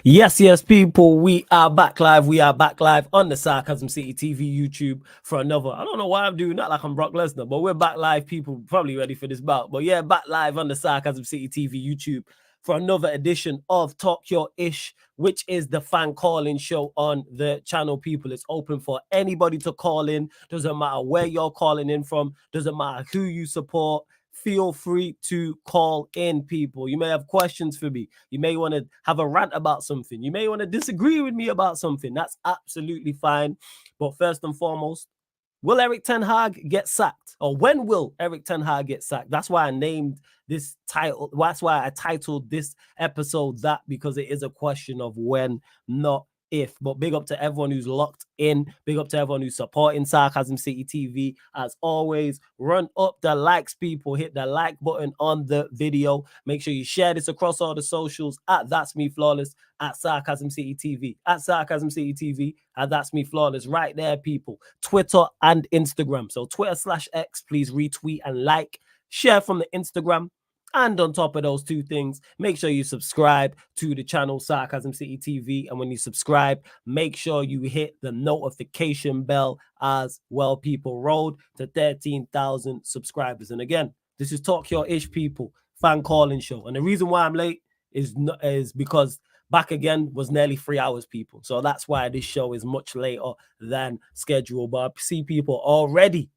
Yes, people, we are back live. We are back live on the Sarcasm City TV YouTube for another. I don't know why I'm doing that like I'm Brock Lesnar, but we're back live. People probably ready for this bout. But yeah, back live on the Sarcasm City TV YouTube for another edition of Talk Your Ish, which is the fan calling show on the channel. People, it's open for anybody to call in. Doesn't matter where you're calling in from. Doesn't matter who you support. Feel free to call in, people. You may have questions for me. You may want to have a rant about something. You may want to disagree with me about something. That's absolutely fine. But first and foremost, will Erik ten Hag get sacked? Or when will Erik ten Hag get sacked? That's why I named this title. That's why I titled this episode that, because it is a question of when, not if. But big up to everyone who's locked in. Big up to everyone who's supporting Sarcasm City TV. As always, run up the likes, people. Hit the like button on the video. Make sure you share this across all the socials at That's Me Flawless, at Sarcasm City TV, at Sarcasm City TV, at That's Me Flawless. Right there, people. Twitter and Instagram. So Twitter/X, please retweet and like. Share from the Instagram. And on top of those two things, make sure you subscribe to the channel Sarcasm City TV. And when you subscribe, make sure you hit the notification bell as well, people. Road to 13,000 subscribers. And again, this is Talk Your Ish, people, fan calling show. And the reason why I'm late is because back again was nearly 3 hours, people. So that's why this show is much later than scheduled. But I see people already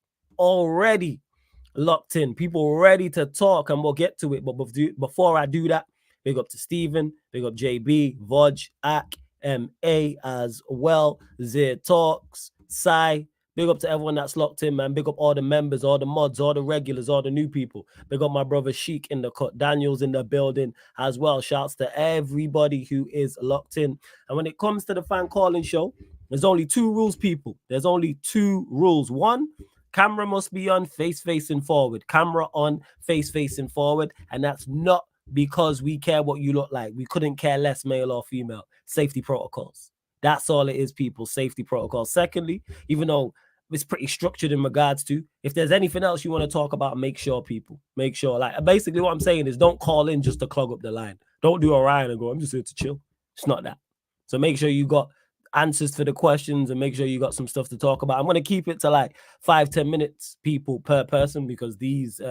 locked in, people ready to talk, and we'll get to it. But before I do that, big up to Stephen, big up JB, Vodge, Ak, MA as well, Zir Talks, Sai. Big up to everyone that's locked in, man. Big up all the members, all the mods, all the regulars, all the new people. Big up my brother Sheik in the cut. Daniel's in the building as well. Shouts to everybody who is locked in. And when it comes to the fan calling show, there's only two rules, people. There's only two rules. One, camera must be on, face facing forward. Camera on, face facing forward. And that's not because we care what you look like. We couldn't care less, male or female. Safety protocols. That's all it is, people. Safety protocols. Secondly, even though it's pretty structured in regards to, if there's anything else you want to talk about, make sure, people. Make sure. Like, basically what I'm saying is, don't call in just to clog up the line. Don't do a Ryan and go, I'm just here to chill. It's not that. So make sure you got answers for the questions and make sure you got some stuff to talk about. I'm going to keep it to like 5-10 minutes, people, per person, because these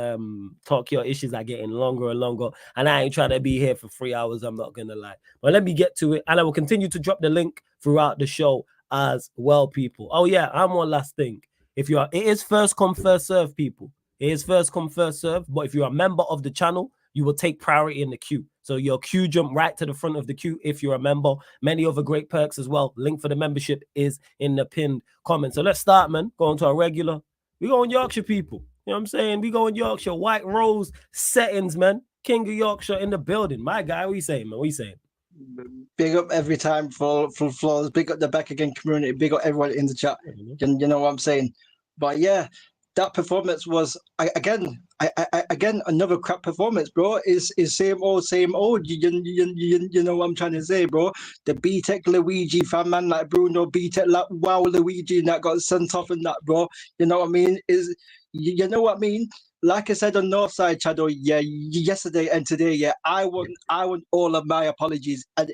Talk Your Issues are getting longer and longer, and I ain't trying to be here for 3 hours, I'm not gonna lie. But let me get to it, and I will continue to drop the link throughout the show as well, people. Oh yeah, and one last thing. It is first come, first serve, people. It is first come, first serve, but if you're a member of the channel, you will take priority in the queue. So your queue jump right to the front of the queue if you're a member. Many other great perks as well. Link for the membership is in the pinned comment. So let's start, man. Going to our regular. We go on Yorkshire, people. You know what I'm saying? We go on Yorkshire. White Rose settings, man. King of Yorkshire in the building. My guy, what you saying, man? What you saying? Big up every time for Flawless. Big up the Back Again community. Big up everyone in the chat. You know what I'm saying? But yeah, that performance was again another crap performance, bro. Is same old. You know what I'm trying to say, bro. The B-Tech Luigi fan man like Bruno, B-Tech like wow Luigi that got sent off and that, bro. You know what I mean? You know what I mean? Like I said on Northside Shadow, yeah, yesterday and today, yeah, I want all of my apologies, and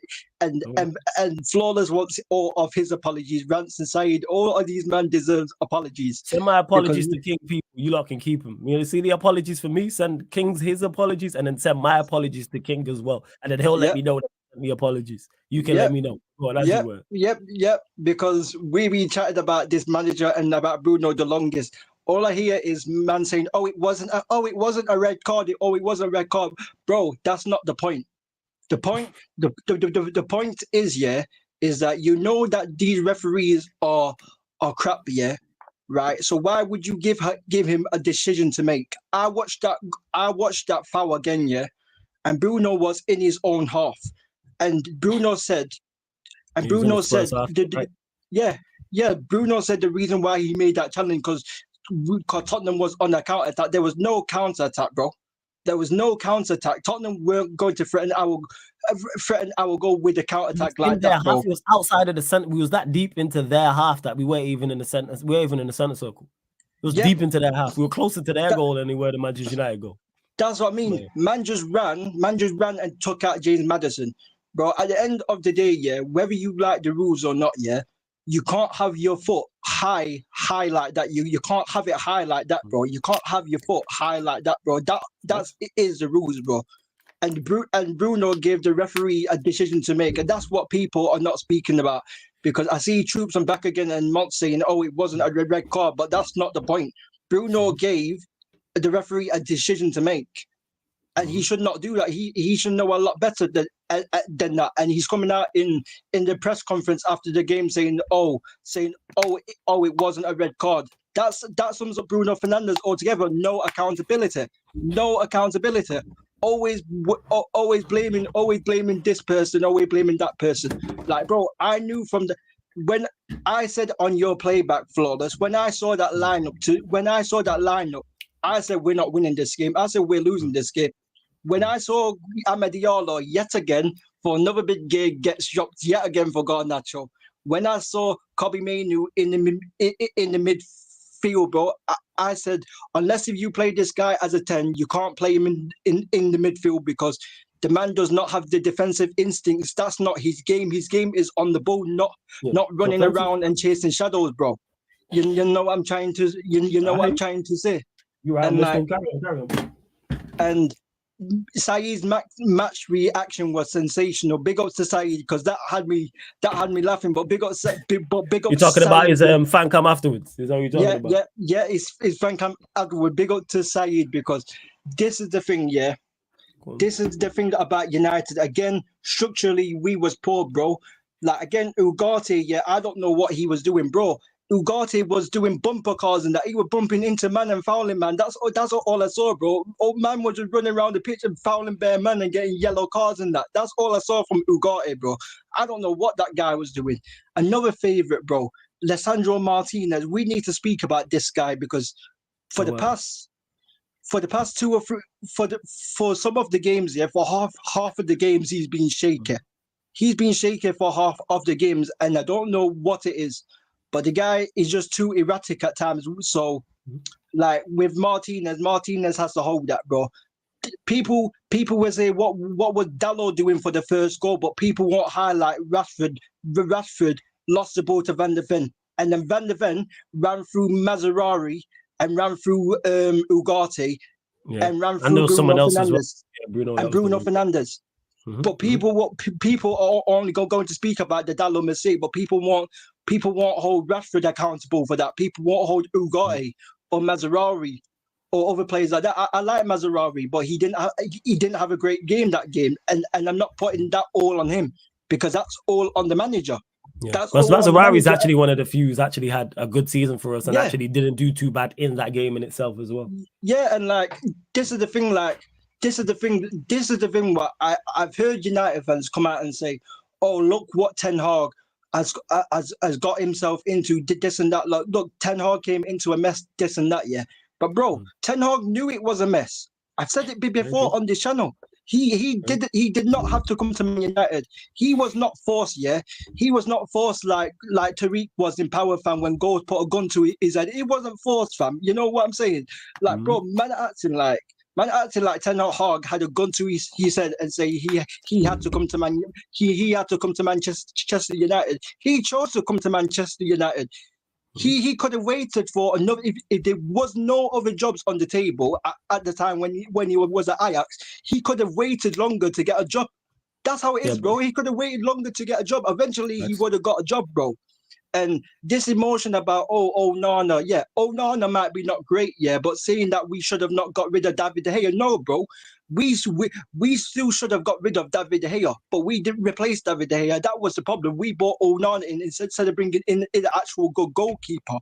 Flawless wants all of his apologies. Rants and Saeed, all of these men deserves apologies. Send my apologies to King, people. You lot can keep them. You know, see the apologies for me. Send King's his apologies, and then send my apologies to King as well, and then he'll let me know that he sent me apologies. You can let me know. Go on, Yep. Because we chatted about this manager and about Bruno the longest. All I hear is man saying, "Oh, it wasn't a red card. Oh, it was a red card." Bro, that's not the point. The point is that you know that these referees are crap, right? So why would you give him a decision to make? I watched that foul again, and Bruno was in his own half, and Bruno said, Bruno said the reason why he made that challenge because Tottenham was on a counter attack. There was no counter attack, bro. There was no counter attack. Tottenham weren't going to threaten our goal with a counter attack like that, bro. Half, it was outside of the center. We was that deep into their half that we weren't even in the center. We weren't even in the center circle. It was deep into their half. We were closer to their goal than we were to Manchester United goal. That's what I mean. Man just ran and took out James Maddison. bro, at the end of the day, yeah, whether you like the rules or not, yeah, you can't have your foot high like that. You can't have it high like that, bro. You can't have your foot high like that, bro. That's it is the rules, bro. And Bruno gave the referee a decision to make, and that's what people are not speaking about. Because I see Troops on Back Again and Mont saying, "Oh, it wasn't a red card," but that's not the point. Bruno gave the referee a decision to make, and he should not do that. He should know a lot better than that. And he's coming out in the press conference after the game saying, it wasn't a red card. That sums up Bruno Fernandes altogether. No accountability. Always blaming this person, always blaming that person. Like, bro, I knew when I said on your playback, Flawless, when I saw that lineup, I said we're not winning this game. I said we're losing this game. When I saw Amad Diallo yet again for another big gig get shocked yet again for Garnacho. When I saw Kobe Mainu in the midfield, bro, I said, unless if you play this guy as a 10, you can't play him in the midfield because the man does not have the defensive instincts. That's not his game. His game is on the ball, not running around and chasing shadows, bro. You know what I'm trying to what I'm trying to say. You're right. And Saeed's match reaction was sensational. Big ups to Saeed because that had me laughing. But big ups. You're talking about his fan cam afterwards. Is that what you're talking about? Yeah. It's fan cam afterwards. Big up to Saeed because this is the thing. Yeah, this is the thing about United. Again, structurally we was poor, bro. Like again, Ugarte. Yeah, I don't know what he was doing, bro. Ugarte was doing bumper cars and that he was bumping into man and fouling man. That's all I saw, bro. Old man was just running around the pitch and fouling bare man and getting yellow cards and that. That's all I saw from Ugarte, bro. I don't know what that guy was doing. Another favorite, bro, Lisandro Martinez. We need to speak about this guy because for the past 2 or 3 for some of the games, yeah, for half of the games he's been shaky. He's been shaky for half of the games, and I don't know what it is. But the guy is just too erratic at times. So, like with Martinez has to hold that, bro. People will say, what was Dalot doing for the first goal? But people won't highlight Rashford. Rashford lost the ball to Van de Ven. And then Van de Ven ran through Mazzarari and ran through Ugarte and ran through Bruno Fernandes. Bruno Fernandes. But people are only going to speak about the Dalot mistake, but people won't hold Rashford accountable for that. People won't hold Ugarte or Mazzarari or other players like that. I like Mazzarari, but he didn't have a great game that game, and I'm not putting that all on him because that's all on the manager. Yeah. Mazzarari is actually one of the few who's actually had a good season for us and actually didn't do too bad in that game in itself as well. Yeah, and like this is the thing, what I've heard United fans come out and say, oh, look what Ten Hag has got himself into, did this and that. Look, Ten Hag came into a mess, this and that, yeah. But bro, Ten Hag knew it was a mess. I've said it before on this channel. He did not have to come to Man United. He was not forced, yeah. He was not forced like Tariq was in Power Fam when Gold put a gun to his head. It wasn't forced, fam. You know what I'm saying? Like, bro, man acting like Ten Hag had a gun to his head and say he had to come to he had to come to Manchester United. He chose to come to Manchester United. He could have waited for another. If there was no other jobs on the table at the time when he was at Ajax, he could have waited longer to get a job. That's how it is, bro. He could have waited longer to get a job. Eventually, he would have got a job, bro. And this emotion about Onana, yeah, Onana might be not great, yeah, but saying that we should have not got rid of David De Gea, no, bro. We still should have got rid of David De Gea, but we didn't replace David De Gea. That was the problem. We brought Onana in instead of bringing in the actual good goalkeeper.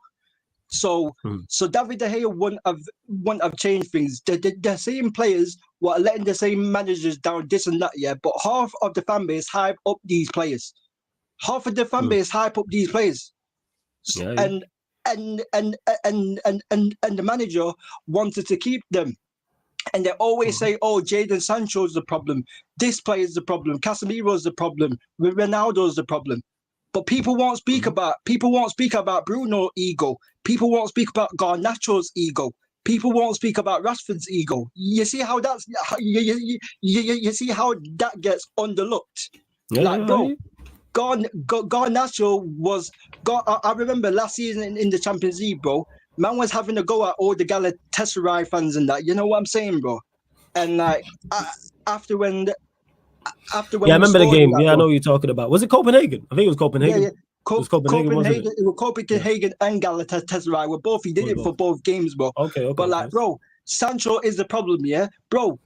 So David De Gea wouldn't have changed things. The same players were letting the same managers down, this and that, yeah. But half of the fan base hype up these players. Half of the fan base hype up these players, and the manager wanted to keep them, and they always say, "Oh, Jadon Sancho's the problem. This player's the problem. Casemiro's the problem. Ronaldo's the problem." But people won't speak about Bruno's ego. People won't speak about Garnacho's ego. People won't speak about Rashford's ego. You see how you see how that gets underlooked. Like, bro, Garnacho was. I remember last season in the Champions League, bro. Man was having a go at all the Galatasaray fans and that. You know what I'm saying, bro? And like after when I we remember the scored game. that, Yeah, I bro. know what you're talking about. Was it Copenhagen? I think it was Copenhagen. Yeah. It was Copenhagen, wasn't it? Copenhagen, it was Copenhagen and Galatasaray were both. He did it for both games, bro. Okay. But like, bro, Sancho is the problem, yeah, bro.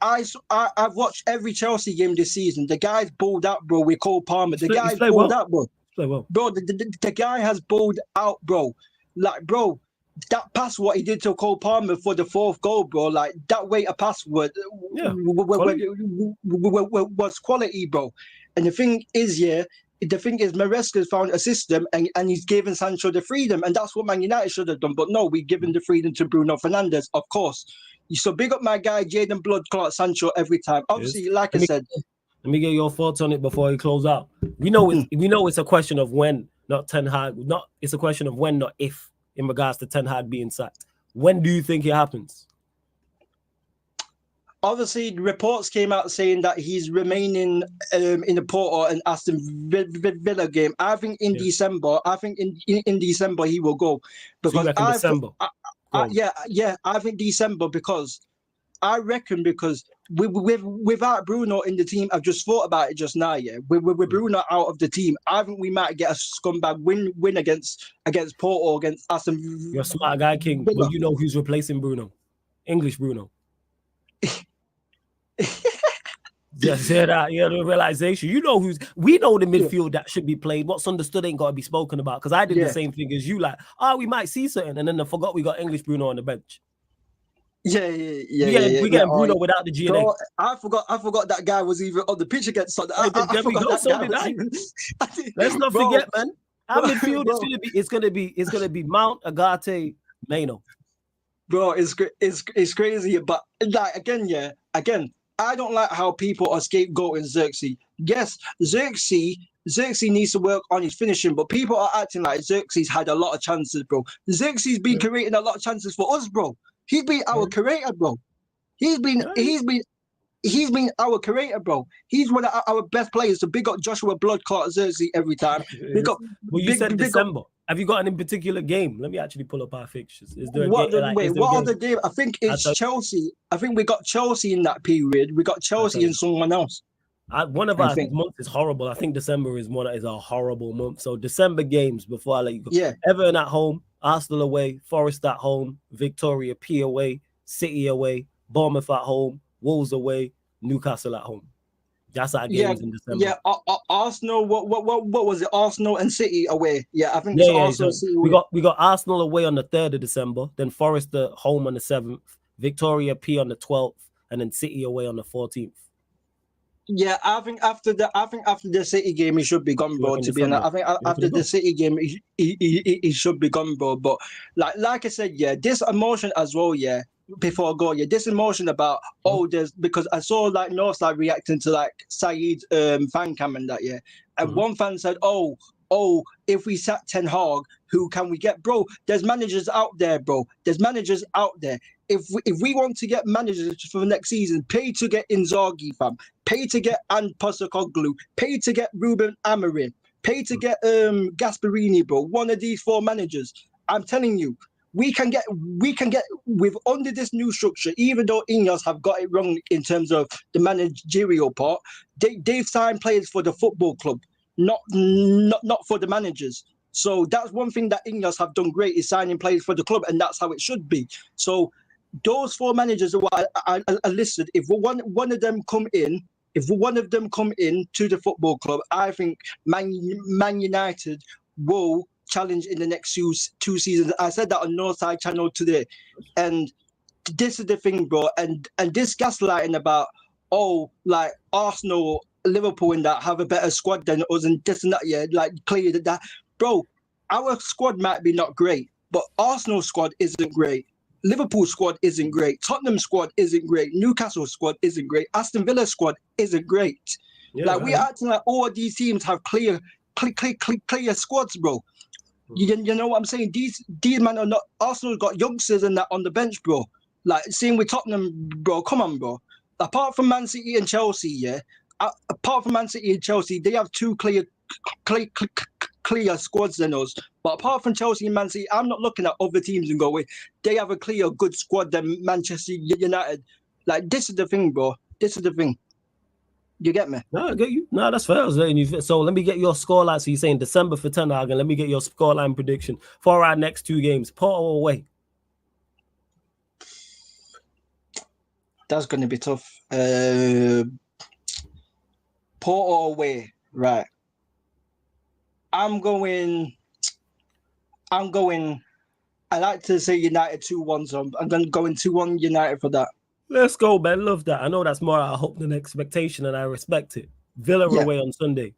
I've watched every Chelsea game this season. The guy's balled out, bro. With Cole Palmer, the guy's balled out, bro. Bro, the guy has balled out, bro. Like, bro, that pass what he did to Cole Palmer for the fourth goal, bro. Like that way a pass was quality, bro. And the thing is, Maresca's found a system and he's given Sancho the freedom, and that's what Man United should have done. But no, we've given the freedom to Bruno Fernandes, of course. So big up my guy Jadon Bloodclot Sancho every time. Obviously, like I said. Let me get your thoughts on it before we close out. We know it's a question of when, not Ten Hag. It's a question of when, not if, in regards to Ten Hag being sacked. When do you think it happens? Obviously, the reports came out saying that he's remaining in the Porto and Aston Villa game. I think in December. I think in December he will go because December. I think December because I reckon because without Bruno in the team, I've just thought about it just now. Yeah, with Bruno out of the team, I think we might get a scumbag win against Porto, against Aston Villa. You're a smart guy, King. But you know who's replacing Bruno? English Bruno. Just hear that, the realization. We know the midfield that should be played. What's understood ain't got to be spoken about. Because I did the same thing as you. Like, we might see something, and then I forgot we got English Bruno on the bench. We getting Bruno without the G&A. Bro, I forgot that guy was even on the pitch against Sunday. I forgot that guy was even. Let's not forget, man. Our midfield is gonna be Mount, Agate, Mano. Bro, it's crazy, but like again, I don't like how people are scapegoating Xerxes. Yes, Xerxes needs to work on his finishing, but people are acting like Xerxes had a lot of chances, bro. Xerxes been creating a lot of chances for us, bro. He's been our creator, bro. He's been our creator, bro. He's one of our best players. So big up Joshua Bloodclot Xerxes every time. Big up. Well, you said December. Have you got an in particular game? Let me actually pull up our fixtures. Is there what other game? I think it's Chelsea. I think we got Chelsea in that period. We got Chelsea and someone else. One of our months is horrible. I think December is a horrible month. So December games before I let you go. Yeah. Everton at home, Arsenal away, Forest at home, Victoria P away, City away, Bournemouth at home, Wolves away, Newcastle at home. That's our games in December. Yeah, Arsenal. What was it? Arsenal and City away. Yeah, I think it's Arsenal. So City we got Arsenal away on the 3rd of December, then Forest at home on the 7th, Victoria P on the 12th, and then City away on the 14th. Yeah, I think after the City game, he should be gone, bro. To be honest, I think after the City game, he should be gone, bro. But like I said, this emotion as well, before I go, this emotion about there's because I saw like Northside reacting to like Saeed's fan cam and that, and one fan said, if we sack Ten Hag, who can we get, bro? There's managers out there, bro. There's managers out there. If we want to get managers for the next season, pay to get Inzaghi, fam. Pay to get Ange Postecoglou. Pay to get Ruben Amorim. Pay to get Gasperini, bro. One of these 4 managers. I'm telling you, we can get with under this new structure. Even though Ineos have got it wrong in terms of the managerial part, they've signed players for the football club, not for the managers. So that's one thing that Ineos have done great is signing players for the club, and that's how it should be. So those 4 managers are listed. If one of them come in to the football club, I think Man United will challenge in the next 2 seasons. I said that on Northside channel today, and this is the thing, bro. And this gaslighting about like Arsenal, Liverpool, and that have a better squad than us, and this and that, like clearly that, bro. Our squad might be not great, but Arsenal squad isn't great. Liverpool squad isn't great. Tottenham squad isn't great. Newcastle squad isn't great. Aston Villa squad isn't great. We're acting like all these teams have clear squads, bro. You know what I'm saying? These men are not. Arsenal got youngsters and that on the bench, bro. Like seeing with Tottenham, bro. Come on, bro. Apart from Man City and Chelsea, apart from Man City and Chelsea, they have two clear squads than us. But apart from Chelsea and Man City, I'm not looking at other teams and going, they have a clear, good squad than Manchester United. Like, this is the thing, bro. This is the thing. You get me? No, I get you. No, that's fair. I was letting you. So let me get your scoreline. So you're saying December for Ten Hag, and let me get your scoreline prediction for our next two games. Porto away. That's going to be tough. Porto away, right? I'm going. I like to say United 2-1, so I'm going to go in 2-1 United for that. Let's go, man. Love that. I know that's more I hope than expectation, and I respect it. Villa away on Sunday.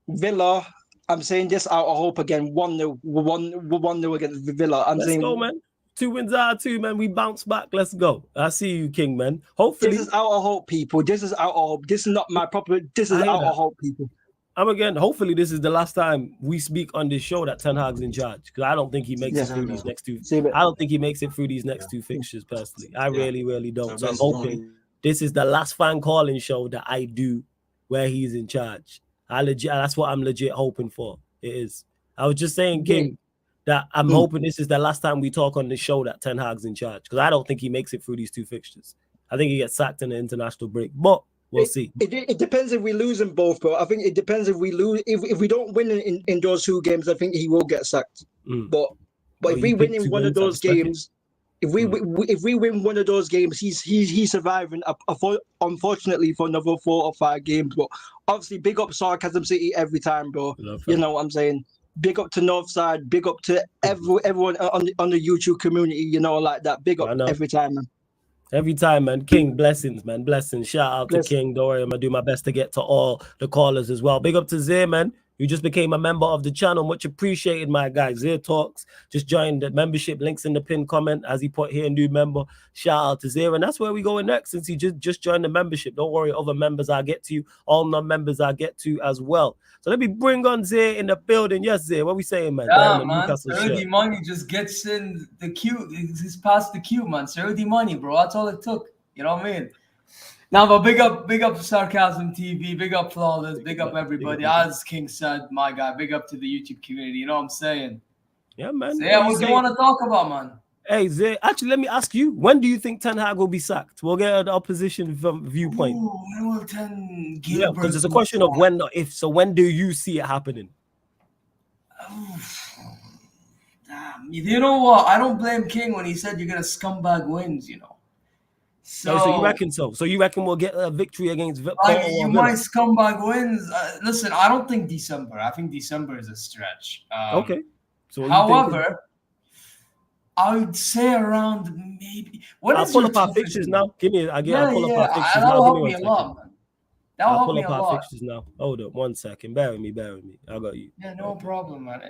Villa, I'm saying this out of hope again. 1-0 against Villa. Let's go, man. 2 wins out of 2, man. We bounce back. Let's go. I see you, King, man. Hopefully. This is out of hope, people. This is out of hope. This is not my proper. This is out of hope, people. Hopefully this is the last time we speak on this show that Ten Hag's in charge, because I don't think he makes it through these next two. I don't think he makes it through these next two fixtures, personally. I really, really don't. So I'm hoping this is the last fan calling show that I do where he's in charge. That's what I'm legit hoping for. It is. I was just saying, King, that I'm hoping this is the last time we talk on this show that Ten Hag's in charge, because I don't think he makes it through these two fixtures. I think he gets sacked in the international break, but we'll see. It depends if we lose in both, bro. I think it depends if we lose. If we don't win in those two games, I think he will get sacked. But if we win in one of those games, if we win one of those games, he's surviving. Unfortunately, for another 4 or 5 games. But obviously, big up Sarcasm City every time, bro. You know what I'm saying? Big up to Northside. Big up to everyone on the YouTube community. You know, like that. Big up every time, man. Every time, man. King, blessings, man. Blessings. Shout out to King. Don't worry, I'm going to do my best to get to all the callers as well. Big up to Zay, man. You just became a member of the channel. Much appreciated, my guy. Zay Talks. Just joined the membership. Links in the pinned comment as he put here, new member. Shout out to Zay. And that's where we going next, since he just joined the membership. Don't worry, other members I'll get to. All non-members I'll get to as well. So let me bring on Zay in the building. Yes, Zay. What we saying, man? Yeah, man. Saudi money just gets in the queue. It's past the queue, man. Saudi money, bro. That's all it took. You know what I mean? Now, but big up Sarcasm TV, big up Flawless, big up everybody. As King said, my guy, big up to the YouTube community. You know what I'm saying? Yeah, man. So, yeah, what do you want to talk about, man? Hey, Zay, actually, let me ask you, when do you think Ten Hag will be sacked? We'll get the opposition viewpoint. When will because it's a question of when, not if. So when do you see it happening? Damn. You know what? I don't blame King when he said you're going to scumbag wins, you know. So you reckon so? So you reckon we'll get a victory against Villa? My scumbag wins. Listen, I don't think December. I think December is a stretch. Okay. So however, I would say around maybe. I'll pull up our fixtures now. I'll pull up our fixtures now. That'll help me a lot, man. I'll pull up our fixtures now. Hold up 1 second. Bear with me. I got you. Yeah, no problem, man.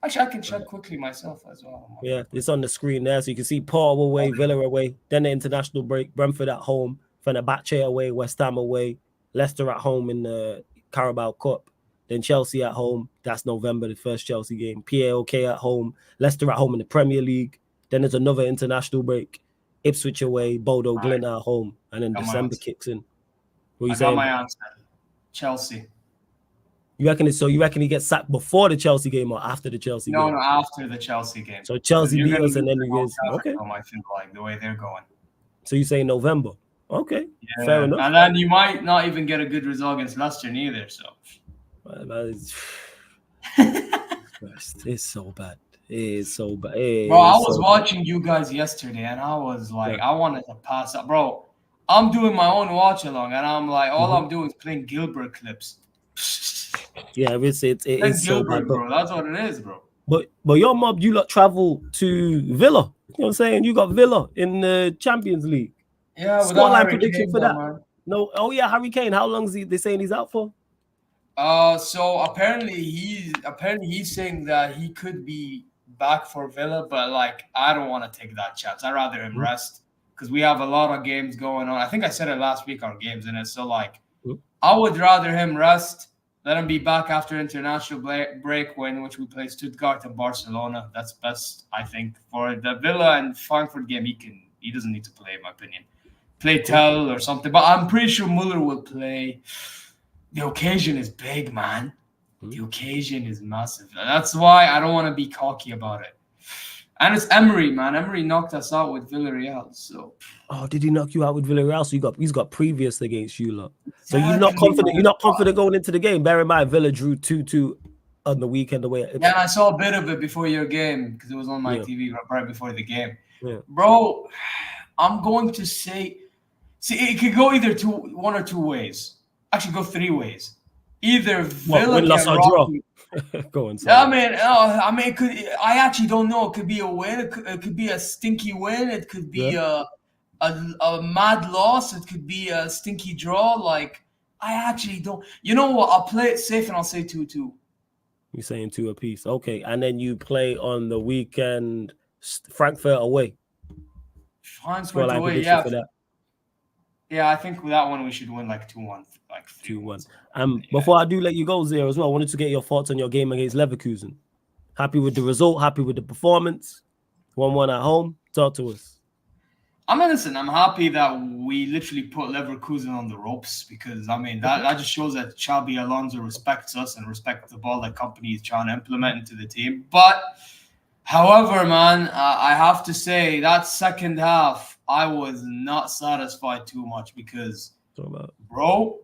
Actually, I can check quickly myself as well. Yeah, it's on the screen there. So you can see Porto away, Villa away, then the international break, Brentford at home, Fenerbahce away, West Ham away, Leicester at home in the Carabao Cup, then Chelsea at home. That's November, the first Chelsea game. PAOK at home, Leicester at home in the Premier League. Then there's another international break, Ipswich away, Bodo Glint at home, and then December kicks in. What you saying? I got my answer. Chelsea. You reckon he gets sacked before the Chelsea game or after the Chelsea game? No, after the Chelsea game. So Chelsea beat us and then he goes, okay. I feel like the way they're going. So you say November? Okay, yeah. Fair enough. And then you might not even get a good result against Leicester neither. So it's so bad. It is so bad. Bro, I was watching you guys yesterday and I was like, I wanted to pass up. Bro, I'm doing my own watch along and I'm like, all I'm doing is playing Gilbert clips. Yeah, it's so bad, bro. That's what it is, bro. But your mob, you lot travel to Villa. You know what I'm saying? You got Villa in the Champions League. Yeah, scoreline prediction for that. Man. No, Harry Kane. How long is they saying he's out for? So apparently he's saying that he could be back for Villa, but like I don't want to take that chance. I'd rather him rest because we have a lot of games going on. I think I said it last week, our games in it. So like I would rather him rest, let him be back after international break which we play Stuttgart and Barcelona. That's best, I think. For the Villa and Frankfurt game, he doesn't need to play, in my opinion. play Tell or something. But I'm pretty sure Muller will play. The occasion is big, man. The occasion is massive. That's why I don't want to be cocky about it. And it's Emery, man. Emery knocked us out with Villarreal. So. Oh, did he knock you out with Villarreal? So he's got previous against you lot. So you're not confident. You're not confident going into the game. Bear in mind, Villa drew 2-2 on the weekend away. Yeah, and I saw a bit of it before your game because it was on my TV right before the game. Yeah. Bro, I'm going to say, it could go either one or two ways. Actually, go three ways. Either Villa win, loss, or draw. Go on. I mean, it could. I actually don't know. It could be a win. It could be a stinky win. It could be a mad loss. It could be a stinky draw. Like, I actually don't. You know what? I'll play it safe and I'll say 2-2. You're saying 2 apiece. Okay. And then you play on the weekend Frankfurt away. Frankfurt away, yeah. Yeah, I think with that one we should win like 2-1. Like 2-1. Before I do let you go, Zero, as well, I wanted to get your thoughts on your game against Leverkusen. Happy with the result? Happy with the performance? 1-1 at home? Talk to us. I'm happy that we literally put Leverkusen on the ropes because, I mean, that just shows that Xabi Alonso respects us and respects the ball that company is trying to implement into the team. But, however, man, I have to say that second half, I was not satisfied too much because, bro,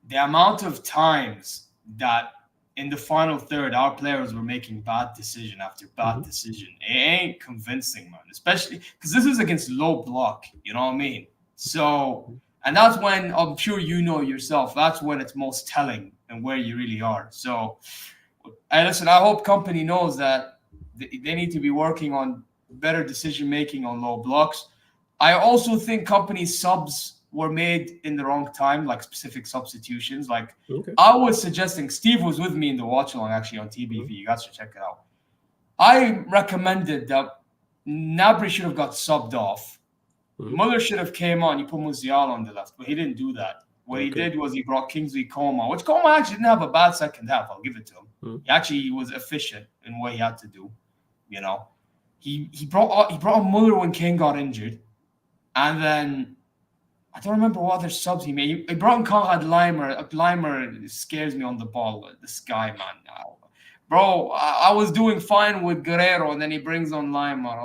the amount of times that in the final third, our players were making bad decision after bad decision. It ain't convincing, man, especially because this is against low block, you know what I mean? So, and that's when, I'm sure you know yourself, that's when it's most telling and where you really are. So, listen, I hope company knows that they need to be working on better decision-making on low blocks. I also think company subs were made in the wrong time, like specific substitutions. Like I was suggesting, Steve was with me in the watch along actually on TBV. You guys should check it out. I recommended that Gnabry should have got subbed off. Muller should have came on. You put Musiala on the left, but he didn't do that. What he did was he brought Kingsley Coman, which Coman actually didn't have a bad second half. I'll give it to him. He actually was efficient in what he had to do. You know, he brought on Muller when Kane got injured. And then, I don't remember what other subs he made. He brought in Konrad Leimer. Leimer scares me on the ball. This guy, man. Bro, I was doing fine with Guerrero, and then he brings on Leimer.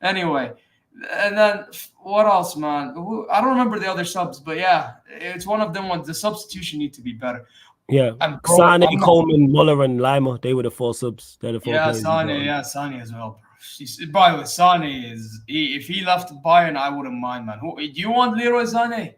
Anyway, and then, what else, man? I don't remember the other subs, but yeah, it's one of them ones. The substitution need to be better. Yeah, Sane, Coleman, Muller, and Leimer, they were the 4 subs. They're the 4 players. Sane as well, bro. By the way, Sane if he left Bayern, I wouldn't mind, man. Do you want Leroy Sané?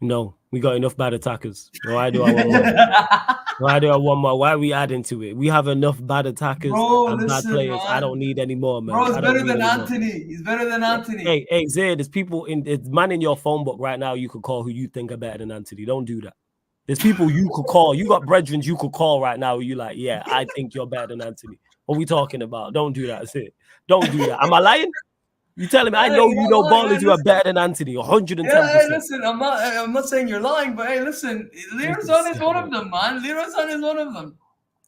No, we got enough bad attackers. Why do I want more? Why do I want more? Why are we adding to it? We have enough bad attackers and bad players. Man. I don't need any more, man. Bro, he's better than Anthony. He's better than Anthony. Hey, Zay, there's people it's man in your phone book right now you could call who you think are better than Anthony. Don't do that. There's people you could call. You got brethren you could call right now. You like, yeah, I think you're better than Anthony. What we talking about? Don't do that. That's it. Don't do that. Am I lying? You telling me I know you know ballers who are better than Anthony, 110%. Yeah, hey, listen, I'm not saying you're lying, but hey, listen, Leroy Sané is one of them, man. Leroy Sané is one of them.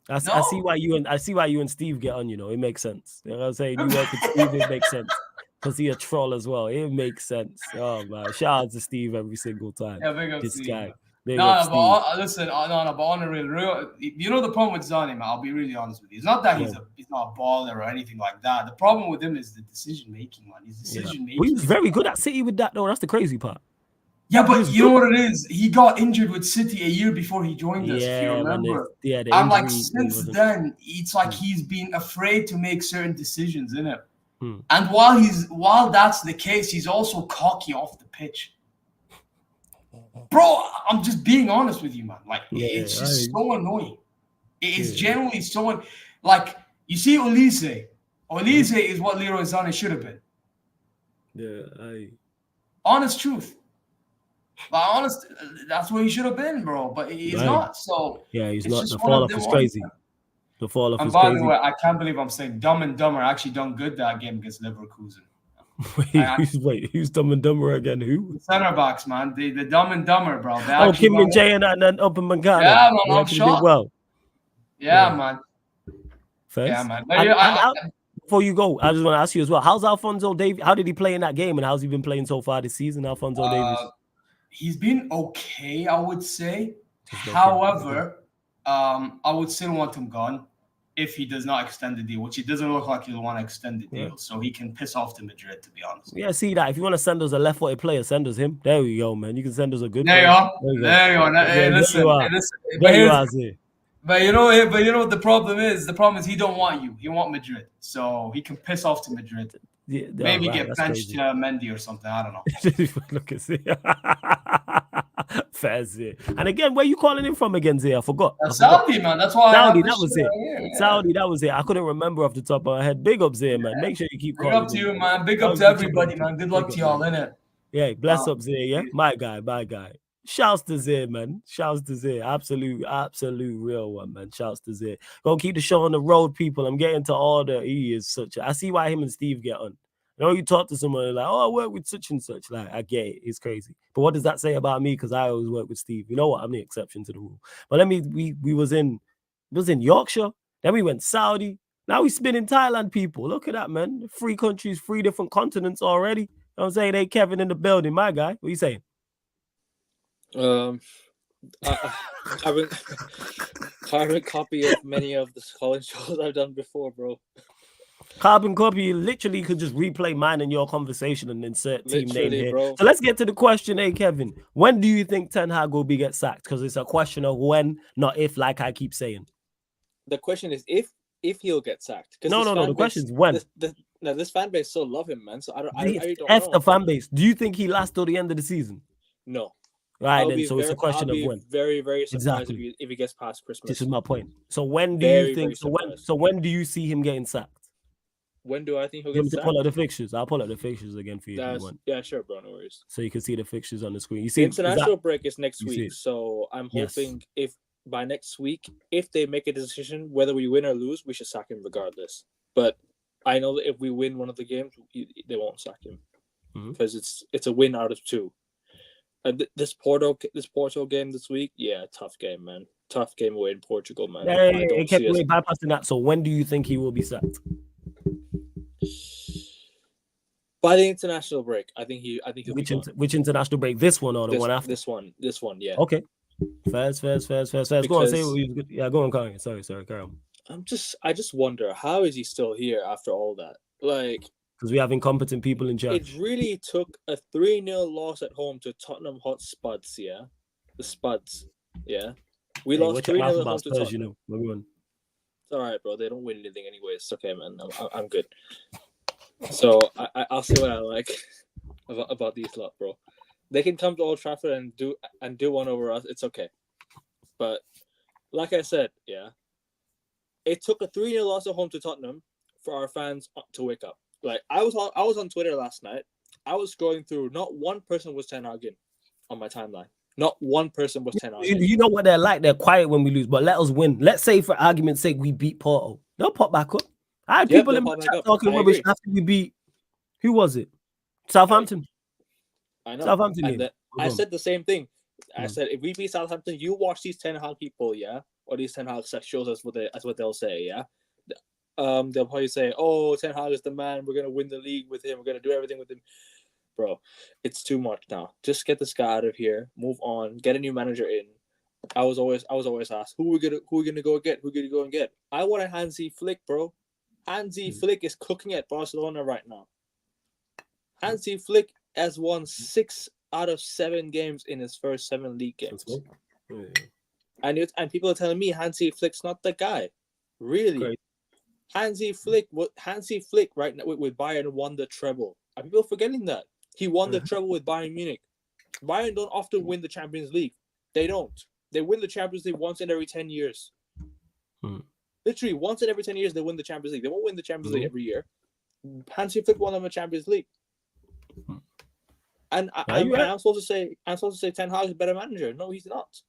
I see why you and Steve get on. You know, it makes sense. You know what I'm saying? You work with Steve, it makes sense. Because he's a troll as well. It makes sense. Oh man, shout out to Steve every single time. Yeah, big up this Steve. Guy. But listen, but on a real, you know the problem with Sané, man. I'll be really honest with you. It's not that he's not a baller or anything like that. The problem with him is the decision making, man. His decision making. Well, he was very good at City with that, though. That's the crazy part. Yeah, but you know what it is? He got injured with City a year before he joined us. If you remember. And like since then, it's like he's been afraid to make certain decisions, innit? And while that's the case, he's also cocky off the pitch. Bro, I'm just being honest with you, man. Like, it's just so annoying. It is generally so like, you see Olise. Olise is what Leroy Sané should have been. Yeah, honest truth. Like, that's what he should have been, bro. But he's not. So yeah, he's not. The fall off is crazy. The fall off is crazy. And by the way, I can't believe I'm saying Dumb and Dumber actually done good that game against Leverkusen. Who's Dumb and Dumber again? Who? Center backs, man. The Dumb and Dumber, bro. Kim and Jay and Upperman. Yeah, man. I'm shocked. Well. Yeah, man. First? Yeah, man. before you go, I just want to ask you as well. How's Alphonso Davies? How did he play in that game, and how's he been playing so far this season, Alphonso Davies? He's been okay, I would say. Just okay. However, I would still want him gone if he does not extend the deal, which it doesn't look like he'll want to extend the deal. So he can piss off to Madrid, to be honest. Yeah, see that. If you want to send us a left-footed player, send us him. There we go, man. You can send us a good There player. you are. Hey, listen. But you know what the problem is? The problem is he don't want you. He want Madrid. So he can piss off to Madrid. Yeah, maybe get benched to Mendy or something. I don't know. Look at see. Fair Zay. And again, where you calling him from again, Zay? I forgot. Saudi, man. That's why Saudi, that was it. Yeah. Saudi, that was it. I couldn't remember off the top of my head. Big up, Zay, man. Make sure you keep calling. Big up to you, man. Big up to everybody, man. Good luck to y'all, innit? Yeah, bless up, Zay, yeah? My guy. Shouts to Zay, man. Shouts to Zay. Absolute real one, man. Shouts to Zay. Go keep the show on the road, people. I'm getting to order. He is I see why him and Steve get on. You know, you talk to someone like, oh, I work with such and such. Like, I get it. It's crazy. But what does that say about me? Because I always work with Steve. You know what? I'm the exception to the rule. But we was in Yorkshire. Then we went Saudi. Now we spinning Thailand, people. Look at that, man. 3 countries, 3 different continents already. You know what I'm saying? Hey, Kevin in the building, my guy. What are you saying? I have a carbon copy of many of the calling shows I've done before, bro. Carbon copy, literally could just replay mine and your conversation and insert team name here. Bro. So let's get to the question, hey Kevin. When do you think Ten Hag will get sacked? Because it's a question of when, not if, like I keep saying. The question is if he'll get sacked. No. The question is when. This fan base still love him, man. So I don't know. The fan base. Do you think he lasts till the end of the season? No. Right then, so it's a question of when. Very, very surprised if he gets past Christmas. This is my point. So when do you think? So when do you see him getting sacked? When do I think he'll get sacked? Pull up the fixtures. I'll pull up the fixtures again for you if you want. Yeah, sure, bro. No worries. So you can see the fixtures on the screen. You see, the international break is next week, so I'm hoping if by next week, if they make a decision whether we win or lose, we should sack him regardless. But I know that if we win one of the games, they won't sack him because it's a win out of 2. This Porto game this week, tough game, man. Tough game away in Portugal, man. He kept bypassing that. So when do you think he will be sacked? By the international break, I think he'll which international break? This one or the one after? This one, yeah. Okay. Fast. Go on, say what you. Yeah, go on, Karen. Sorry, carry on. I just wonder, how is he still here after all that? Like, because we have incompetent people in charge. It really took a 3-0 loss at home to Tottenham Hotspurs, yeah? The Spuds, yeah? We lost 3-0 at home to Tottenham. You know, everyone. It's all right, bro. They don't win anything anyway. It's okay, man. I'm good. So I'll see what I like about these lot, bro. They can come to Old Trafford and do one over us. It's okay. But like I said, yeah, it took a 3-0 loss at home to Tottenham for our fans to wake up. Like I was on Twitter last night. I was scrolling through. Not one person was Ten Hag on my timeline. Not one person was Ten Hag. You know what they're like? They're quiet when we lose, but let us win. Let's say, for argument's sake, we beat Porto. They'll pop back up. I had people in my chat talking rubbish after we beat. Who was it? Southampton. I know. Southampton. And I said the same thing. I said if we beat Southampton, you watch these Ten Hag people, yeah, or these Ten Hag shows us what they'll say, yeah. They'll probably say, "Oh, Ten Hag is the man. We're gonna win the league with him. We're gonna do everything with him." Bro, it's too much now. Just get this guy out of here. Move on. Get a new manager in. I was always asked, who we gonna go get? Who gonna go and get? I want a Hansi Flick, bro. Hansi Flick is cooking at Barcelona right now. Hansi Flick has won 6 out of 7 games in his first 7 league games. And people are telling me Hansi Flick's not the guy. Really? Great. Hansi Flick right now with Bayern won the treble. Are people forgetting that? He won the treble with Bayern Munich. Bayern don't often win the Champions League. They don't. They win the Champions League once in every 10 years. Literally, once in every 10 years, they win the Champions League. They won't win the Champions League every year. Hansi Flick won them a Champions League. And I'm supposed to say Ten Hag is a better manager. No, he's not.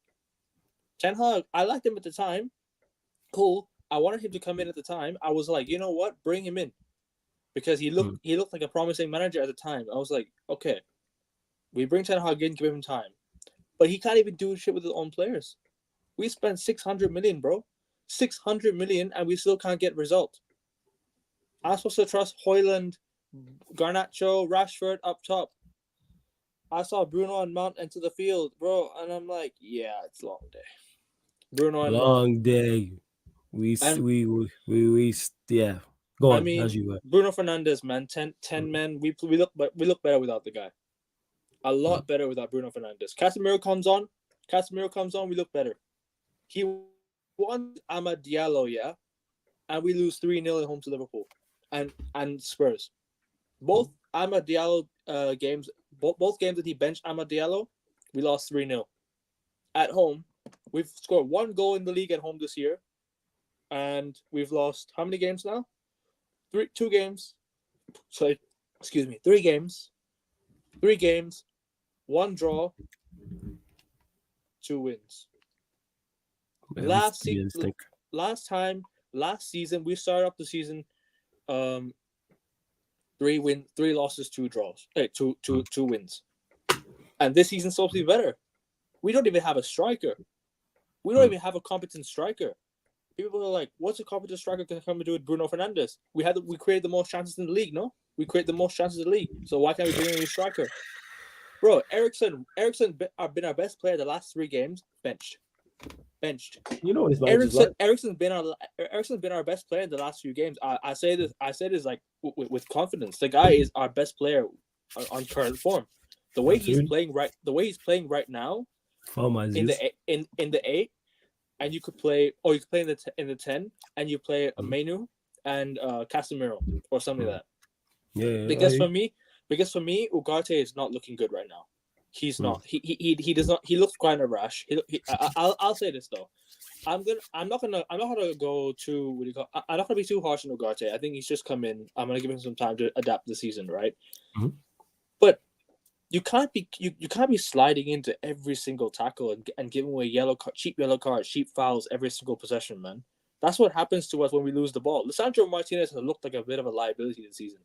Ten Hag, I liked him at the time. Cool. I wanted him to come in at the time. I was like, you know what? Bring him in. Because he looked like a promising manager at the time. I was like, okay, we bring Ten Hag in, give him time. But he can't even do shit with his own players. We spent 600 million, bro. 600 million, and we still can't get result. I'm supposed to trust Hoyland, Garnacho, Rashford up top. I saw Bruno and Mount enter the field, bro, and I'm like, yeah, it's a long day. Bruno and Long Mount. day. Yeah. Go on, I mean, as you were. Bruno Fernandes, man, 10 men. We look better without the guy. A lot better without Bruno Fernandes. Casemiro comes on, we look better. He won Amad Diallo, yeah, and we lose 3-0 at home to Liverpool and Spurs. Both Amad Diallo games, both games that he benched Amad Diallo, we lost 3-0. At home, we've scored 1 goal in the league at home this year, and we've lost how many games now? 3 games. Sorry, excuse me, 3 games. 3 games, 1 draw, 2 wins. Last season, we started up the season 3 losses, 2 draws. 2 wins. And this season's supposed to be better. We don't even have a striker. We don't even have a competent striker. People are like, what's a competent striker going to come and do with Bruno Fernandes? We created the most chances in the league, no? We create the most chances in the league. So why can't we bring in a new striker? Bro, Eriksen been our best player the last 3 games. Benched. You know what his Eriksen's been our best player in the last few games. I say this like with confidence. The guy is our best player on current form. The way he's playing right now. In the 8, and you could play, or you could play in the 10, and you play Menu and Casemiro or something like that. Yeah. Because for me, Ugarte is not looking good right now. He's not. He does not. He looks kind of rash. I'll say this though. I'm not gonna go too. I'm not gonna be too harsh on Ugarte. I think he's just come in. I'm gonna give him some time to adapt the season, right? Mm-hmm. But you can't be sliding into every single tackle and giving away cheap yellow cards, cheap fouls every single possession, man. That's what happens to us when we lose the ball. Lisandro Martinez has looked like a bit of a liability this season.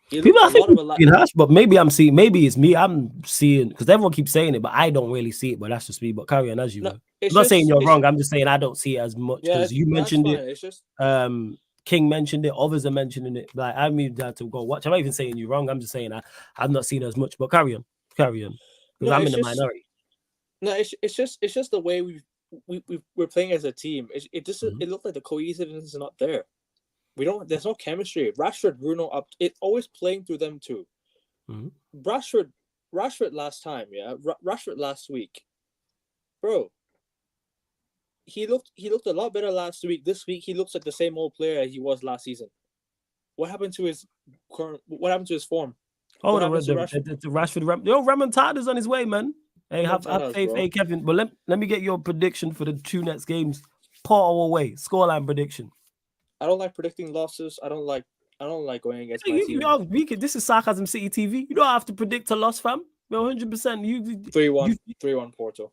People I think harsh, but maybe it's me. I'm seeing because everyone keeps saying it, but I don't really see it. But that's just me. But carry on as you were. I'm not saying you're wrong. I'm just saying I don't see it as much because you mentioned it. It's just King mentioned it. Others are mentioning it. Like I mean, had to go watch. I'm not even saying you're wrong. I'm just saying I've not seen it as much. But carry on, because I'm in the minority. No, it's just the way we're playing as a team. It looked like the cohesiveness is not there. There's no chemistry. Rashford, Bruno up. It's always playing through them too. Mm-hmm. Rashford last time, yeah. Rashford last week, bro. He looked a lot better last week. This week he looks like the same old player he was last season. What happened to his form? Oh, the Rashford. Remontada's on his way, man. Hey, have faith, bro. Hey, Kevin. But let me get your prediction for the 2 next games. Porto away. Scoreline prediction. I don't like predicting losses. I don't like going against my team. This is Sarcasm City TV. You don't have to predict a loss, fam. 100%. You 3-1 Porto.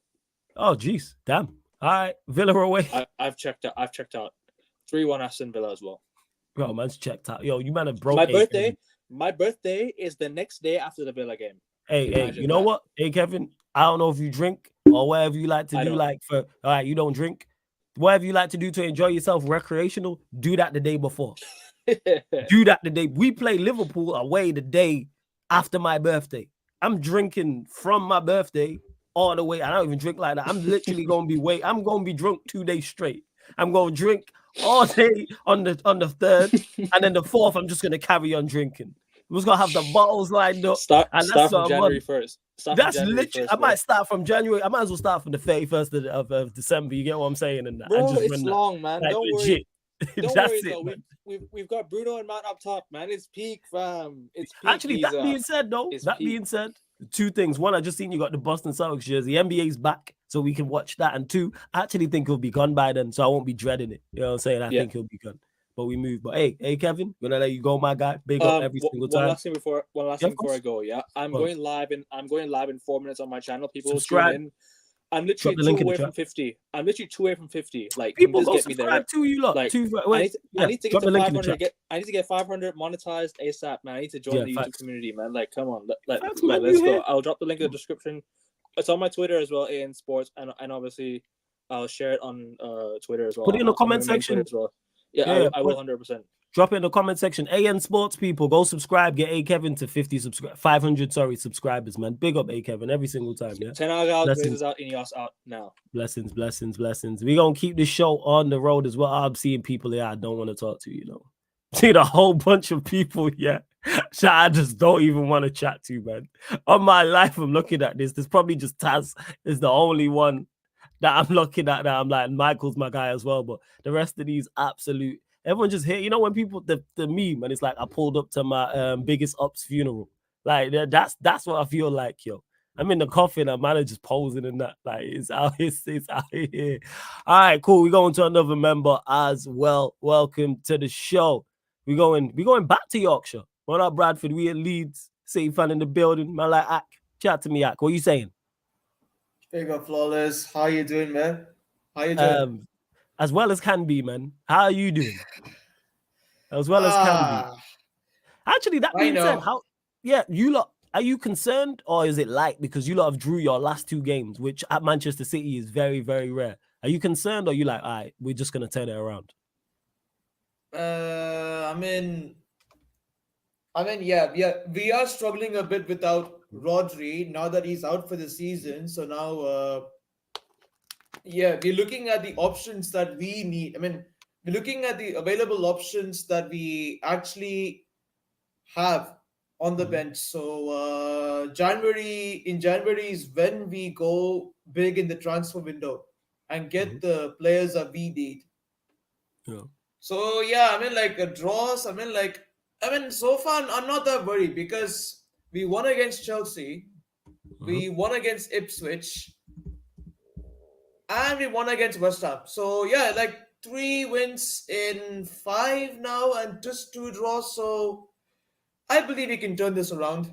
Oh, jeez, damn. All right, Villa away. I've checked out. 3-1 Aston Villa as well. Bro, man's checked out. Yo, you man have broke. My birthday is the next day after the Villa game. Hey, you know what? Hey, Kevin, I don't know if you drink or whatever you like to do. All right, you don't drink. Whatever you like to do to enjoy yourself, recreational, do that the day before. Do that the day. We play Liverpool away the day after my birthday. I'm drinking from my birthday all the way. I don't even drink like that. I'm literally going to be I'm going to be drunk 2 days straight. I'm going to drink all day on the 3rd, and then the 4th, I'm just going to carry on drinking. I'm just going to have the bottles lined up. Start from January 1st. That's literally. I might start from January. I might as well start from the 31st of December. You get what I'm saying? And bro, and it's long, man. Like, don't legit. worry. Don't worry though. We've got Bruno and Mount up top, man. It's peak, fam. It's peak. Actually, that being said, though, being said, 2 things. 1, I just seen you got the Boston Celtics jersey. NBA's back, so we can watch that. And 2, I actually think he'll be gone by then, so I won't be dreading it. You know what I'm saying? I think he'll be gone. But we move. But hey, Kevin, gonna let you go, my guy. Big up every single time. One last thing before I go. Yeah, I'm going live in 4 minutes on my channel. People subscribe. Tune in. I'm literally 2 away from 50. Like people go get me there. Subscribe to you lot. Like, I need to get to 500. I need to get 500 monetized ASAP, man. I need to join the YouTube community, man. Like, come on, let's go. I'll drop the link in the description. It's on my Twitter as well, AN Sports, and obviously I'll share it on Twitter as well. Put it in the comment section as well. Yeah, I will 100%. Drop it in the comment section. AN Sports people, go subscribe. Get A Kevin to 500 subscribers, man. Big up A Kevin every single time. Yeah. Ten Hag out, Blessings. Blazers out, Ineos out now. Blessings. We gonna keep this show on the road as well. I'm seeing people here I don't want to talk to. See a whole bunch of people. Yeah. I just don't even want to chat to, man. On my life, I'm looking at this. There's probably just Taz is the only one that I'm looking at. That I'm like, Michael's my guy as well. But the rest of these absolute. Everyone just here, when people the meme and it's like I pulled up to my biggest ops funeral. Like that's what I feel like, yo. I'm in the coffin, and man just posing in that. Like it's out here. All right, cool. We're going to another member as well. Welcome to the show. We're going back to Yorkshire. What up, Bradford? We at Leeds. City fan in the building. Man, like Ak. Chat to me, Ak. What are you saying? Big up, Flawless. How you doing, man? How you doing? As well as can be, man. How are you doing? As well as can be. Actually, that being said, you lot, are you concerned or is it light because you lot have drew your last 2 games, which at Manchester City is very, very rare? Are you concerned or are you like, all right, we're just going to turn it around? We are struggling a bit without Rodri now that he's out for the season. So now, we're looking at the options that we need. we're looking at the available options that we actually have on the bench. So January is when we go big in the transfer window and get the players that we need. Yeah. So draws. So far I'm not that worried because we won against Chelsea, we won against Ipswich, and we won against West Ham. So 3 wins in 5 now and just 2 draws. So I believe we can turn this around.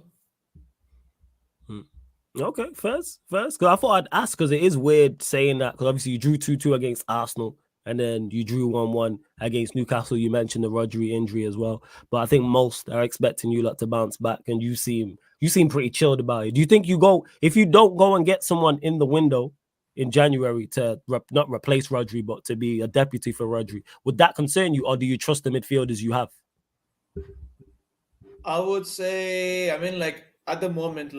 Okay, first. Because I thought I'd ask because it is weird saying that because obviously you drew 2-2 against Arsenal and then you drew 1-1 against Newcastle. You mentioned the Rodri injury as well, but I think most are expecting you lot to bounce back, and you seem pretty chilled about it. Do you think if you don't go and get someone in the window in January to not replace Rodri but to be a deputy for Rodri, would that concern you, or do you trust the midfielders you have? I would say, at the moment,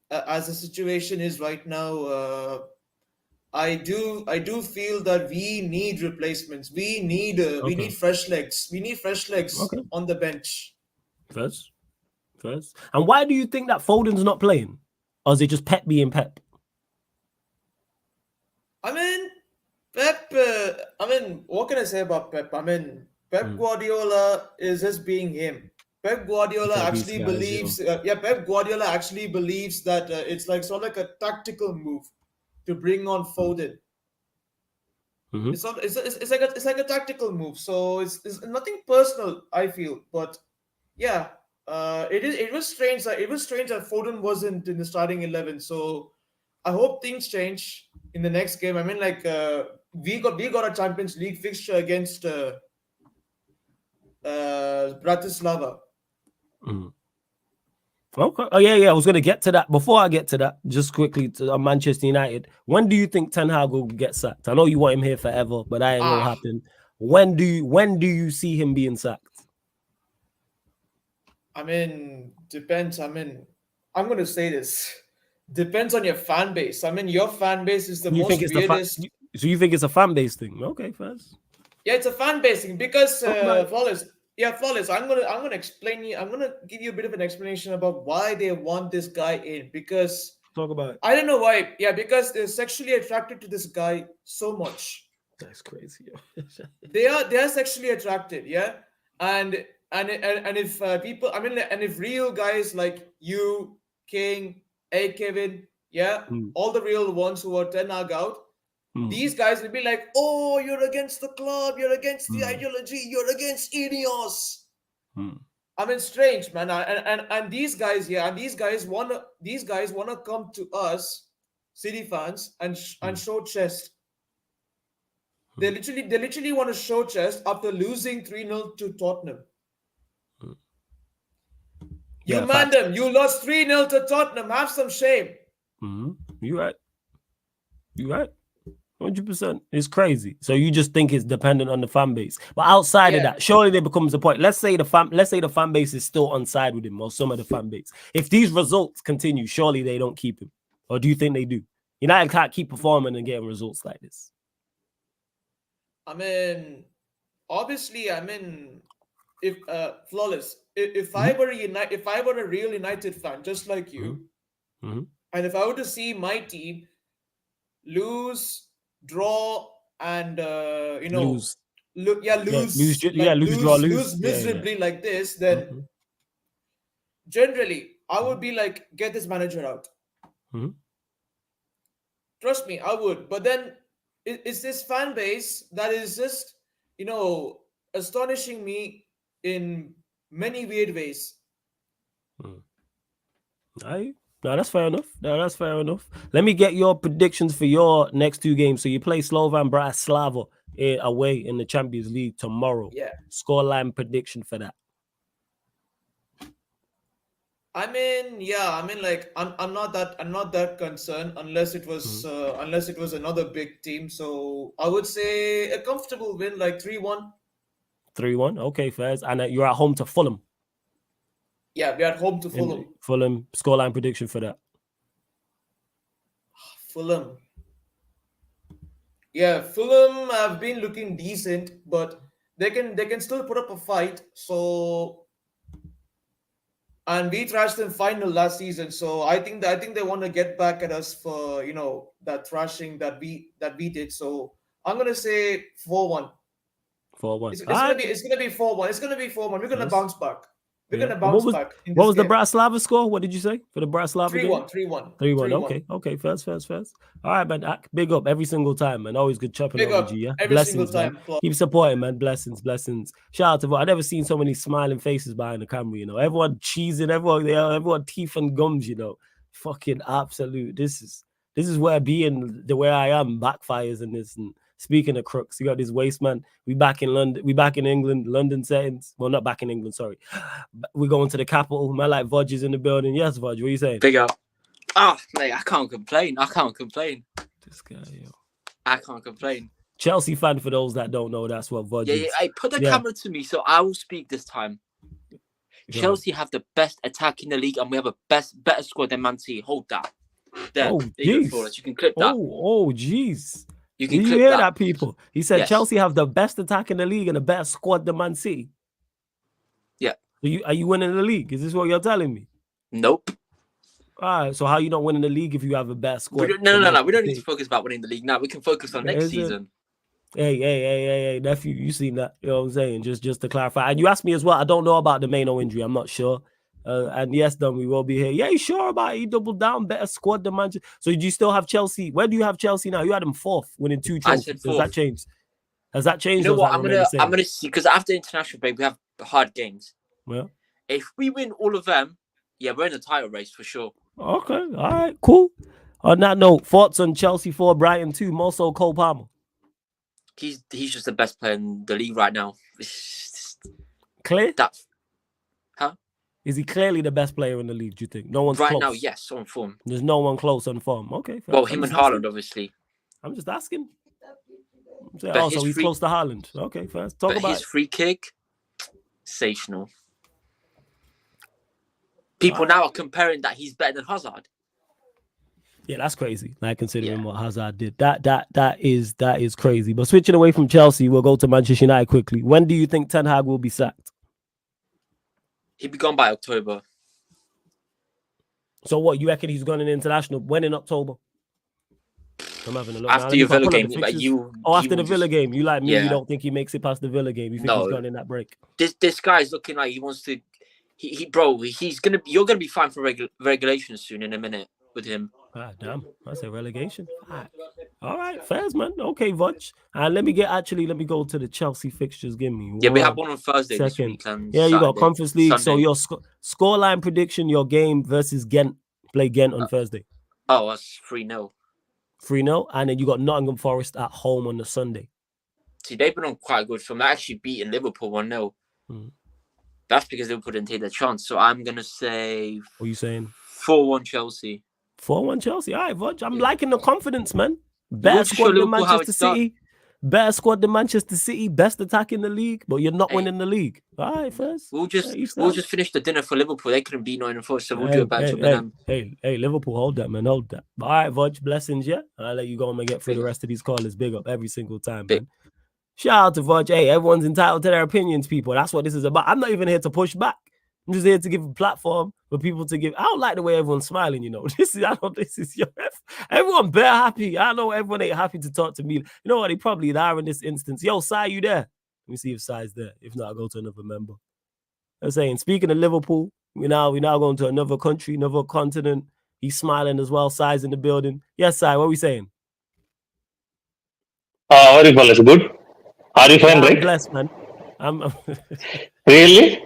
as the situation is right now, I do feel that we need replacements. We need fresh legs. We need fresh legs on the bench. First. And why do you think that Foden's not playing? Or is it just Pep being Pep? Pep, what can I say about Pep? Pep Guardiola is just being him. Pep Guardiola actually believes that it's sort of like a tactical move to bring on Foden. It's like a tactical move. So it's nothing personal, I feel. But it was strange that Foden wasn't in the starting 11. So I hope things change in the next game. We got a Champions League fixture against Bratislava. Okay. Oh yeah. I was going to get to that. Before I get to that, just quickly to Manchester United. When do you think Ten Hag will get sacked? I know you want him here forever, but that ain't gonna happen. When do you see him being sacked? Depends. I'm going to say this. Depends on your fan base. Your fan base is the most weirdest. So you think it's a fan base thing? Okay, first. Yeah, it's a fan base thing because Flawless. Yeah, Flawless. I'm gonna explain you. I'm gonna give you a bit of an explanation about why they want this guy in. Because talk about it. I don't know why. Yeah, because they're sexually attracted to this guy so much. That's crazy. they are sexually attracted. Yeah, and if people, and if real guys like you, King, Kevin, all the real ones who are Ten Hag out. These guys will be like, oh, you're against the club, you're against the ideology, you're against Ineos. Strange, man. And these guys, these guys wanna come to us, City fans, and show chest. They literally want to show chest after losing 3-0 to Tottenham. You manned them. You lost 3-0 to Tottenham. Have some shame. You're right. 100%. It's crazy. So you just think it's dependent on the fan base. But outside of that, surely there becomes a point. Let's say the fan base is still on side with him, or some of the fan base. If these results continue, surely they don't keep him. Or do you think they do? United can't keep performing and getting results like this. I mean, obviously, if Flawless, if I were a real United fan, just like you, and if I were to see my team lose, draw, and lose miserably like this, then generally I would be like, get this manager out. Trust me, I would. But then it's this fan base that is just astonishing me in many weird ways. No, that's fair enough. Let me get your predictions for your next two games. So you play Slovan Bratislava away in the Champions League tomorrow. Yeah. Scoreline prediction for that. I'm not that concerned unless it was another big team. So I would say a comfortable win, like 3-1. 3-1. Okay, Fairs. And you're at home to Fulham. Yeah, we're at home to Fulham. Fulham, scoreline prediction for that. Fulham. Yeah, Fulham have been looking decent, but they can still put up a fight. So, and we thrashed them final last season. So I think they want to get back at us for that thrashing that we did. So I'm gonna say 4-1. 4-1. It's gonna be 4-1. It's gonna be 4-1. We're gonna bounce back. We're gonna bounce back. What was the Bratislava score? What did you say for the Bratislava 3-1. 3-1. Okay. First. All right, man. Big up every single time, man. Always good chopping over you. Yeah. Every Blessings, single time. Man. Keep supporting, man. Blessings. Shout out to I've never seen so many smiling faces behind the camera. Everyone cheesing, everyone teeth and gums. Fucking absolute. This is where being the way I am backfires in this. And speaking of crooks, you got this waste man. We back in London. We back in England. London settings. Well, not back in England. Sorry. We're going to the capital. Man, like Vodge is in the building. Yes, Vodge. What are you saying? Big up. Mate, I can't complain. This guy, yo. I can't complain. Chelsea fan, for those that don't know, that's what Vodge is. Yeah. Hey, put the camera to me, so I will speak this time. Chelsea have the best attack in the league, and we have a better squad than Man City. Hold that. There you go, you can clip that. Oh, jeez. You can Did clip you hear that. that, people? He said Yes. Chelsea have the best attack in the league and the best squad than Man City. Yeah. So are you winning the league? Is this what you're telling me? Nope. All right. So how you not winning the league if you have a best squad? No. We don't need to focus about winning the league now. We can focus on next season. Hey, nephew, you seen that? You know what I'm saying? Just to clarify. And you asked me as well. I don't know about the Maino injury. I'm not sure. And yes, then we will be here. Yeah, you sure about it? He doubled down, better squad than Manchester. So do you still have Chelsea? Where do you have Chelsea now? You had them fourth, winning 2 trophies. Has that changed? Has that changed? You know what? I'm gonna see, because after international break we have hard games. Well, if we win all of them, yeah, we're in the title race for sure. Okay, all right, cool. On that note, thoughts on Chelsea 4, Brighton 2, more so Cole Palmer. He's just the best player in the league right now. Clear? Huh? Is he clearly the best player in the league, do you think? No one's right close. now, yes, on form. There's no one close on form. Okay. Well, him and Haaland, obviously. I'm just asking. So he's close to Haaland. Okay, first. Talk about his free kick, sensational. People now are comparing that he's better than Hazard. Yeah, that's crazy. Like considering what Hazard did. That is crazy. But switching away from Chelsea, we'll go to Manchester United quickly. When do you think Ten Hag will be sacked? He'll be gone by October. So what, you reckon he's gone in international? When in October? I'm having a look. After your Villa game, after the Villa game. You like me, you don't think he makes it past the Villa game. You think he's gone in that break? This guy's looking like he wants to you're gonna be fine for regulation soon in a minute with him. Ah, damn. I say relegation. All right, fairs, man. Okay, Vutch. And let me go to the Chelsea fixtures. Give me we have one on Thursday this second. week. And you got Conference League. Sunday. So your scoreline prediction, your game versus Ghent. Play Ghent on Thursday. Oh, that's 3-0. 3-0. And then you got Nottingham Forest at home on the Sunday. See, they've been on quite a good film. They're actually beating Liverpool 1-0. That's because Liverpool didn't take their chance. So I'm going to say... What are you saying? 4-1 Chelsea. 4-1 Chelsea. All right, Vudge. I'm liking the confidence, man. Better squad than Manchester City. Better squad than Manchester City. Best attack in the league, but you're not winning the league. All right, first. We'll just finish the dinner for Liverpool. They couldn't beat Nottingham Forest, so we'll do a better job than them. Hey, Liverpool, hold that, man, hold that. All right, Voj, blessings, yeah. I'll let you go and get through the rest of these callers. Big up every single time, man. Shout out to Voj. Hey, everyone's entitled to their opinions, people. That's what this is about. I'm not even here to push back. I'm just here to give a platform for people to give. I don't like the way everyone's smiling, you know. This is your everyone bare happy. I know everyone ain't happy to talk to me. You know what? They probably are in this instance. Yo, Sai, you there? Let me see if Sai's there. If not, I'll go to another member. I'm saying, speaking of Liverpool, we now going to another country, another continent. He's smiling as well. Sai's in the building. Yes, Sai, what are we saying? How are you, fellas? Good? Are you fine, right? I'm blessed, man. I'm Really?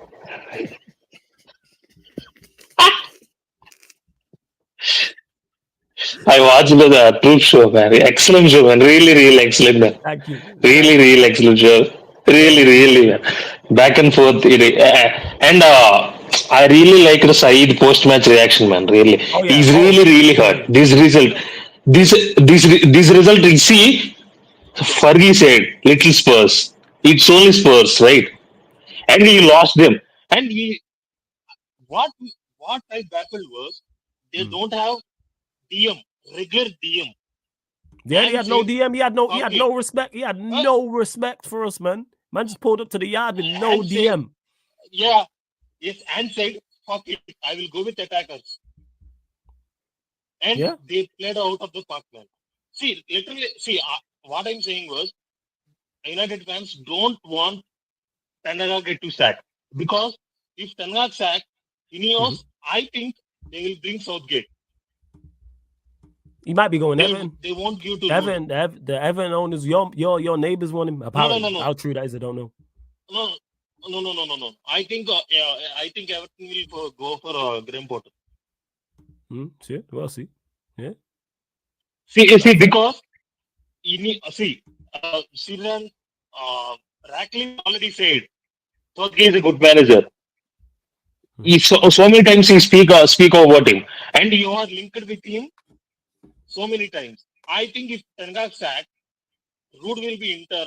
I watched the Troop show, man. Excellent show, man. Really excellent, man. Thank you. Really excellent show. Really, man. Back and forth. And I really like the Saeed post-match reaction, man. Really. Oh, yeah. He's really hurt. This result, you see, Fergie said, little Spurs. It's only Spurs, right? And he lost them. And what I baffled was, they don't have DM, regular DM. Yeah, he had no DM. He had no respect. He had no respect for us, man. Man just pulled up to the yard with no DM. Yes, and said, fuck it, I will go with attackers. And they played out of the park, man. See, literally, what I'm saying was, United fans don't want Ten Hag get to sack. Because if Ten Hag sack, Ineos, I think they will bring Southgate. He might be going Everton. They won't give to Everton. The Everton owners, your neighbors want him. Apparently, no. How true that is, I don't know. No. I think Everton will go for Graham Potter. See, we'll see. Yeah. See, because Syrian Ratcliffe already said Southgate is a good manager. So many times he speak about him, and you are linked with him so many times. I think if Ten Hag sacked, Root will be Inter.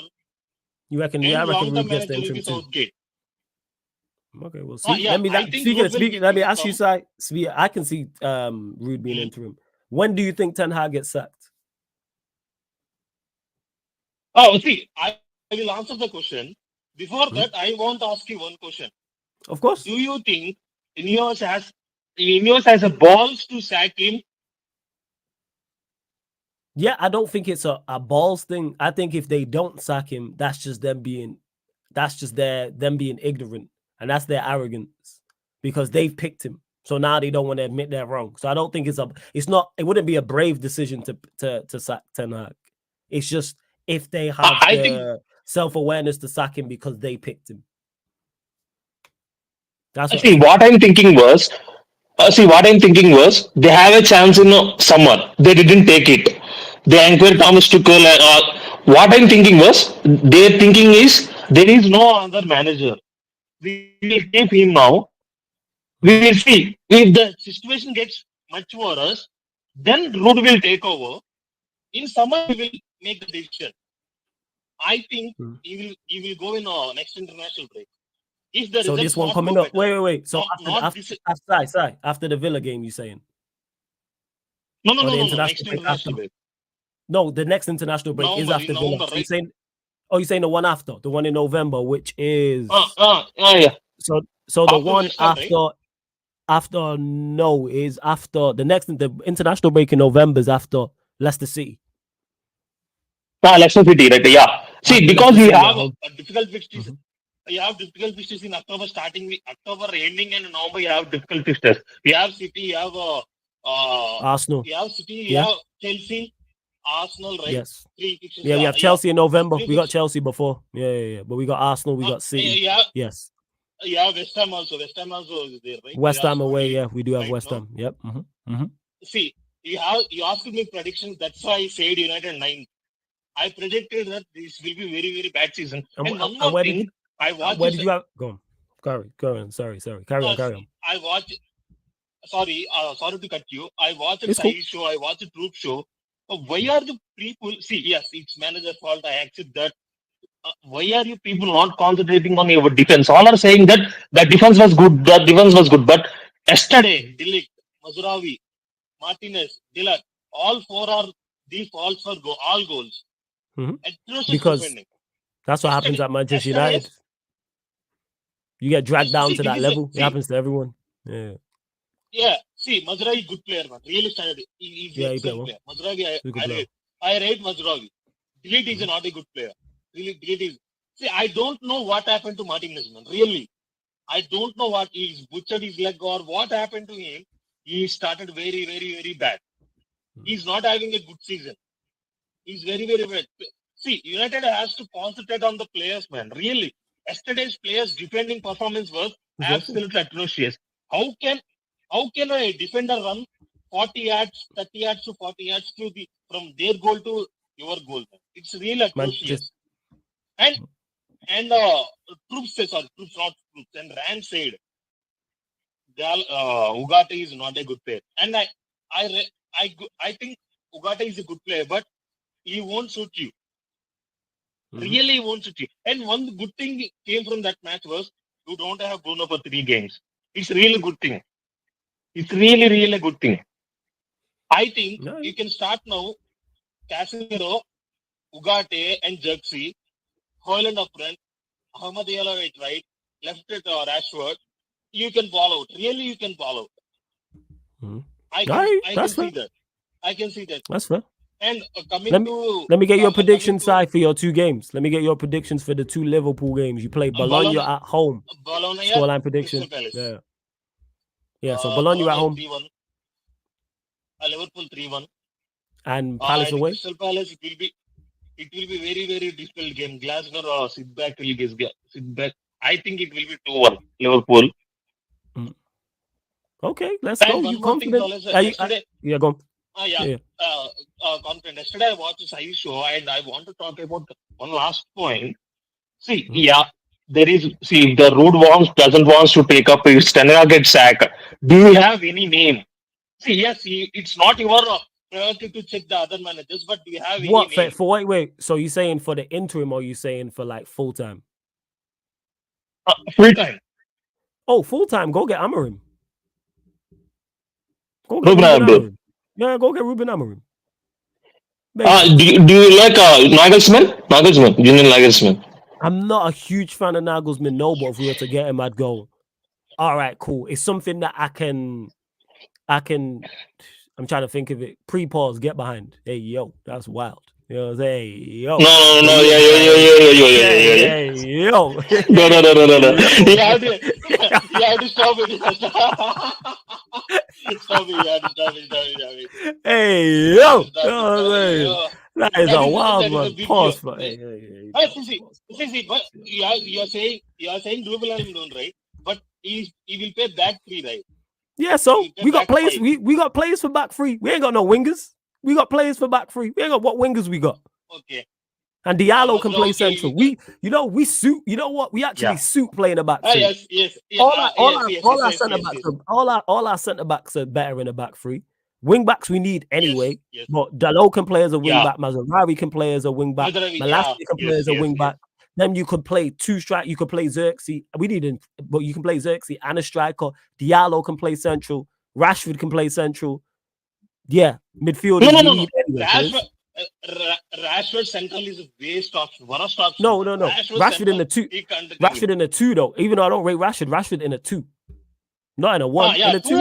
You reckon? Yeah, I reckon Root gets the interim too. Okay, we'll see. Let me ask you, Sai. I can see Root being interim. When do you think Ten Hag gets sacked? Oh, see, I will answer the question. Before that, I want to ask you one question. Of course. Do you think Ineos has a balls to sack him? Yeah, I don't think it's a balls thing. I think if they don't sack him, that's just them being ignorant, and that's their arrogance because they've picked him. So now they don't want to admit they're wrong. So I don't think it wouldn't be a brave decision to sack Ten Hag. It's just if they have the self-awareness to sack him because they picked him. What I'm thinking was they have a chance in summer. They didn't take it. They inquired Thomas Tuchel. What I'm thinking was their thinking is there is no other manager. We will keep him now. We will see if the situation gets much worse. Then Root will take over. In summer, we will make the decision. I think he will go in next international break. So this one coming up. Wait. So after the Villa game, you saying? No. Next international break. No, the next international break is after Villa. November, right? You're saying the one after, the one in November, which is yeah. So the one after is after the international break in November is after Leicester City. Leicester City, right? Yeah. See, because you have difficult fixtures. You have difficult fixtures in October October ending and November. You have difficult fixtures. You have City. You have Arsenal. You have City. You have Chelsea. Arsenal, right? Yes. Yeah, we have Chelsea in November. We got Chelsea before. Yeah. But we got Arsenal. We got City. Yes. You have West Ham also. West Ham also is there, right? West Ham away. Yeah, we do have West Ham. Yep. See, you asked me predictions. That's why I said United 9. I predicted that this will be very, very bad season. And one more thing, where did you have? Go on. Sorry. Carry on. I watched. Sorry to cut you. I watched a Sai show. I watched a Troop show. Why are the people? See, yes, it's manager's fault. I accept that. Why are you people not concentrating on your defense? All are saying that the defense was good. The defense was good, but yesterday, Dilik, Mazraoui, Martinez, Dillard, all four are these falls for all goals. Atrocious Because defending. that's what happens at Manchester United. You get dragged down to that level. It happens to everyone. Yeah. Yeah. See, Mazraoui, good player, man. Really standard. He's an excellent player. Mazraoui, I rate Mazraoui. Delete is not a good player. Really, Delete is. See, I don't know what happened to Martinez, man. Really. I don't know what he's butchered his leg or what happened to him. He started very, very, very bad. He's not having a good season. He's very, very bad. See, United has to concentrate on the players, man. Really. Yesterday's players' defending performance was absolutely atrocious. How can a defender run 40 yards, 30 yards to 40 yards from their goal to your goal? It's really atrocious. And Troops, and Rand said, Ugarte is not a good player. And I think Ugarte is a good player, but he won't suit you. Really won't suit you. And one good thing came from that match was you don't have Bruno for 3 games. It's really a good thing. It's really, really a good thing. I think you can start now. Casemiro, Ugarte, and Xerxes, Hoyland up front, Ahmad Diallo right, left it Rashford. You can ball out. Really, you can ball out. I can see that. I can see that. That's fair. And let me get your predictions, Si, for your 2 games. Let me get your predictions for the 2 Liverpool games. You play Bologna at home. Scoreline prediction. Yeah. So Bologna at home. 3-1. Liverpool 3-1. And Palace away. Crystal Palace, it will be very, very difficult game. Glasgow or sit back. I think it will be 2-1 Liverpool. Okay, let's go. You confident? Yeah, go on. Confident. Yesterday I watched this IU show and I want to talk about one last point. See, there is. See, if the Rude doesn't want to take up his Stenera gets sacked. Do you have any name? See, yes, it's not your priority to check the other managers, but do you have any name? For wait? So you saying for the interim or you saying for like full time? Full time. Oh, full time. Go get Amorim. Go get Ruben Amorim. Yeah, go get Ruben Amorim. Do you like Nagelsmann? Do you know Nagelsmann? I'm not a huge fan of Nagelsmann, no, but if we were to get him, I'd go, all right, cool. It's something that I can, I'm trying to think of it. Pre-pause, get behind. Hey, yo, that's wild. You know what I'm saying? Hey, yo. No. Yeah. Hey, yo. No. You have to stop it. Stop it. Hey, yo. That is a wild one. Pause for. See, but you are saying Ruben Amorim, right? But he will play back 3, right? Yeah, so we got players. We got players for back 3. We ain't got no wingers. We got players for back 3. We ain't got what wingers we got. Okay. And Diallo can play central. We suit. You know what? We actually suit playing a back 3. Yes. All our centre backs are better in a back 3. Wing backs we need anyway. Yes. But Dalot can play as a wing back. Mazraoui can play as a wing back. Malassi can play as a wing back. Then you could play 2 strike. You could play Xerxes. But you can play Xerxes and a striker. Diallo can play central. Rashford can play central. Yeah, midfield. No. Rashford central is a waste option. Worst option. No. Rashford in the 2. Rashford in the 2 though. Even though I don't rate Rashford in a 2. Not in a 1. In a 2.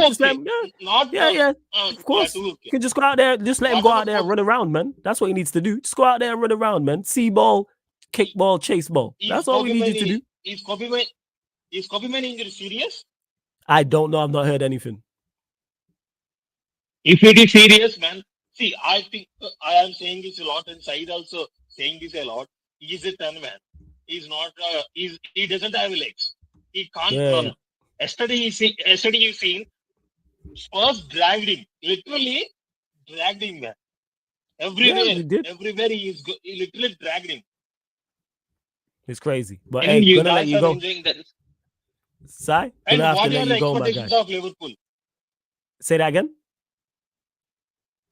Of course. You can just go out there. Just let him go out there and run around, man. That's what he needs to do. Just go out there and run around, man. See ball, kick ball, chase ball. That's all we need you to do. Is Kobe injury serious? I don't know. I've not heard anything. If it is serious, man. See, I think I am saying this a lot, and Saeed also saying this a lot. He is a 10 man. He's not. He doesn't have legs. He can't run. Yesterday you seen Spurs dragged him. Literally dragged him, man. Everywhere he literally dragged him. It's crazy. But and hey, gonna let you go. Sai? And gonna have what to are let the you go, my expectations guy. of Liverpool? Say that again?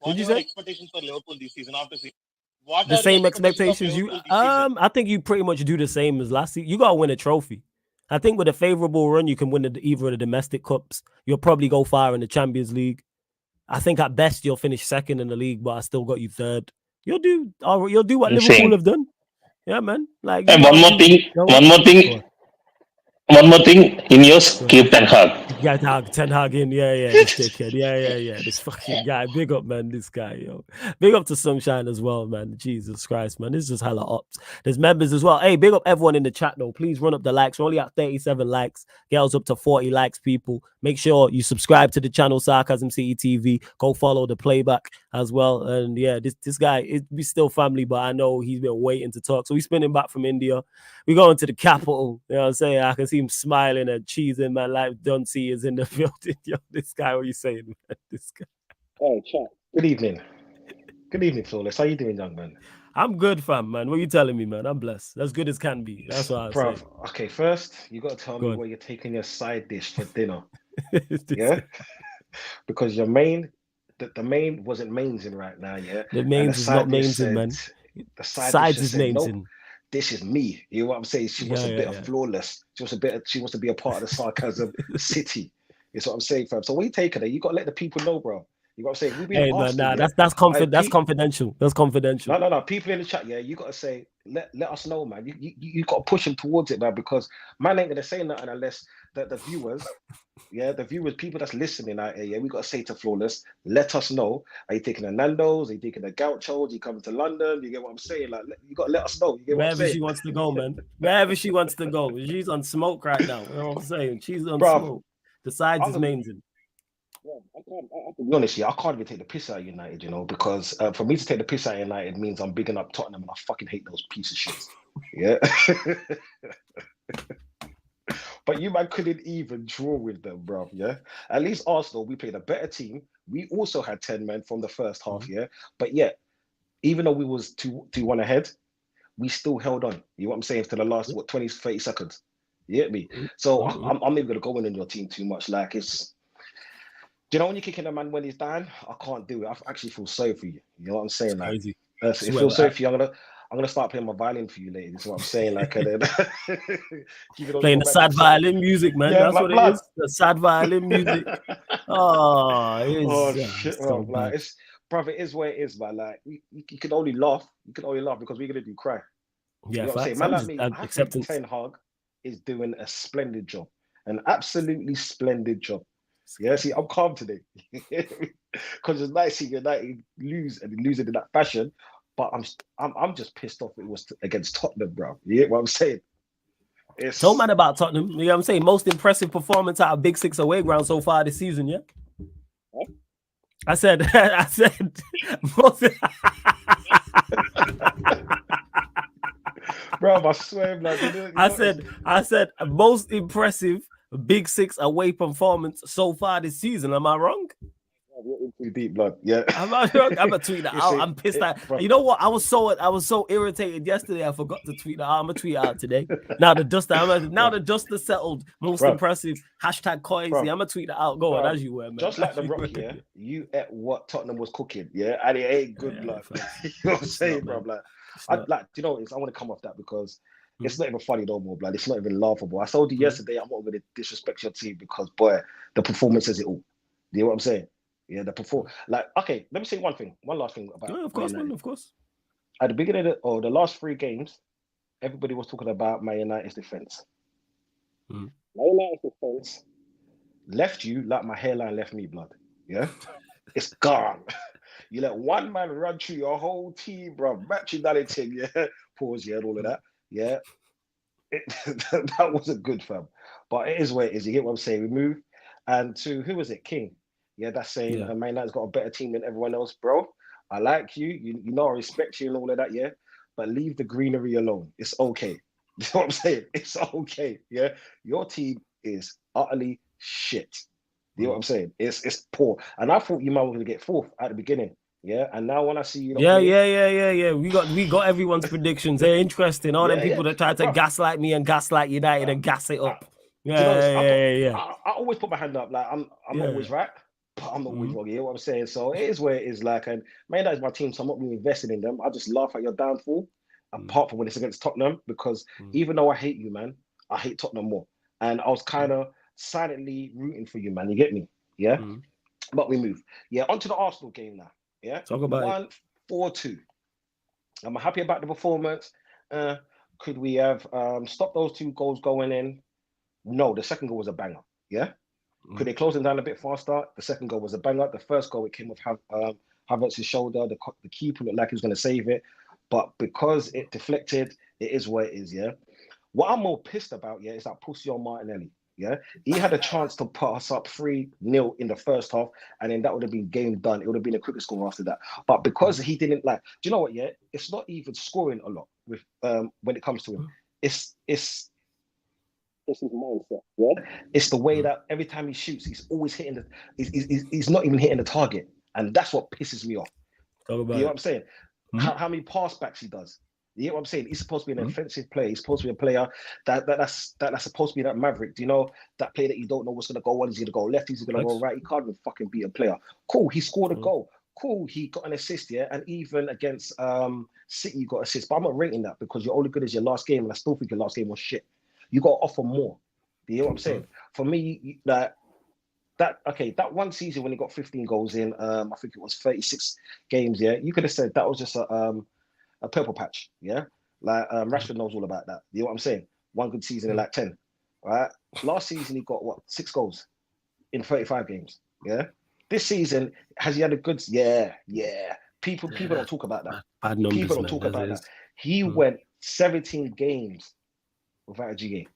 Did you What are your say? expectations for Liverpool this season after seeing? What The are your same expectations expectations of you Liverpool this season? I think you pretty much do the same as last season. You gotta win a trophy. I think with a favorable run, you can win either of the domestic cups. You'll probably go far in the Champions League. I think at best you'll finish second in the league, but I still got you third. You'll do what Liverpool Insane. have done. Yeah, man. Like And one more thing. In yours, keep Ten Hag. Yeah, Ten Hag in. Yeah, this dickhead. Yeah. This fucking guy. Big up, man. This guy, yo. Big up to Sunshine as well, man. Jesus Christ, man. This is just hella ups. There's members as well. Hey, big up everyone in the chat, though. Please run up the likes. We're only at 37 likes. Get us up to 40 likes, people. Make sure you subscribe to the channel, Sarcasm City TV. Go follow the playback as well. And yeah, this guy, we still family, but I know he's been waiting to talk. So he's spinning back from India. We going to the capital. You know what I'm saying? I can see him smiling and cheesing, man. Like Dunsey is in the building. Yo, this guy, what are you saying, man? This guy. Oh, chat. Good evening. Good evening, Flawless. How you doing, young man? I'm good, fam, man. What are you telling me, man? I'm blessed. As good as can be. That's what I'm saying. Okay, first, you got to tell me what you're taking your side dish for dinner. Yeah? Because your main, the main wasn't mainsing right now, yeah? The mains is not mainsing, man. The sides is mainsing. Nope, this is me. You know what I'm saying? She wants a bit of Flawless. She wants to be a part of the Sarcasm City. Is what I'm saying, fam. So what are you taking there? You got to let the people know, bro. You got to say, hey, man, that's confidential. That's confidential. No. People in the chat, yeah, you got to say, let us know, man. You got to push them towards it, man, because man ain't gonna say nothing unless the viewers, people that's listening out here, yeah, we got to say to Flawless, let us know. Are you taking the Nando's? Are you taking the Gauchos? Are you coming to London? You get what I'm saying? Like, you got to let us know. You get what I'm saying? Wherever she wants to go, man. Wherever she wants to go. She's on smoke right now. You know what I'm saying? She's on smoke. The sides is mainsing. To be honest, I can't even take the piss out of United, you know, because for me to take the piss out of United means I'm bigging up Tottenham, and I fucking hate those pieces of shit. Yeah. But you man couldn't even draw with them, bro. Yeah. At least Arsenal, we played a better team. We also had 10 men from the first half, yeah. But yet, even though we was 2-1 ahead, we still held on. You know what I'm saying? To the last 20, 30 seconds. You get me? So I'm not even gonna go in your team too much. Like it's. Do you know when you're kicking a man when he's down? I can't do it. I actually feel sorry for you. You know what I'm saying? Like, crazy. If you feel sorry for you, I'm gonna start playing my violin for you later. That's what I'm saying. Like, playing the sad violin music, man. Yeah, that's what it is. The sad violin music. Shit, bro. Like, it is what it is, man. Like, you can only laugh. You can only laugh because we're gonna do cry. Yeah, you know what I'm saying? Man like me, I think Ten Hag is doing a splendid job, an absolutely splendid job. Yeah, see, I'm calm today because it's nice seeing United lose and losing in that fashion. But I'm just pissed off it was against Tottenham, bro. You get what I'm saying? So mad about Tottenham. You know what I'm saying? Most impressive performance out of Big Six away ground so far this season. Yeah. What? I said. Most... Bro, I swear, like, I said most impressive Big Six away performance so far this season. Am I wrong? Too deep, blood. Yeah. I'm not wrong. I'm gonna tweet that out. I'm pissed at. You know what? I was so irritated yesterday. I forgot to tweet that out. I'm gonna tweet it out today. Now the dust is settled. Most impressive. Hashtag coins. I'm gonna tweet that out. Go on as you were, man. Just like the Rock, yeah. You ate what Tottenham was cooking, yeah, and it ain't good, blood. You know what I'm saying, bro? Like, you know, I want to come off that because it's not even funny no more, blood. It's not even laughable. I told you yesterday I'm not going to disrespect your team because, boy, the performance says it all. You know what I'm saying? Yeah, like, okay, let me say one last thing about. Yeah, of course, man, of course. At the beginning of the last 3 games, everybody was talking about Man United's defense. Man United's defense left you like my hairline left me, blood. Yeah, it's gone. You let one man run through your whole team, bro. Matching that thing, yeah. Pause, yeah, and all of that. Yeah. That wasn't good, fam. But it is where it is. You get what I'm saying? We move. And to, who was it? King. Yeah, that's saying Man United's got a better team than everyone else, bro. I like you. You know I respect you and all of that, yeah. But leave the greenery alone. It's okay. You know what I'm saying? It's okay. Yeah. Your team is utterly shit. You know what I'm saying? It's poor. And I thought you might were going to get 4th at the beginning. Yeah. And now when I see you... Yeah. We got everyone's predictions. They're interesting. All them people that try to gaslight me and gaslight United and gas it up. I always put my hand up. Like, I'm always right. but I'm not always wrong. You know what I'm saying? So it is where it is. Like, and Man United is my team, so I'm not really invested in them. I just laugh at your downfall, apart from when it's against Tottenham, because even though I hate you, man, I hate Tottenham more. And I was kind of silently rooting for you, man. You get me? Yeah. But we move. Yeah, onto the Arsenal game now. Yeah. Talk about 1-4-2. I'm happy about the performance. Could we have stopped those 2 goals going in? No, the second goal was a banger. Yeah. Could they close them down a bit faster? The second goal was a banger. The first goal, it came off Havertz's shoulder. The keeper looked like he was going to save it. But because it deflected, it is what it is, yeah? What I'm more pissed about, yeah, is that pussy on Martinelli, yeah? He had a chance to put us up 3-0 in the first half, and then that would have been game done. It would have been a quicker score after that. But because he didn't do you know what, yeah? It's not even scoring a lot with when it comes to him. It's his mindset, yeah? It's the way that every time he shoots, he's always hitting he's not even hitting the target. And that's what pisses me off. You know what I'm saying? How many pass backs he does. You know what I'm saying? He's supposed to be an offensive player. He's supposed to be a player that's supposed to be that maverick. Do you know that player that you don't know what's gonna go on? Is he gonna go left? Is he gonna go right? He can't even fucking beat a player. Cool, he scored a goal. Cool, he got an assist, yeah. And even against City, you got assist. But I'm not rating that because you're only good as your last game, and I still think your last game was shit. You got to offer more. Do you know what I'm saying? For me, that one season when he got 15 goals in, I think it was 36 games. Yeah, you could have said that was just a purple patch. Yeah, like Rashford knows all about that. You know what I'm saying? One good season in like 10. Right. Last season he got 6 goals in 35 games. Yeah. This season has he had a good? Yeah. People don't talk about that. Bad numbers, people don't talk about that. He went 17 games without a GA.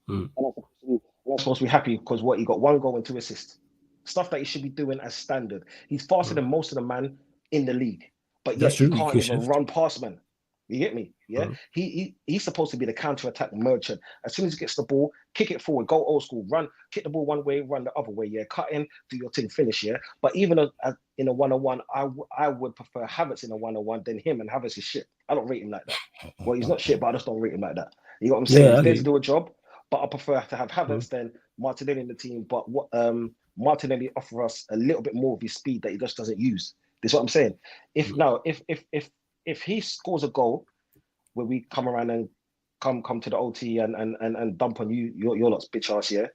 And I'm supposed to be happy because he got 1 goal and 2 assists. Stuff that he should be doing as standard. He's faster than most of the man in the league, but yet he can't even run past man. You get me? Yeah. He's supposed to be the counter-attack merchant. As soon as he gets the ball, kick it forward, go old school, run, kick the ball one way, run the other way. Yeah, cut in, do your thing, finish. Yeah. But even in a 1-on-1, I would prefer Havertz in a 1-on-1 than him, and Havertz is shit. I don't rate him like that. Well, he's not shit, but I just don't rate him like that. You know what I'm saying? He's there to do a job, but I prefer to have Havertz than Martinelli in the team. But what Martinelli offers us a little bit more of his speed that he just doesn't use. This is what I'm saying. If he scores a goal where we come around and come to the OT and dump on your lot's bitch ass, yeah.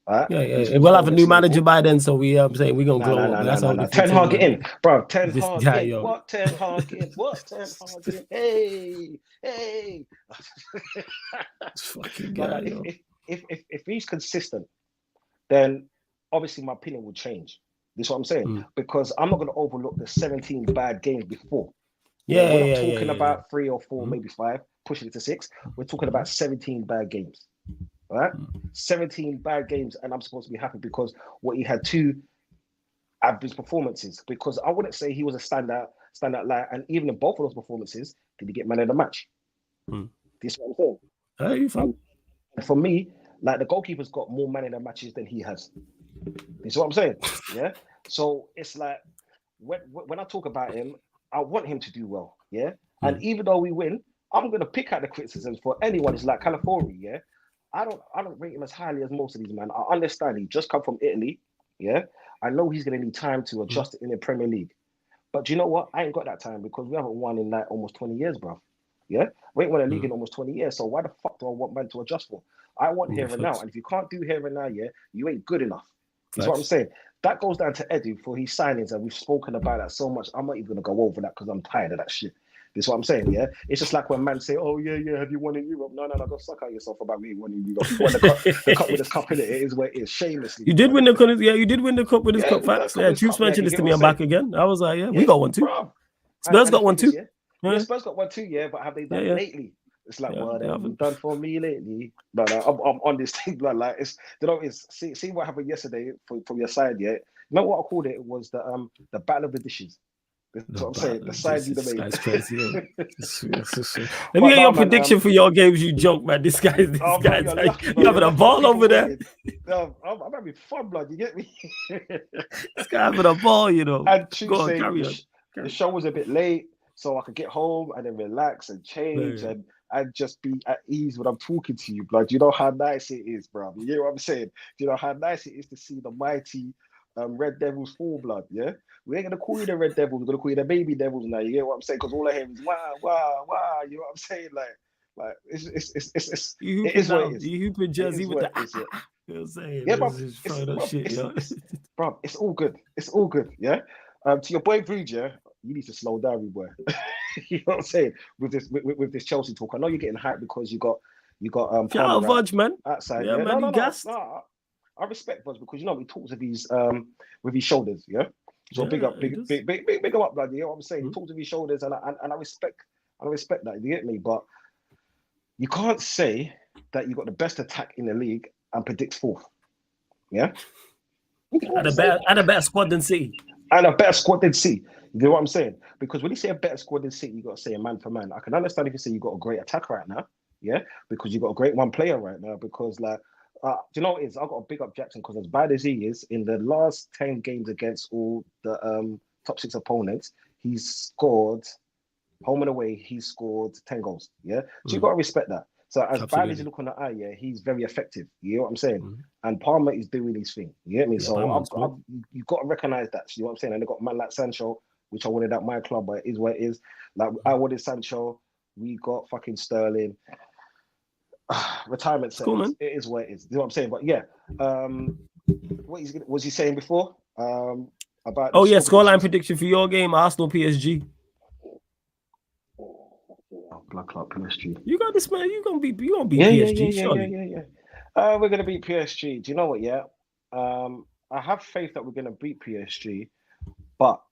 Right? Yeah. We'll have a new manager by then, so I'm saying we're gonna grow up. No. 10 Hag get in, bro. 10 Hag get in. What 10 Hag get in? What 10 Hag get in? Hey. Fucking guy, if he's consistent, then obviously my opinion will change. This is what I'm saying, because I'm not going to overlook the 17 bad games before. We're not talking about 3 or 4, maybe 5, pushing it to 6. We're talking about 17 bad games. All right? 17 bad games, and I'm supposed to be happy because he had 2 average performances. Because I wouldn't say he was a standout light, and even in both of those performances, did he get man of the match? This is what I'm saying. You fun. For me, like the goalkeeper's got more man of the matches than he has. This is what I'm saying. Yeah. So it's like when I talk about him, I want him to do well. Yeah. And even though we win, I'm gonna pick out the criticisms for anyone. It's like Calafiori. Yeah. I don't rate him as highly as most of these, man. I understand he just come from Italy. Yeah. I know he's gonna need time to adjust in the Premier League. But do you know what? I ain't got that time because we haven't won in like almost 20 years, bro. Yeah. We ain't won a league in almost 20 years. So why the fuck do I want man to adjust for? I want here and now. And if you can't do here and now, yeah, you ain't good enough. That's what I'm saying. That goes down to Edu for his signings, and we've spoken about that so much. I'm not even gonna go over that because I'm tired of that shit. This is what I'm saying, yeah. It's just like when man say, "Oh yeah, have you won in Europe?" No, go suck out yourself about me winning Europe. You won the cup with this cup in it. It is where it is, shamelessly. You did win the cup. Yeah, you did win the cup with his cup. Facts. Yeah, Troops mentioned this to me. I'm back again. I was like, we got one too. Spurs got one too. Yeah, Spurs got one too. Yeah, but have they done it lately? It's like, well, they haven't done for me lately. But I'm on this thing, blood. Like it's, see what happened yesterday from your side. Yeah, you know what I called it? It was the battle of the dishes. That's what I'm saying. The side you made. That's crazy. Let me get your prediction for your games, you junk man. This guy's you having a ball over there. No, I'm having fun, blood. You get me? This guy having a ball, you know. And the show was a bit late, so I could get home and then relax and change and just be at ease when I'm talking to you, blood. You know how nice it is, bro. You know what I'm saying? You know how nice it is to see the mighty Red Devils full blood, yeah? We ain't gonna call you the Red Devils, we're gonna call you the Baby Devils now, you get what I'm saying? Because all I hear is wow, you know what I'm saying? Like it is what it is. You hooping Jersey with the yeah. You know what I'm saying? Yeah, bro, it's all good. It's all good, yeah? To your boy Breed, yeah, you need to slow down, boy. You know what I'm saying? With this Chelsea talk. I know you're getting hyped because you got shout out Vudge, man. Outside, yeah, man, no. I respect Vudge because you know he talks with his shoulders, yeah. So big up, big up, blood. You know what I'm saying? He talks with his shoulders, and I respect that. You get me? But you can't say that you got the best attack in the league and predict fourth. Yeah. And a better squad than City. And a better squad than City. You know what I'm saying? Because when you say a better squad than City, you got to say a man for man. I can understand if you say you got a great attack right now, yeah, because you got a great one player right now. Because do you know what it is? I've got to big up Jackson because as bad as he is, in the last 10 games against all the top 6 opponents, he's scored home and away. He's scored 10 goals. Yeah, so you got to respect that. So as bad as you look on the eye, yeah, he's very effective. You know what I'm saying? And Palmer is doing his thing. You get me? Yeah, so you've got to recognize that. You know what I'm saying? And they got a man like Sancho, which I wanted at my club, but it is what it is. Like I wanted Sancho. We got fucking Sterling. Retirement set. Cool, it is what it is. You know what I'm saying? But yeah, what was he saying before? About scoreline prediction for your game, Arsenal PSG. Black Club PSG. You got this, man. You're gonna beat PSG. Yeah. We're gonna beat PSG. Do you know what? Yeah. I have faith that we're gonna beat PSG, but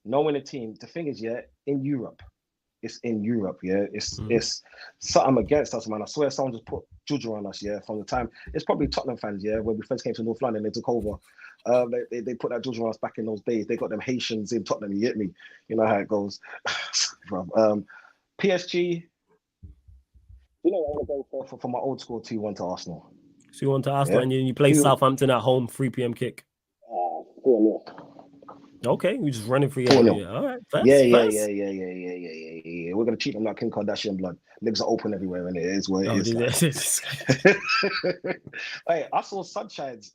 knowing the team, the thing is, yeah, in Europe. It's in Europe, yeah. It's something against us, man. I swear someone just put juju on us, yeah, from the time. It's probably Tottenham fans, yeah, when we first came to North London, they took over. They put that juju on us back in those days. They got them Haitians in Tottenham, you get me? You know how it goes. PSG, you know what, I'm going to go for my old school 2-1 to Arsenal. So you want to Arsenal and you play Southampton at home, 3 p.m. kick? 4-0. Okay, we're just running for you. All right. Yeah. We're gonna treat them like Kim Kardashian blood. Legs are open everywhere, and it is what it is. Hey, I saw Sunshine's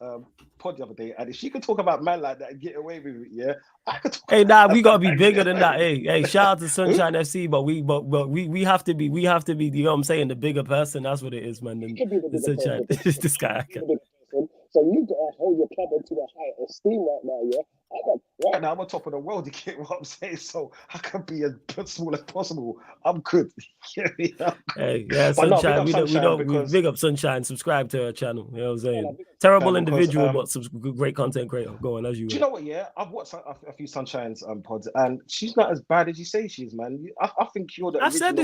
pod the other day, and if she could talk about man like that and get away with it, yeah, I could talk. Hey, we gotta be bigger than that. Hey, shout out to Sunshine FC, but we have to be. You know what I'm saying? The bigger person. That's what it is, man. The Sunshine. This guy. So you gotta hold your club into the high esteem right now, yeah. Right now I'm on top of the world. You get what I'm saying? So I can be as small as possible. I'm good. Hey, yeah, Sunshine. We big up Sunshine. Subscribe to her channel. You know what I'm saying? Terrible individual, but some great content creator. Go on, as you. Do you know what? Yeah, I've watched a few Sunshine's pods, and she's not as bad as you say she is, man. I think you're the. I said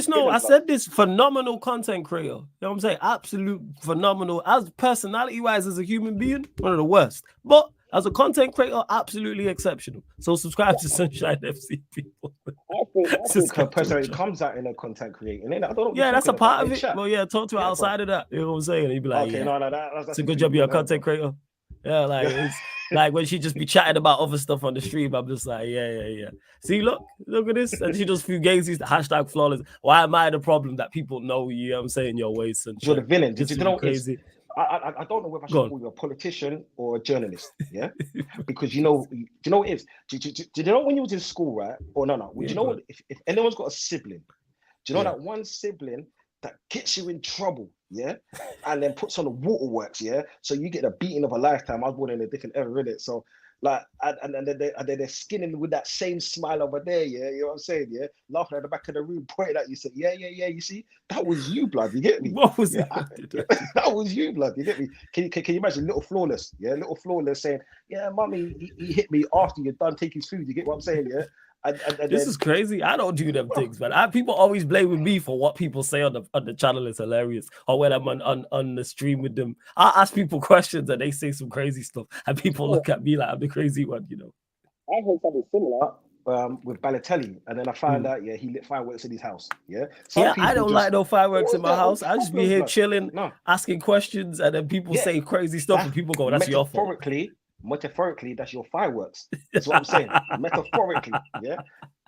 this phenomenal content creator. You know what I'm saying? Absolute phenomenal. As personality wise, as a human being, one of the worst, but. As a content creator, absolutely exceptional. So subscribe to Sunshine FC, people. I think her personality comes out in her content creating. I don't know. Yeah, that's a part of it. Well, yeah, talk to her outside of that. You know what I'm saying? You'd be like, okay, that's a good job you're a content creator. Yeah, like it's like when she just be chatting about other stuff on the stream, I'm just like, yeah. See, look at this. And she does fugazis, the hashtag flawless. Why am I the problem that people know you? Know what I'm saying your ways, Sunshine. You're the villain. Did you know crazy? I don't know whether I should call you a politician or a journalist, yeah? Because you know what it is? Do you know when you was in school, right? Or no. Do you know what, if anyone's got a sibling, do you know that one sibling that gets you in trouble, yeah? And then puts on the waterworks, yeah? So you get a beating of a lifetime. I was born in a different era, innit? So like, and then they're skinning with that same smile over there, yeah? You know what I'm saying, yeah? Laughing at the back of the room, pointing at you, say, yeah, you see? That was you, blood, you get me? What was it? That was you, blood, you get me? Can you imagine Little Flawless, yeah? Little Flawless saying, yeah, mummy, he hit me after you're done taking his food, you get what I'm saying, yeah? And this is crazy. I don't do them things, man. People always blame me for what people say on the channel is hilarious. Or when I'm on the stream with them, I ask people questions and they say some crazy stuff, and people look at me like I'm the crazy one, you know. I heard something similar with Balotelli, and then I found out, he lit fireworks in his house. Yeah, I don't like no fireworks in my house. I just be here chilling, asking questions, and then people say crazy stuff, and people go, "That's your fault." Metaphorically, that's your fireworks. That's what I'm saying. Metaphorically, yeah.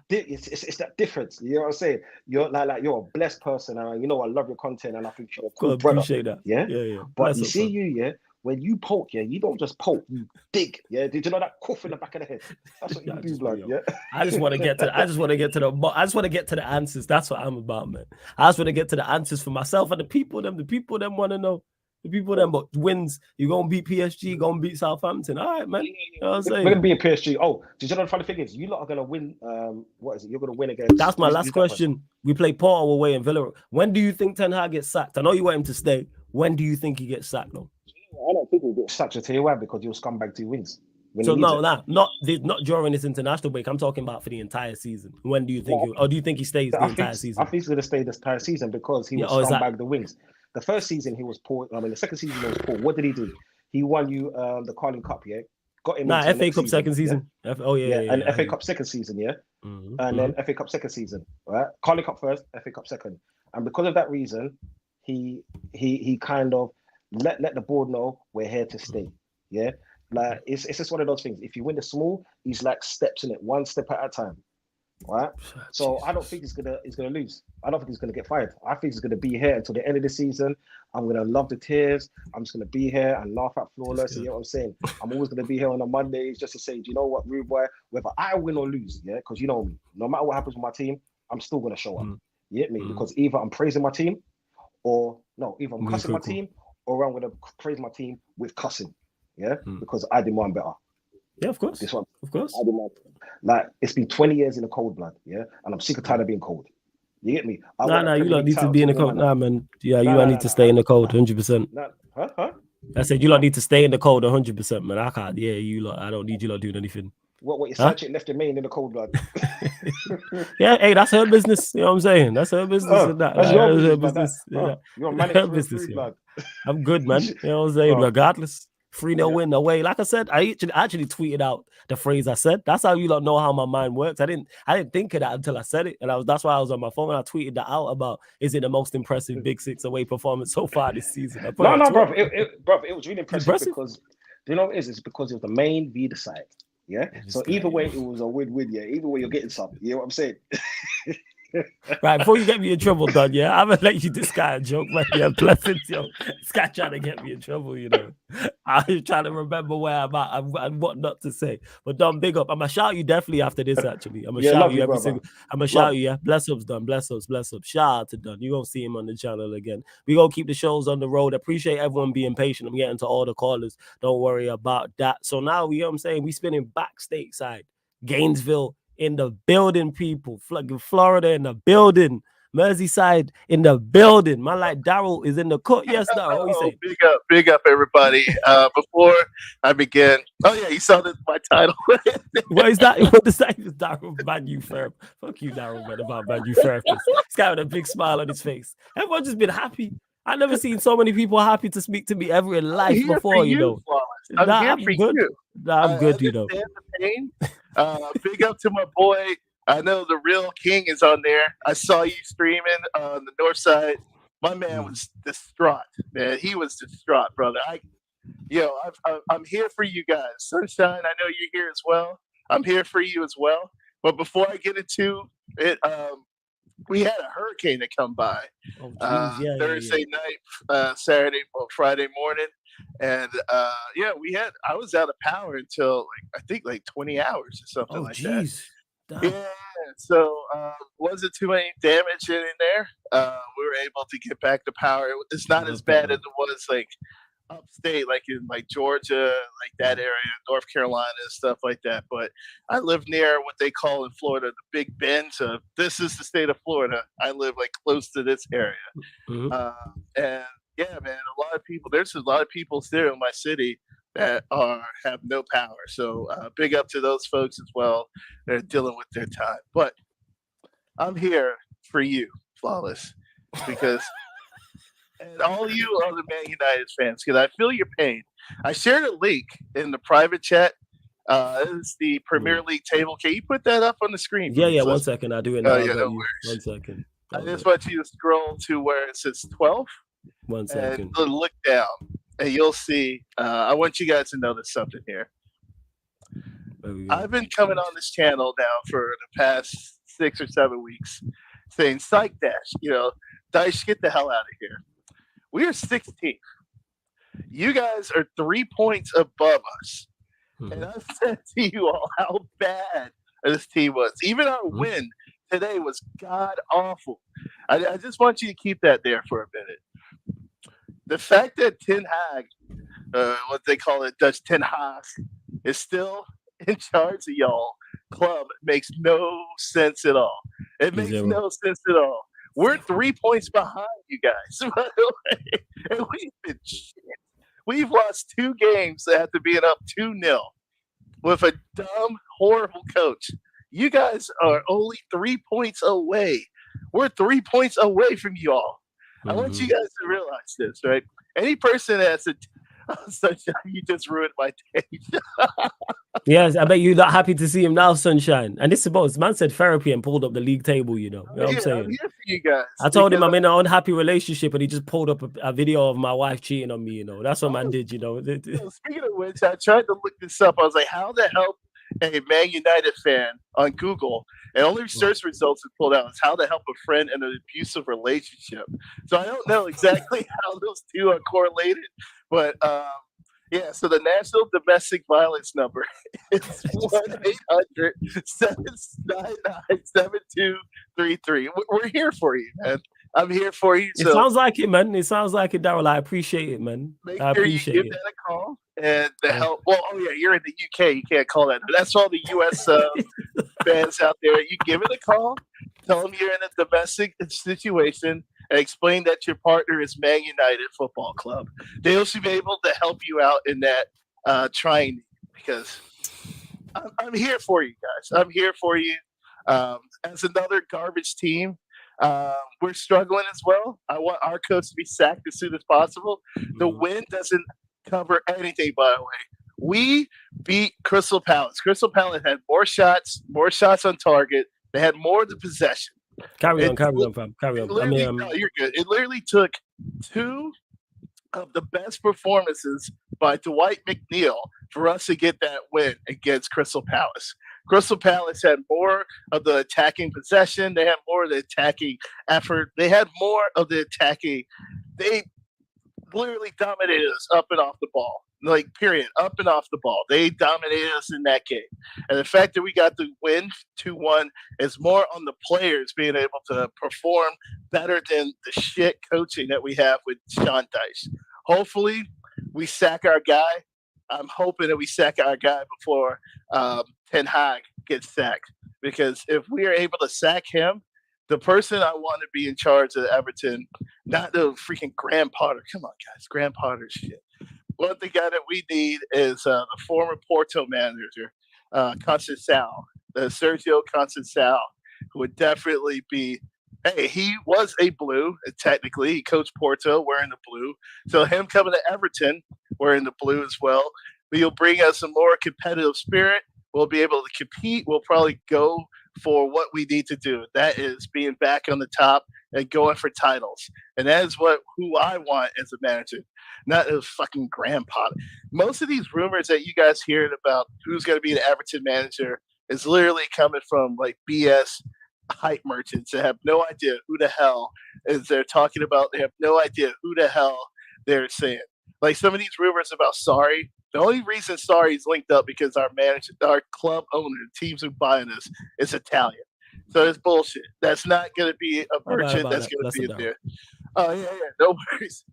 It's that difference. You know what I'm saying? You're like you're a blessed person, and I love your content, and I think you're a cool brother. Appreciate that. Yeah. But you see, when you poke, yeah, you don't just poke, you dig. Yeah, did you know that cuff in the back of the head? That's what you do, blood. Yeah. I just want to get to the answers. That's what I'm about, man. I just want to get to the answers for myself and the people them want to know. The people them, but wins, you're gonna beat PSG, gonna beat Southampton. All right, man. You know what I'm saying? We're gonna be in PSG. Oh, did you know the funny thing is, you lot are gonna win. What is it? You're gonna win against. That's my last question. We play Porto away in Villa. When do you think Ten Hag gets sacked? I know you want him to stay. When do you think he gets sacked, though? I don't think he'll get sacked. I'll tell you why, because you'll scumbag 2 wins. So not during this international break. I'm talking about for the entire season. When do you think? Or do you think he stays the entire season? I think he's gonna stay this entire season because he will scumbag the wings. The first season he was poor. I mean, the second season he was poor. What did he do? He won you the Carling Cup, yeah. Got him. FA Cup second season. Yeah? And FA Cup second season, yeah. And then FA Cup second season, right? Carling Cup first, FA Cup second, and because of that reason, he kind of let the board know we're here to stay, yeah. Like it's just one of those things. If you win the small, he's like steps in it, one step at a time. Right, so I don't think he's gonna lose. I don't think he's gonna get fired. I think he's gonna be here until the end of the season. I'm gonna love the tears. I'm just gonna be here and laugh at Flawless. You know what I'm saying? I'm always gonna be here on a Mondays just to say, do you know what, Rude Boy? Whether I win or lose, yeah, because you know me. No matter what happens with my team, I'm still gonna show up. You get me? Because either I'm praising my team, or either I'm cussing my team, or I'm gonna praise my team with cussing. Yeah, because I did mine better. Yeah, of course. This one, of course. I did mine. Like it's been 20 years in the cold, blood. Yeah, and I'm sick and tired of being cold. You get me? No, you don't need to be in the cold. Nah, man. Yeah, you don't need to stay in the cold, 100%. Huh? I said you don't need to stay in the cold, 100%, man. I can't. Yeah, you lot. I don't need you lot doing anything. What your side chick left your main in the cold, blood? Yeah, hey, that's her business. You know what I'm saying? That's her business. That's your business. You're managing business, blood. I'm good, man. You know what I'm saying? Regardless. 3-0 win away. Like I said, I actually tweeted out the phrase I said. That's how you lot know how my mind works. I didn't think of that until I said it, and that's why I was on my phone and I tweeted that out about, is it the most impressive Big Six away performance so far this season? No, bro. It was really impressive because you know what it is? It's because it was the main v the side. Yeah. So either way, it was a win-win. Yeah. Either way, you're getting something. You know what I'm saying? Right, before you get me in trouble, Don, yeah, I'm gonna let you this guy a joke, man. Yeah, blessings, yo. This guy trying to get me in trouble, you know. I'm trying to remember where I'm at and what not to say. But Don, big up. I'm gonna shout you definitely after this, actually. I'm gonna shout you every single. I'm gonna shout you, yeah. Bless ups, Don. Bless ups. Shout out to Don. You won't see him on the channel again. We gonna keep the shows on the road. Appreciate everyone being patient. I'm getting to all the callers. Don't worry about that. So now, you know what I'm saying? We spinning back stateside. Gainesville in the building, people. Florida in the building. Merseyside in the building. Man, like Daryl is in the court. Yes, Daryl. What you say? Big up, everybody. Before I begin, you saw my title. What is that? What does that even Daryl Manu therapist? Fuck you, Daryl, man, about Manu therapist. This guy with a big smile on his face. Everyone just been happy. I've never seen so many people happy to speak to me ever in life before, you know. I'm here for you. I'm good, you know. The pain. Big up to my boy. I know the real king is on there. I saw you streaming on the north side. My man was distraught, man. He was distraught, brother. I'm here for you guys. Sunshine, I know you're here as well. I'm here for you as well. But before I get into it, we had a hurricane that come by Thursday night, Saturday, Friday morning. And I was out of power until I think 20 hours or something that. Yeah, so wasn't too many damage in there. We were able to get back to power. It's not as bad as it was upstate, in Georgia, that area, North Carolina, and stuff like that. But I live near what they call in Florida the Big Bend. So this is the state of Florida. I live close to this area, and yeah, man, there's a lot of people still in my city that have no power. So big up to those folks as well. They're dealing with their time. But I'm here for you, Flawless, because and all you other Man United fans, because I feel your pain. I shared a link in the private chat. It's the Premier League table. Can you put that up on the screen? Yeah, 1 second. I'll do it now. No 1 second. I just want you to scroll to where it says 12. 1 second. And look down, and you'll see. I want you guys to notice something here. I've been coming on this channel now for the past 6 or 7 weeks, saying, "Psych Dash, Dash, get the hell out of here." We are 16th. You guys are 3 points above us. And I said to you all how bad this team was. Even our win today was god awful. I just want you to keep that there for a minute. The fact that Ten Hag, what they call it, Dutch Ten Hag, is still in charge of y'all club makes no sense at all. It makes no sense at all. We're 3 points behind you guys, by the way. And we've been shit. We've lost 2 games after being up 2-0 with a dumb, horrible coach. You guys are only 3 points away. We're 3 points away from you all. I want you guys to realize this, right? Any person that's Sunshine, you just ruined my day. Yes, I bet you're not happy to see him now, Sunshine. And this is about man said therapy and pulled up the league table, you know what I'm saying? I'm here for you guys. I told him I'm in an unhappy relationship and he just pulled up a video of my wife cheating on me, you know. That's what man did, you know. Speaking of which, I tried to look this up. I was like, how the hell a Man United fan on Google, and only search results it pulled out is how to help a friend in an abusive relationship. So I don't know exactly how those two are correlated, but yeah, so the national domestic violence number is 1-800-799-7233. We're here for you, man. I'm here for you. It sounds like it, man. It sounds like it, Daryl. I appreciate it, man. I appreciate you give that a call and the help. Well, oh yeah, you're in the UK. You can't call that. That's all the US fans out there. You give it a call. Tell them you're in a domestic situation and explain that your partner is Man United Football Club. They should be able to help you out in that trying, because I'm here for you guys. I'm here for you. As another garbage team, we're struggling as well. I want our coach to be sacked as soon as possible. The win doesn't cover anything, by the way. We beat Crystal Palace. Crystal Palace had more shots on target. They had more of the possession. Carry on, fam. Carry on. No, you're good. It literally took 2 of the best performances by Dwight McNeil for us to get that win against Crystal Palace. Crystal Palace had more of the attacking possession. They had more of the attacking effort. They had more of the attacking. They literally dominated us up and off the ball. Like, period, up and off the ball. They dominated us in that game. And the fact that we got the win 2-1 is more on the players being able to perform better than the shit coaching that we have with Sean Dyche. Hopefully, we sack our guy. I'm hoping that we sack our guy before Ten Hag gets sacked. Because if we are able to sack him, the person I want to be in charge of Everton, not the freaking Graham Potter. Come on, guys. Graham Potter shit. One the guy that we need is the former Porto manager, Conceição, Sergio Conceição, who would definitely be. Hey, he was a blue. Technically, he coached Porto wearing the blue. So him coming to Everton wearing the blue as well. But he'll bring us a more competitive spirit. We'll be able to compete. We'll probably go for what we need to do. That is being back on the top and going for titles. And that is who I want as a manager, not a fucking grandpa. Most of these rumors that you guys hear about who's going to be the Everton manager is literally coming from like BS hype merchants that have no idea who the hell is they're talking about. They have no idea who the hell they're saying. Like some of these rumors about Sarri. The only reason Sarri is linked up because our manager, our club owner, the teams who buying us, is Italian. So it's bullshit. That's not going to be a merchant that's going to be in there. Oh, yeah. No worries.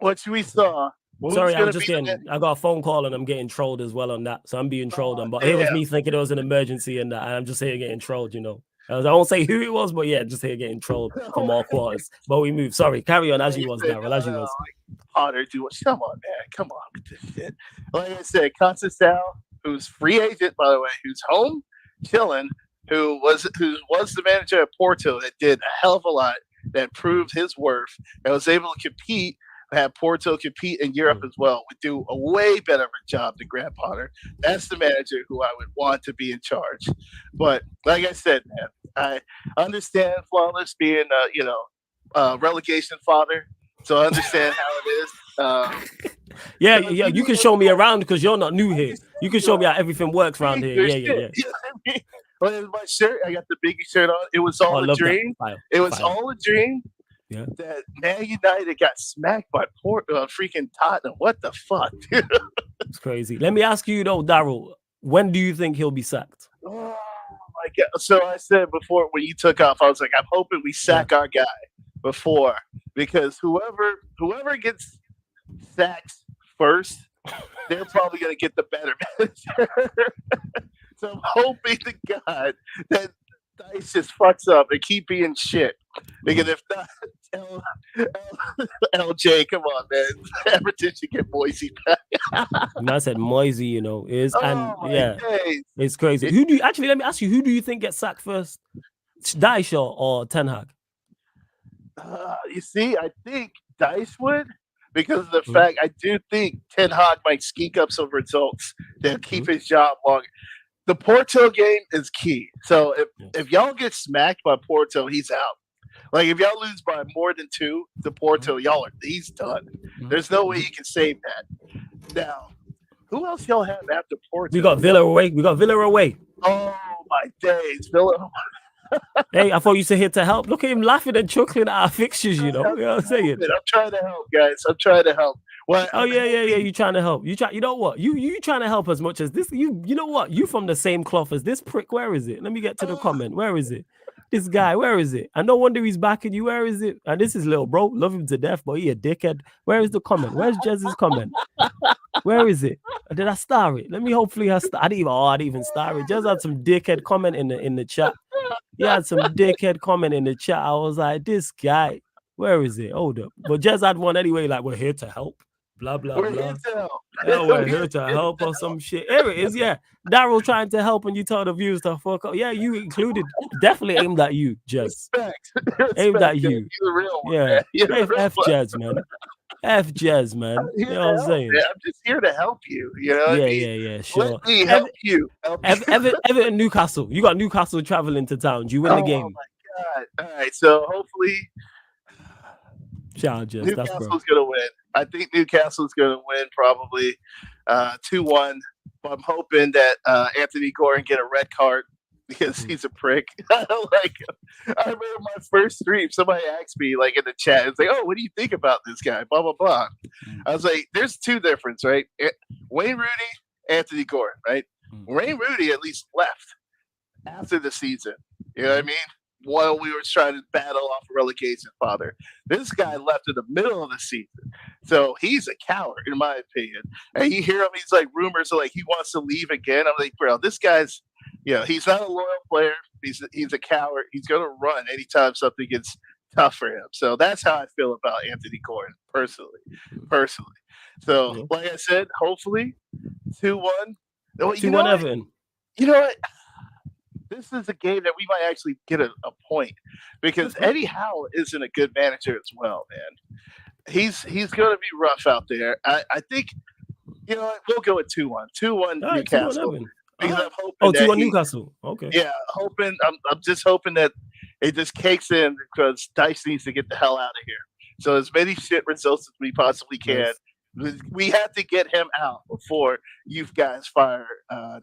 What we saw. Sorry, I'm just getting. I got a phone call and I'm getting trolled as well on that. So I'm being trolled on. But it was me thinking it was an emergency and that. And I'm just here getting trolled, you know. I won't say who it was, but yeah, just here getting trolled from all quarters. But we move. Sorry, carry on as you was, Daryl. As you was. Potter, come on, man. Come on with this shit. Like I said, Conceição, who's free agent, by the way, who's home chilling, who was the manager at Porto that did a hell of a lot, that proved his worth, and was able to compete, have Porto compete in Europe as well, would do a way better job than Graham Potter. That's the manager who I would want to be in charge. But like I said, man, I understand Flawless being relegation father. So I understand how it is. Yeah, you can show me around because you're not new here. You can show me how everything works around here. Yeah. Well, my shirt, I got the biggest shirt on. It was all a dream. It was all a dream. Yeah. that Man United got smacked by freaking Tottenham. What the fuck? It's crazy. Let me ask you though, Daryl, when do you think he'll be sacked? Oh my God. So I said before when you took off, I was like, I'm hoping we sack our guy before, because whoever gets sacked first, they're probably going to get the better manager. So I'm hoping to God that Dice just fucks up and keep being shit. Because if not, LJ, come on, man. Everton should get Moisey back. And I said Moisey, you know, is days. It's crazy. Who do you actually? Let me ask you. Who do you think gets sacked first, Dice or Ten Hag? You see, I think Dice would, because of the fact I do think Ten Hag might skeek up some results that keep his job longer. The Porto game is key. So if y'all get smacked by Porto, he's out. Like if y'all lose by more than 2 to Porto, he's done. There's no way he can save that. Now, who else y'all have after Porto? We got Villa away. Oh my days, Villa. Hey, I thought you said here to help. Look at him laughing and chuckling at our fixtures, you know. You know what I'm saying? I'm trying to help, guys. I'm trying to help. Well, yeah. You trying to help. You know what? You trying to help as much as this. You know what? You from the same cloth as this prick. Where is it? Let me get to the comment. Where is it? This guy, where is it? And no wonder he's backing you. Where is it? And this is little bro. Love him to death, but he a dickhead. Where is the comment? Where's Jez's comment? Where is it? Did I star it? Let me hopefully I didn't even star it. Jez had some dickhead comment in the chat. He had some dickhead comment in the chat. I was like, this guy, where is it? Hold up. But Jez had one anyway, like, we're here to help. Blah, blah, we're blah. Here to help. Yeah, we're here to help or some shit. Here it is, yeah. Daryl trying to help and you tell the viewers to fuck up. Yeah, you included. Definitely aimed at you, Jez. Aimed at you. You're the real one, yeah. Man. F Jez, man. F Jez, man. You know what I'm saying? Man. I'm just here to help you. You know what I mean? Yeah, sure. Let me help you. Everton, Newcastle. You got Newcastle traveling to town. Do you win the game? Oh my God. All right. So hopefully shout out, Jez. Newcastle's gonna win. I think Newcastle's gonna win probably 2-1. But I'm hoping that Anthony Gordon get a red card because he's a prick. I don't like him. I remember my first stream, somebody asked me like in the chat, it's like, oh, what do you think about this guy? Blah, blah, blah. I was like, there's 2 differences, right? Wayne Rooney, Anthony Gordon, right? Wayne Rooney at least left after the season. You know what I mean? While we were trying to battle off a relegation fodder. This guy left in the middle of the season. So he's a coward, in my opinion. And you hear him, he's like rumors of like he wants to leave again. I'm like, bro, this guy's, he's not a loyal player. He's a coward. He's gonna run anytime something gets tough for him. So that's how I feel about Anthony Gordon, personally. So like I said, hopefully 2-1. 2-1 Everton. You know what? This is a game that we might actually get a point, because Eddie Howe isn't a good manager as well, man. He's going to be rough out there. I think, we'll go with 2-1. 2-1 Newcastle. 2-1 because I'm hoping 2-1 Newcastle. Okay. Yeah, I'm just hoping that it just cakes in, because Dice needs to get the hell out of here. So as many shit results as we possibly can. Yes. We have to get him out before you guys fire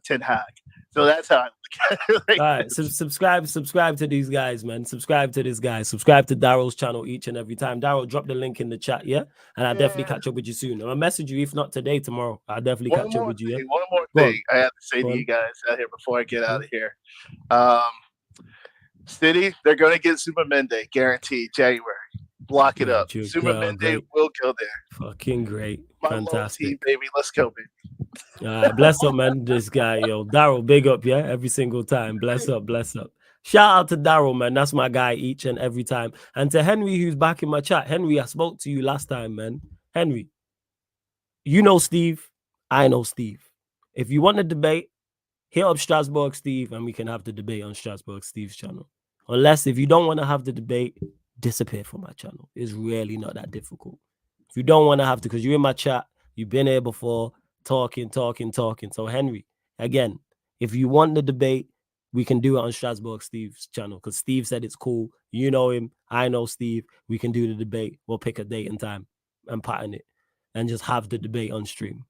Ten Hag. So that's how I look at it. All right, subscribe to these guys, man. Subscribe to this guy. Subscribe to Daryl's channel each and every time. Daryl, drop the link in the chat, yeah? And I'll definitely catch up with you soon. I'll message you, if not today, tomorrow. I'll definitely catch up with you, yeah? One more thing I have to say to you guys out here before I get out of here. City, they're going to get Zubimendi, guaranteed, January. Block it up. Zubimendi will go there. Fucking great. My Fantastic. Team, baby. Let's go, baby. All right, bless up, man. This guy, yo. Daryl, big up, yeah? Every single time. Bless up. Shout out to Daryl, man. That's my guy each and every time. And to Henry, who's back in my chat. Henry, I spoke to you last time, man. Henry, you know Steve. I know Steve. If you want to debate, hit up Strasbourg Steve, and we can have the debate on Strasbourg Steve's channel. Unless if you don't want to have the debate, disappear from my channel. It's really not that difficult. If you don't want to have to, because you're in my chat, you've been here before, talking. So Henry, again, if you want the debate, we can do it on Strasbourg Steve's channel, because Steve said it's cool. You know him. I know Steve. We can do the debate. We'll pick a date and time and pattern it and just have the debate on stream.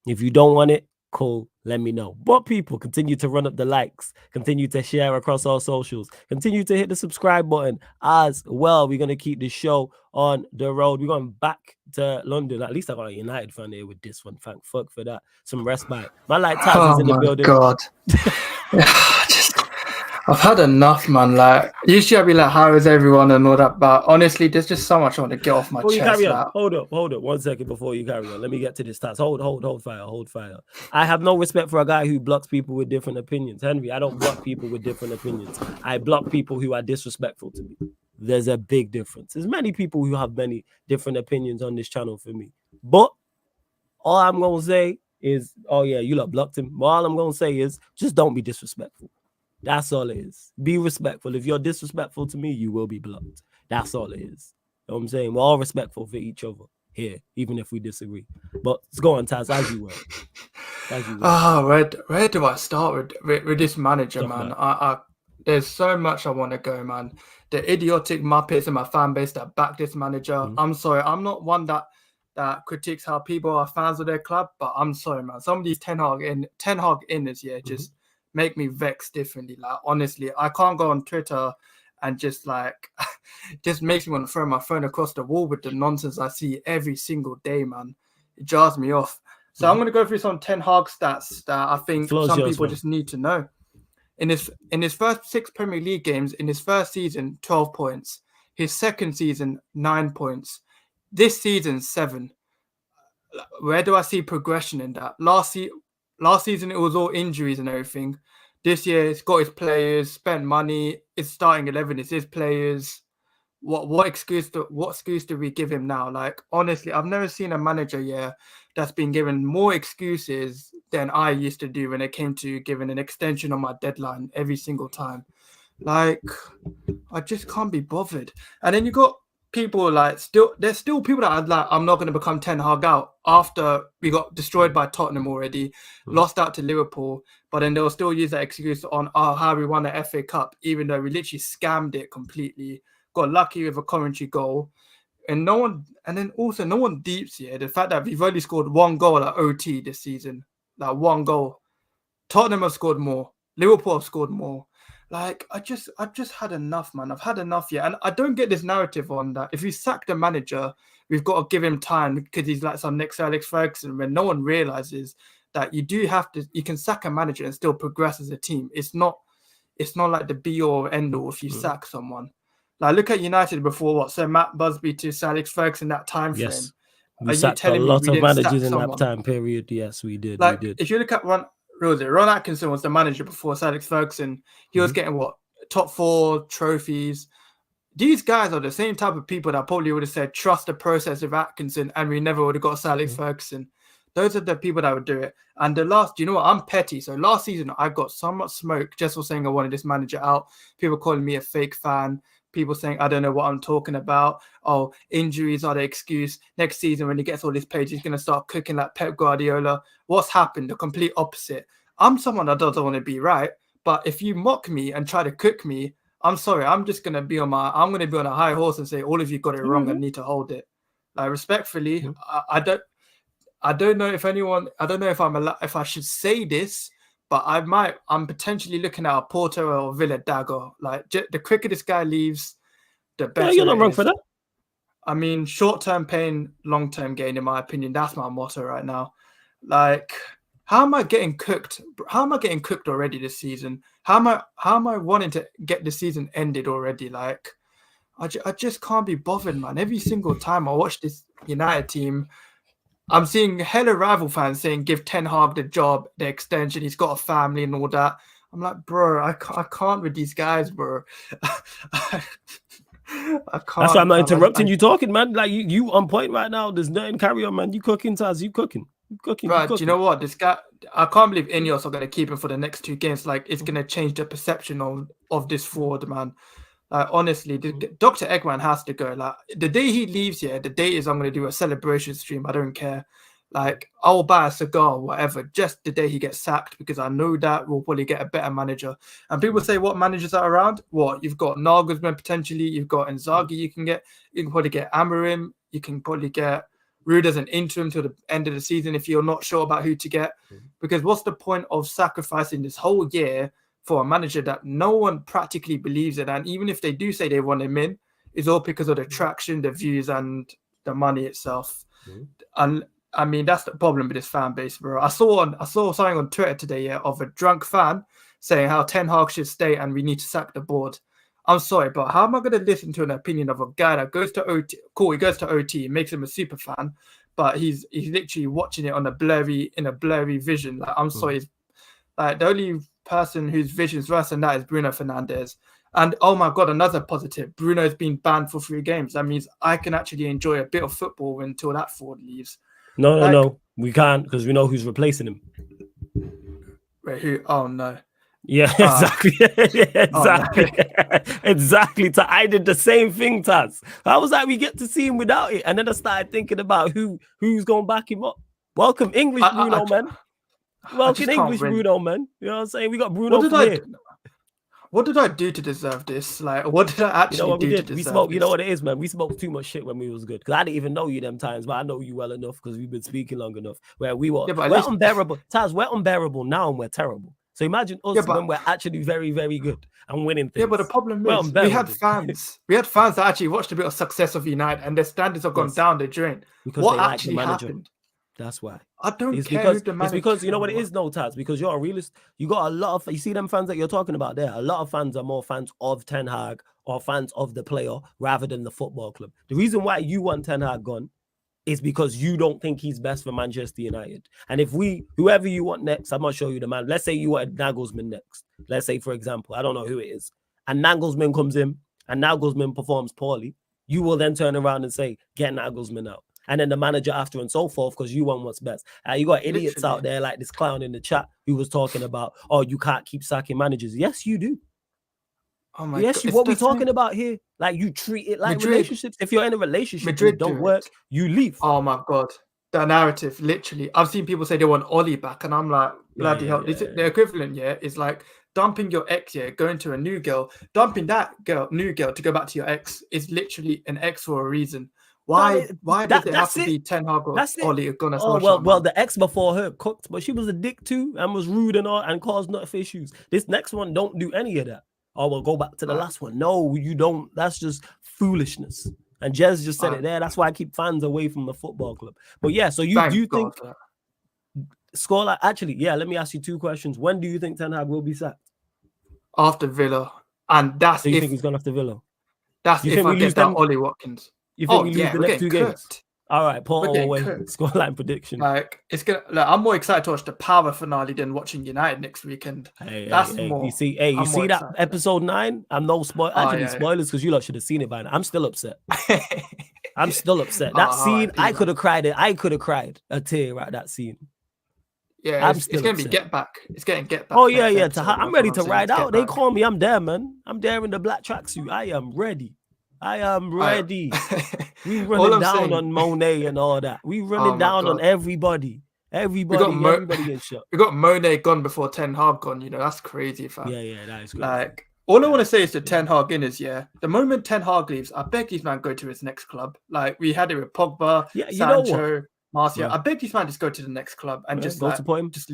If you don't want it, cool, let me know. But people, continue to run up the likes, continue to share across our socials, continue to hit the subscribe button as well. We're going to keep the show on the road. We're going back to London. At least I got a United fan here with this one. Thank fuck for that. Some respite. My like Taz is in the building. God. I've had enough, man. Like, usually I'd be like, how is everyone and all that, but honestly, there's just so much I want to get off my chest. Carry on. Like, Hold up 1 second before you carry on. Let me get to this task. Hold fire. I have no respect for a guy who blocks people with different opinions. Henry, I don't block people with different opinions. I block people who are disrespectful to me. There's a big difference. There's many people who have many different opinions on this channel for me. But all I'm going to say is, oh yeah, you lot blocked him. But all I'm going to say is, just don't be disrespectful. That's all it is. Be respectful. If you're disrespectful to me, you will be blocked. That's all it is. You know what I'm saying? We're all respectful for each other here, even if we disagree. But let's go on, Taz, as you were. Where do I start with this manager, man? There's so much I want to go, man. The idiotic Muppets in my fan base that back this manager. I'm sorry, I'm not one that critiques how people are fans of their club, but I'm sorry, man. Some of these Ten Hag inners, just make me vex differently. Like, honestly, I can't go on Twitter and just makes me want to throw my phone across the wall with the nonsense I see every single day, man. It jars me off. So I'm going to go through some Ten Hag stats that I think some people just need to know. In his first 6 Premier League games, in his first season, 12 points. His second season, 9 points. This season, 7. Where do I see progression in that? Last season, it was all injuries and everything. This year, it's got his players, spent money. It's starting 11. It's his players. What excuse do we give him now? Like, honestly, I've never seen a manager that's been given more excuses than I used to do when it came to giving an extension on my deadline every single time. Like, I just can't be bothered. And then you got people there's still people that are like, I'm not going to become Ten Hag out after we got destroyed by Tottenham already, lost out to Liverpool, but then they'll still use that excuse on how we won the FA Cup, even though we literally scammed it completely, got lucky with a Coventry goal, and no one deeps here the fact that we've only scored 1 goal at OT this season, like 1 goal. Tottenham have scored more, Liverpool have scored more. Like, I've just had enough, man. I've had enough, and I don't get this narrative on that if we sack the manager, we've got to give him time because he's like some next Alex Ferguson, when no one realizes that you can sack a manager and still progress as a team. It's not like the be all or end all if you sack someone. Like, look at United before Sir Matt Busby to Sir Alex Ferguson, that time frame. Yes. We sacked a lot of managers in that time period. Yes, we did. Like, if you look at Ron Atkinson was the manager before Sir Alex Ferguson. He was getting top 4 trophies. These guys are the same type of people that probably would have said trust the process of Atkinson, and we never would have got Sir Alex Ferguson. Those are the people that would do it. And you know what? I'm petty. So last season I got so much smoke just for saying I wanted this manager out. People calling me a fake fan. People saying I don't know what I'm talking about. Oh, injuries are the excuse. Next season, when he gets all this page, he's going to start cooking like Pep Guardiola. What's happened? The complete opposite. I'm someone that doesn't want to be right. But if you mock me and try to cook me, I'm sorry. I'm going to be on a high horse and say all of you got it wrong and need to hold it. Like, respectfully, I don't know if anyone. I don't know if I should say this. But I'm potentially looking at a Porto or Villa dagger. Like, the quicker this guy leaves, the better. Yeah, you're not wrong for that. I mean, short-term pain, long-term gain, in my opinion. That's my motto right now. Like, how am I getting cooked? How am I getting cooked already this season? How am I wanting to get the season ended already? Like, I just can't be bothered, man. Every single time I watch this United team, I'm seeing hella rival fans saying give Ten Hag the job, the extension. He's got a family and all that. I'm like, bro, I can't with these guys, bro. I can't. That's why I'm not interrupting you talking, man. Like, you on point right now. There's nothing. Carry on, man. You cooking, Taz. You cooking. Right, do you know what? This guy, I can't believe Ineos are going to keep him for the next 2 games. Like, it's going to change the perception of this fraud, man. Like, honestly, Dr. Eggman has to go. Like, the day he leaves here, the day is I'm going to do a celebration stream. I don't care. Like, I'll buy a cigar, whatever, just the day he gets sacked, because I know that we'll probably get a better manager. And people say, what managers are around? What? You've got Nagelsmann potentially. You've got Inzaghi. You can probably get Amorim. You can probably get Rude as an interim till the end of the season if you're not sure about who to get. Because what's the point of sacrificing this whole year for a manager that no one practically believes in? And even if they do say they want him in, it's all because of the traction, the views, and the money itself. And I mean, that's the problem with this fan base, bro. I saw something on Twitter today, of a drunk fan saying how Ten Hag should stay and we need to sack the board. I'm sorry, but how am I going to listen to an opinion of a guy that goes to OT? Cool, he goes to OT, it makes him a super fan, but he's literally watching it on a blurry vision. Like, I'm sorry, like the only person whose vision's worse than that is Bruno Fernandes. And oh my God, another positive, Bruno's been banned for 3 games. That means I can actually enjoy a bit of football until that forward leaves. No, we can't, because we know who's replacing him. Wait, who? Oh no. Yeah, exactly. Exactly. Exactly. I did the same thing, Taz. I was like, we get to see him without it. And then I started thinking about who's going to back him up. Welcome, English Bruno, man. Welcome, English Bruno, man. You know what I'm saying? We got Bruno from here. What did I do to deserve this? Like, what did I actually do to deserve this? You know what it is, man? We smoked too much shit when we was good. Because I didn't even know you them times, but I know you well enough because we've been speaking long enough. Where we were, we're unbearable. Taz, we're unbearable now and we're terrible. So imagine us when we're actually very, very good and winning things. Yeah, but the problem is we had fans. We had fans that actually watched a bit of success of United and their standards have gone down the drain. Because what they actually like the manager. happened? That's why. I don't it's care because, who the manager. It's because you know what it is, no, Taz. Because you're a realist. You got a lot of. You see them fans that you're talking about there. A lot of fans are more fans of Ten Hag or fans of the player rather than the football club. The reason why you want Ten Hag gone is because you don't think he's best for Manchester United. And if whoever you want next, I'm not sure you the man. Let's say you want Nagelsmann next. Let's say, for example, I don't know who it is, and Nagelsmann comes in and Nagelsmann performs poorly. You will then turn around and say, get Nagelsmann out. And then the manager after and so forth, because you want what's best. You got idiots out there like this clown in the chat who was talking about, oh, you can't keep sacking managers. Yes, you do. Oh my God. What we're talking about here, like you treat it like relationships. If you're in a relationship and it don't work, you leave. Oh my God. The narrative, literally. I've seen people say they want Ollie back, and I'm like, bloody hell. The equivalent, is like dumping your ex, going to a new girl, dumping that new girl to go back to your ex is literally an ex for a reason. Why does it have to be Ten Hag or Ollie Gunnar Solskjaer? Well, the ex before her cooked, but she was a dick too and was rude and all and caused enough issues. This next one don't do any of that. Oh, we'll go back to the last one. No, you don't. That's just foolishness. And Jez just said it there. That's why I keep fans away from the football club. But yeah, so do you think score actually? Yeah, let me ask you 2 questions. When do you think Ten Hag will be sacked? After Villa, and that's you think he's gone after Villa? That's if I get that Ollie Watkins. You think we lose the next 2 games? All right, Porto away. Scoreline prediction. Like it's gonna. I'm more excited to watch the Power finale than watching United next weekend. More. You see that episode 9? I'm no spoil. Actually, spoilers because you lot should have seen it by now. I'm still upset. I'm still upset. That scene, I could have cried. I could have cried a tear at that scene. Yeah, it's going to be Get Back. It's getting Get Back. Oh yeah. I'm ready to ride out. They call me. I'm there, man. I'm there in the black tracksuit. I am ready. We running down on Monet and all that. We running down on everybody. Everybody gets shot. We got Monet gone before Ten Hag gone. That's crazy, fam. Yeah, that is crazy. Like, all I want to say is to Ten Hag inners, the moment Ten Hag leaves, I beg these man go to his next club. Like we had it with Pogba, Sancho, Martial. I beg these man just go to the next club and just go support him. Just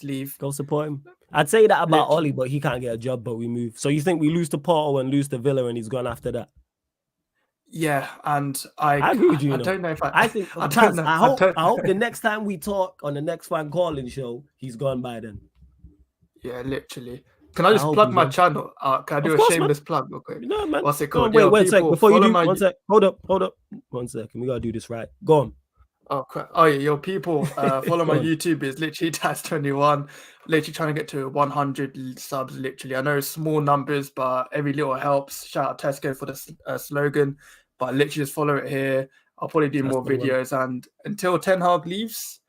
leave. Go support him. I'd say that about Ollie, but he can't get a job. But we move. So you think we lose to Porto and lose to Villa, and he's gone after that? Yeah, and I agree with you. I don't know if I think I hope the next time we talk on the next fan calling show, he's gone by then. Yeah, literally. Can I just plug my channel? Can I do a shameless plug real quick? No, man. What's it called? Wait, one sec. Before you do, one sec. Hold up. 1 second. We gotta do this right. Go on. Oh crap! Oh yeah, your people follow my YouTube is literally Taz21, literally trying to get to 100 subs. Literally, I know it's small numbers, but every little helps. Shout out Tesco for the slogan, but literally just follow it here. I'll probably do more videos, and until Ten Hag leaves,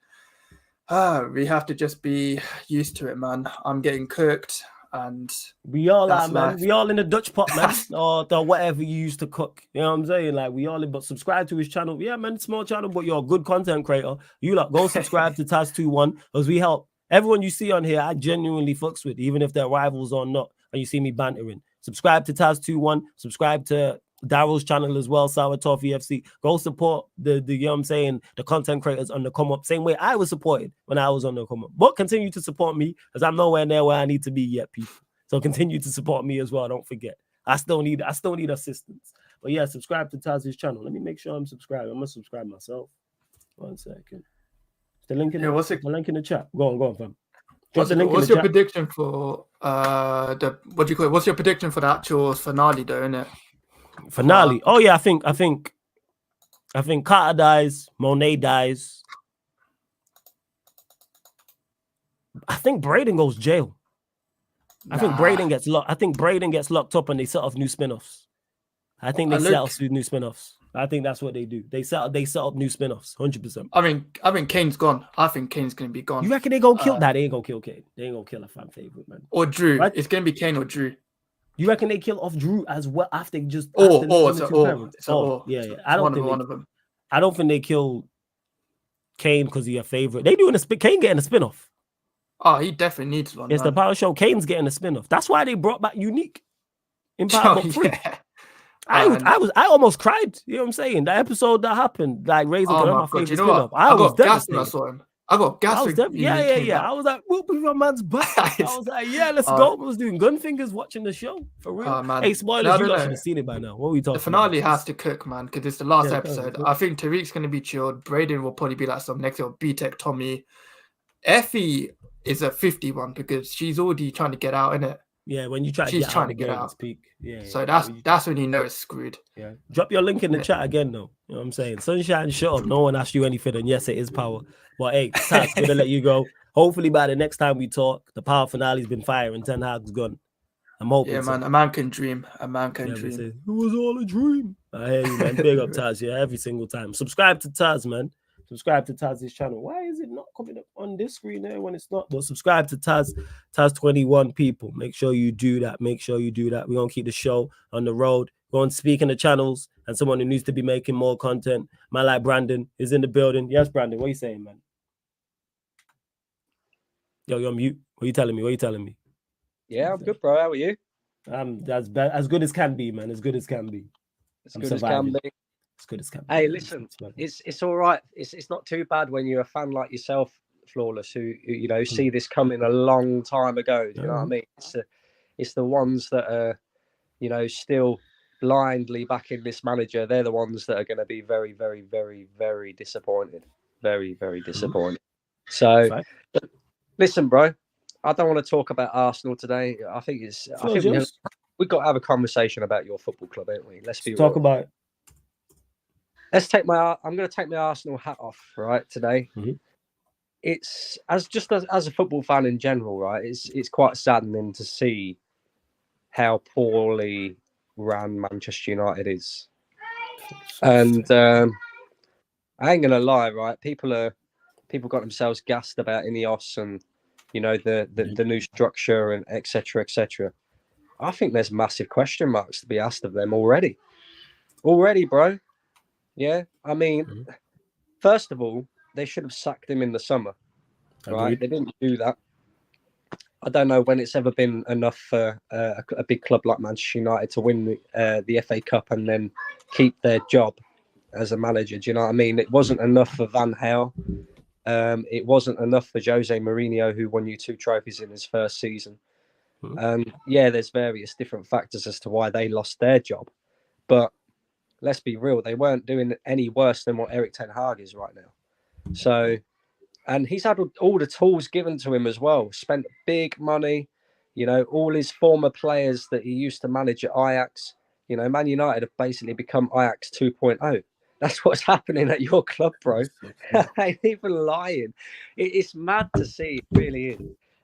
we have to just be used to it, man. I'm getting cooked. And we all are, man. Life. We all in the Dutch pot, man, or the whatever you used to cook. You know what I'm saying? Like we all in, but subscribe to his channel. Yeah, man, small channel, but you're a good content creator. You lot go subscribe to Taz21 because we help everyone you see on here. I genuinely fucks with, even if they're rivals or not. And you see me bantering. Subscribe to Taz21. Subscribe to Daryl's channel as well, Sour Toffee FC. Go support the you know what I'm saying, the content creators on the come up. Same way I was supported when I was on the come up. But continue to support me because I'm nowhere near where I need to be yet, people. So continue to support me as well. Don't forget. I still need assistance. But yeah, subscribe to Taz's channel. Let me make sure I'm subscribed. I'm gonna subscribe myself. 1 second. The link in the link in the chat. Go on, fam. What's your prediction for what's your prediction for the actual finale though, innit? Finale. Oh yeah, I think Carter dies, Monet dies. I think Braden goes jail. I think Braden gets locked. I think Braden gets locked up and they set off new spin-offs. I think they set off new spin-offs. I think that's what they do. They set up new spin-offs, 100%. I mean, Kane's gone. I think Kane's gonna be gone. You reckon they gonna kill that? They ain't gonna kill Kane. They ain't gonna kill a fan favorite, man. Or Drew. Right? It's gonna be Kane or Drew. You reckon they kill off Drew as well after just yeah. I don't think they kill Kane because he's a favorite. They doing Kane getting a spin-off. Oh, he definitely needs one. It's the power show. Kane's getting a spin-off. That's why they brought back Unique in Power Book 3. Yeah. I almost cried. You know what I'm saying? The episode that happened, like Razor my favorite spin-off. I was devastated. I saw him. I got gas. Yeah. I was like, whoop, your man's back. I was like, yeah, let's go. I was doing gun fingers watching the show for real. Hey, spoilers, you should have seen it by now. What are we talking about? The finale has to cook, man, because it's the last episode. I think Tariq's going to be chilled. Braden will probably be like some next little B-Tech Tommy. Effie is a 51 because she's already trying to get out, innit? Yeah, when you try she's trying to get out. So that's when you know it's screwed. Yeah. Drop your link in the chat again, though. You know what I'm saying? Sunshine, shut up. No one asked you anything, and yes, it is power. But hey, Taz, gonna let you go. Hopefully by the next time we talk, the power finale's been firing. Ten Hag's gone. I'm hoping. Yeah, man. A man can dream. A man can dream. It was all a dream. I hear you, man. Big up Taz, yeah, every single time. Subscribe to Taz, man. Subscribe to Taz's channel. Why is it not coming up on this screen there when it's not? But subscribe to Taz21 people. Make sure you do that. We're gonna keep the show on the road. Go and speak in the channels, and someone who needs to be making more content. Man like Brandon is in the building. Yes, Brandon, what are you saying, man? Yo, you're on mute. What are you telling me? Yeah, I'm good, bro. How are you? That's as good as can be, man. As good as can be. As good as can be. As good as can be. Hey, listen, it's all right. It's not too bad when you're a fan like yourself, Flawless, who you know see this coming a long time ago. Do you know what I mean? It's the ones that are, you know, still blindly backing this manager. They're the ones that are going to be very, very, very, very disappointed. Very, very disappointed. So, listen, bro. I don't want to talk about Arsenal today. I think we've got to have a conversation about your football club, ain't we? Let's be real. Talk about it. I'm going to take my Arsenal hat off right today. It's as a football fan in general, right? It's quite saddening to see how poorly ran Manchester United is, and I ain't gonna lie, right? People got themselves gassed about Ineos and you know the new structure and etc. etc. I think there's massive question marks to be asked of them already, bro. Yeah, I mean, first of all, they should have sacked him in the summer, right? Agreed. They didn't do that. I don't know when it's ever been enough for a big club like Manchester United to win the FA Cup and then keep their job as a manager. Do you know what I mean? It wasn't enough for Van Gaal. It wasn't enough for Jose Mourinho, who won you 2 trophies in his first season. Yeah, there's various different factors as to why they lost their job. But let's be real, they weren't doing any worse than what ERIK Ten Hag is right now. So... and he's had all the tools given to him as well. Spent big money, you know, all his former players that he used to manage at Ajax. You know, Man United have basically become Ajax 2.0. That's what's happening at your club, bro. I ain't even lying. It's mad to see, it really is.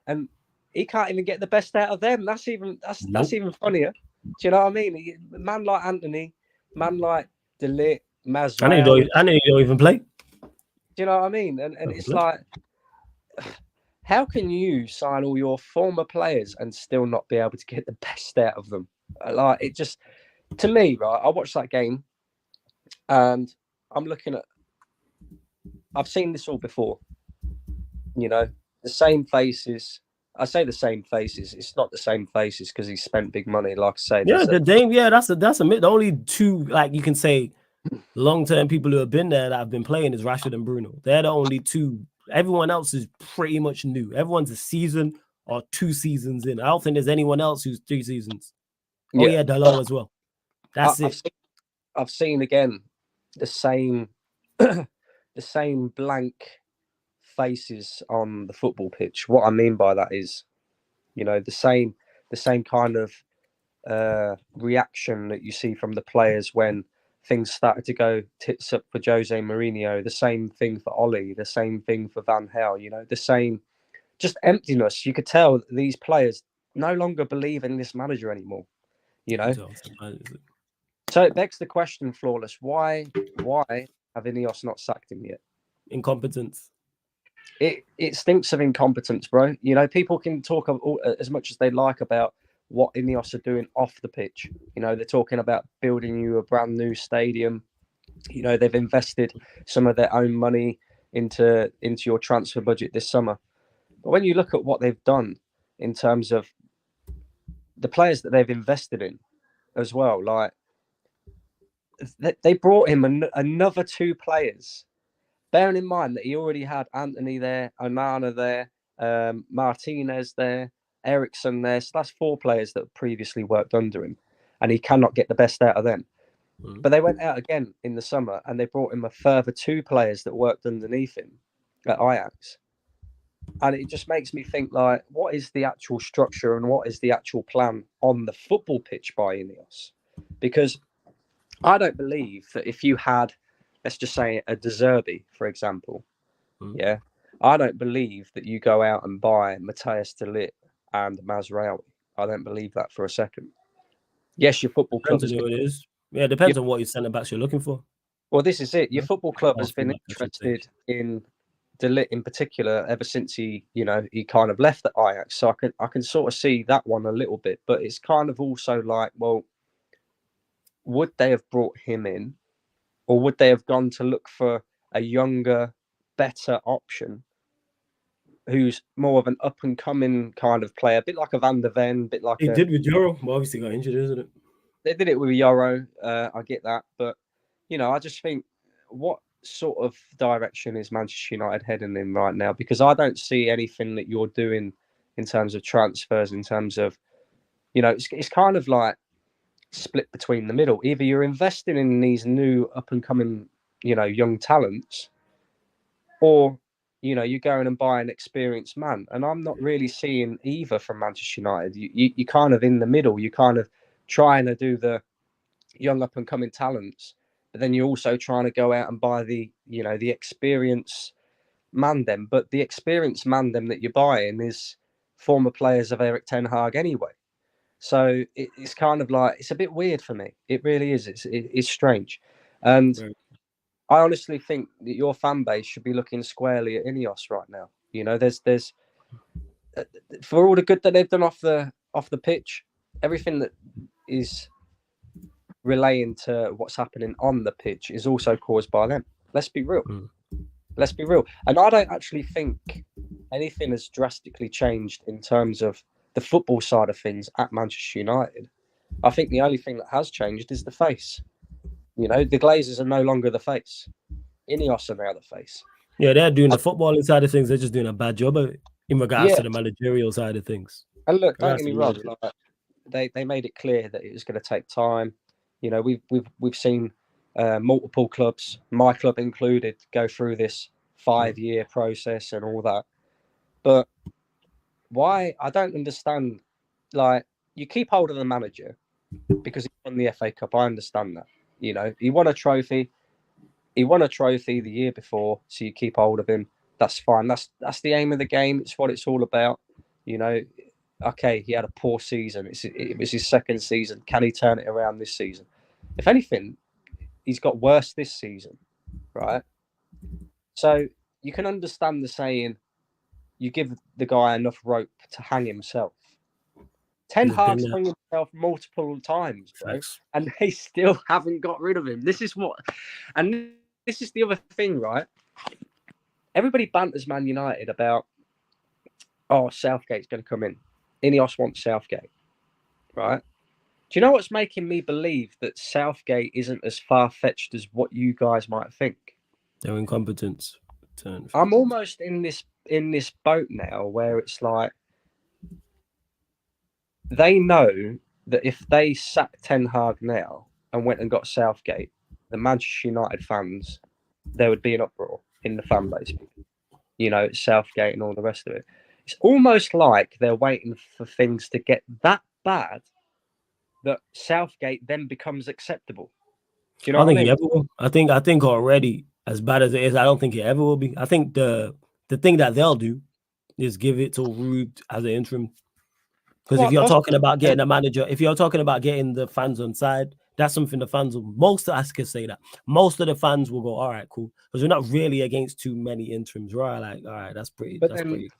And he can't even get the best out of them. That's even funnier. Do you know what I mean? Man like Anthony, man like De Ligt, Masraoui. I know you don't even play. Do you know what I mean? And it's like, how can you sign all your former players and still not be able to get the best out of them? Like, it just, to me, right, I watched that game and I'm looking at, I've seen this all before, you know, the same faces, I say the same faces. It's not the same faces because he spent big money. Like I say, yeah, the Dame. Yeah, that's the only two like you can say long-term people who have been there that have been playing is Rashford and Bruno. They're the only two. Everyone else is pretty much new. Everyone's a season or 2 seasons in. I don't think there's anyone else who's 3 seasons. Oh yeah, Dalot as well. That's it. I've seen again the same the same blank faces on the football pitch. What I mean by that is, you know, the same kind of reaction that you see from the players when things started to go tits up for Jose Mourinho. The same thing for Ollie. The same thing for Van Gaal. You know, the same, just emptiness. You could tell that these players no longer believe in this manager anymore. You know, so it begs the question, Flawless. Why have Ineos not sacked him yet? Incompetence. It stinks of incompetence, bro. You know, people can talk as much as they like about what Ineos are doing off the pitch. You know, they're talking about building you a brand new stadium. You know, they've invested some of their own money into your transfer budget this summer. But when you look at what they've done in terms of the players that they've invested in as well, like they brought him another 2 players. Bearing in mind that he already had Anthony there, Onana there, Martinez there, Ericsson there. So that's 4 players that previously worked under him, and he cannot get the best out of them. But they went out again in the summer and they brought him a further 2 players that worked underneath him at Ajax. And it just makes me think, like, what is the actual structure and what is the actual plan on the football pitch by Ineos? Because I don't believe that if you had, let's just say, a De Zerbi, for example, yeah, I don't believe that you go out and buy Matthias de Ligt and Mazraoui. I don't believe that for a second. Yes, your football club Depends on who it is. Yeah, it depends on what your centre backs you're looking for. Well, this is it. Your football club has been interested in de Ligt in particular ever since he kind of left at Ajax. So I can sort of see that one a little bit, but it's kind of also like, well, would they have brought him in, or would they have gone to look for a younger, better option who's more of an up-and-coming kind of player, a bit like a Van der Ven, a bit like he did with Euro. Well, obviously got injured, isn't it? They did it with Euro. I get that, but you know, I just think, what sort of direction is Manchester United heading in right now? Because I don't see anything that you're doing in terms of transfers, in terms of, you know, it's kind of like split between the middle. Either you're investing in these new up-and-coming, you know, young talents, or you know, you're going and buying an experienced man. And I'm not really seeing either from Manchester United. You kind of in the middle. You kind of trying to do the young up and coming talents, but then you're also trying to go out and buy the experienced Mandem. But the experienced Mandem that you're buying is former players of Erik Ten Hag anyway. So it's kind of like, it's a bit weird for me. It really is. It's strange. And I honestly think that your fan base should be looking squarely at Ineos right now. You know, there's for all the good that they've done off the pitch, everything that is relating to what's happening on the pitch is also caused by them. Let's be real. Let's be real. And I don't actually think anything has drastically changed in terms of the football side of things at Manchester United. I think the only thing that has changed is the face. You know, the Glazers are no longer the face. Ineos are now the face. Yeah, they're doing the footballing side of things. They're just doing a bad job of it in regards to the managerial side of things. And look, don't get me wrong. Like, they made it clear that it was going to take time. You know, we've seen multiple clubs, my club included, go through this 5-year process and all that. But why? I don't understand. Like, you keep hold of the manager because he won the FA Cup. I understand that. You know, he won a trophy. He won a trophy the year before, so you keep hold of him. That's fine. That's the aim of the game. It's what it's all about. You know, okay, he had a poor season. It was his second season. Can he turn it around this season? If anything, he's got worse this season, right? So you can understand the saying, you give the guy enough rope to hang himself. Ten Hag's hung himself multiple times, bro, and they still haven't got rid of him. This is the other thing, right? Everybody banters Man United about oh, Southgate's going to come in. Ineos wants Southgate, right? Do you know what's making me believe that Southgate isn't as far-fetched as what you guys might think? Their incompetence. I'm almost in this boat now where it's like they know that if they sacked Ten Hag now and went and got Southgate, the Manchester United fans, there would be an uproar in the fan base. You know, Southgate and all the rest of it. It's almost like they're waiting for things to get that bad that Southgate then becomes acceptable. Do you know I don't what I think mean? he ever will. I think already, as bad as it is, I don't think it ever will be. I think the thing that they'll do is give it to Rude as an interim. Because if you're talking about getting a manager, if you're talking about getting the fans on side, that's something the fans will, most of us can say that. Most of the fans will go, all right, cool. Because we're not really against too many interims, right? Like, all right, that's pretty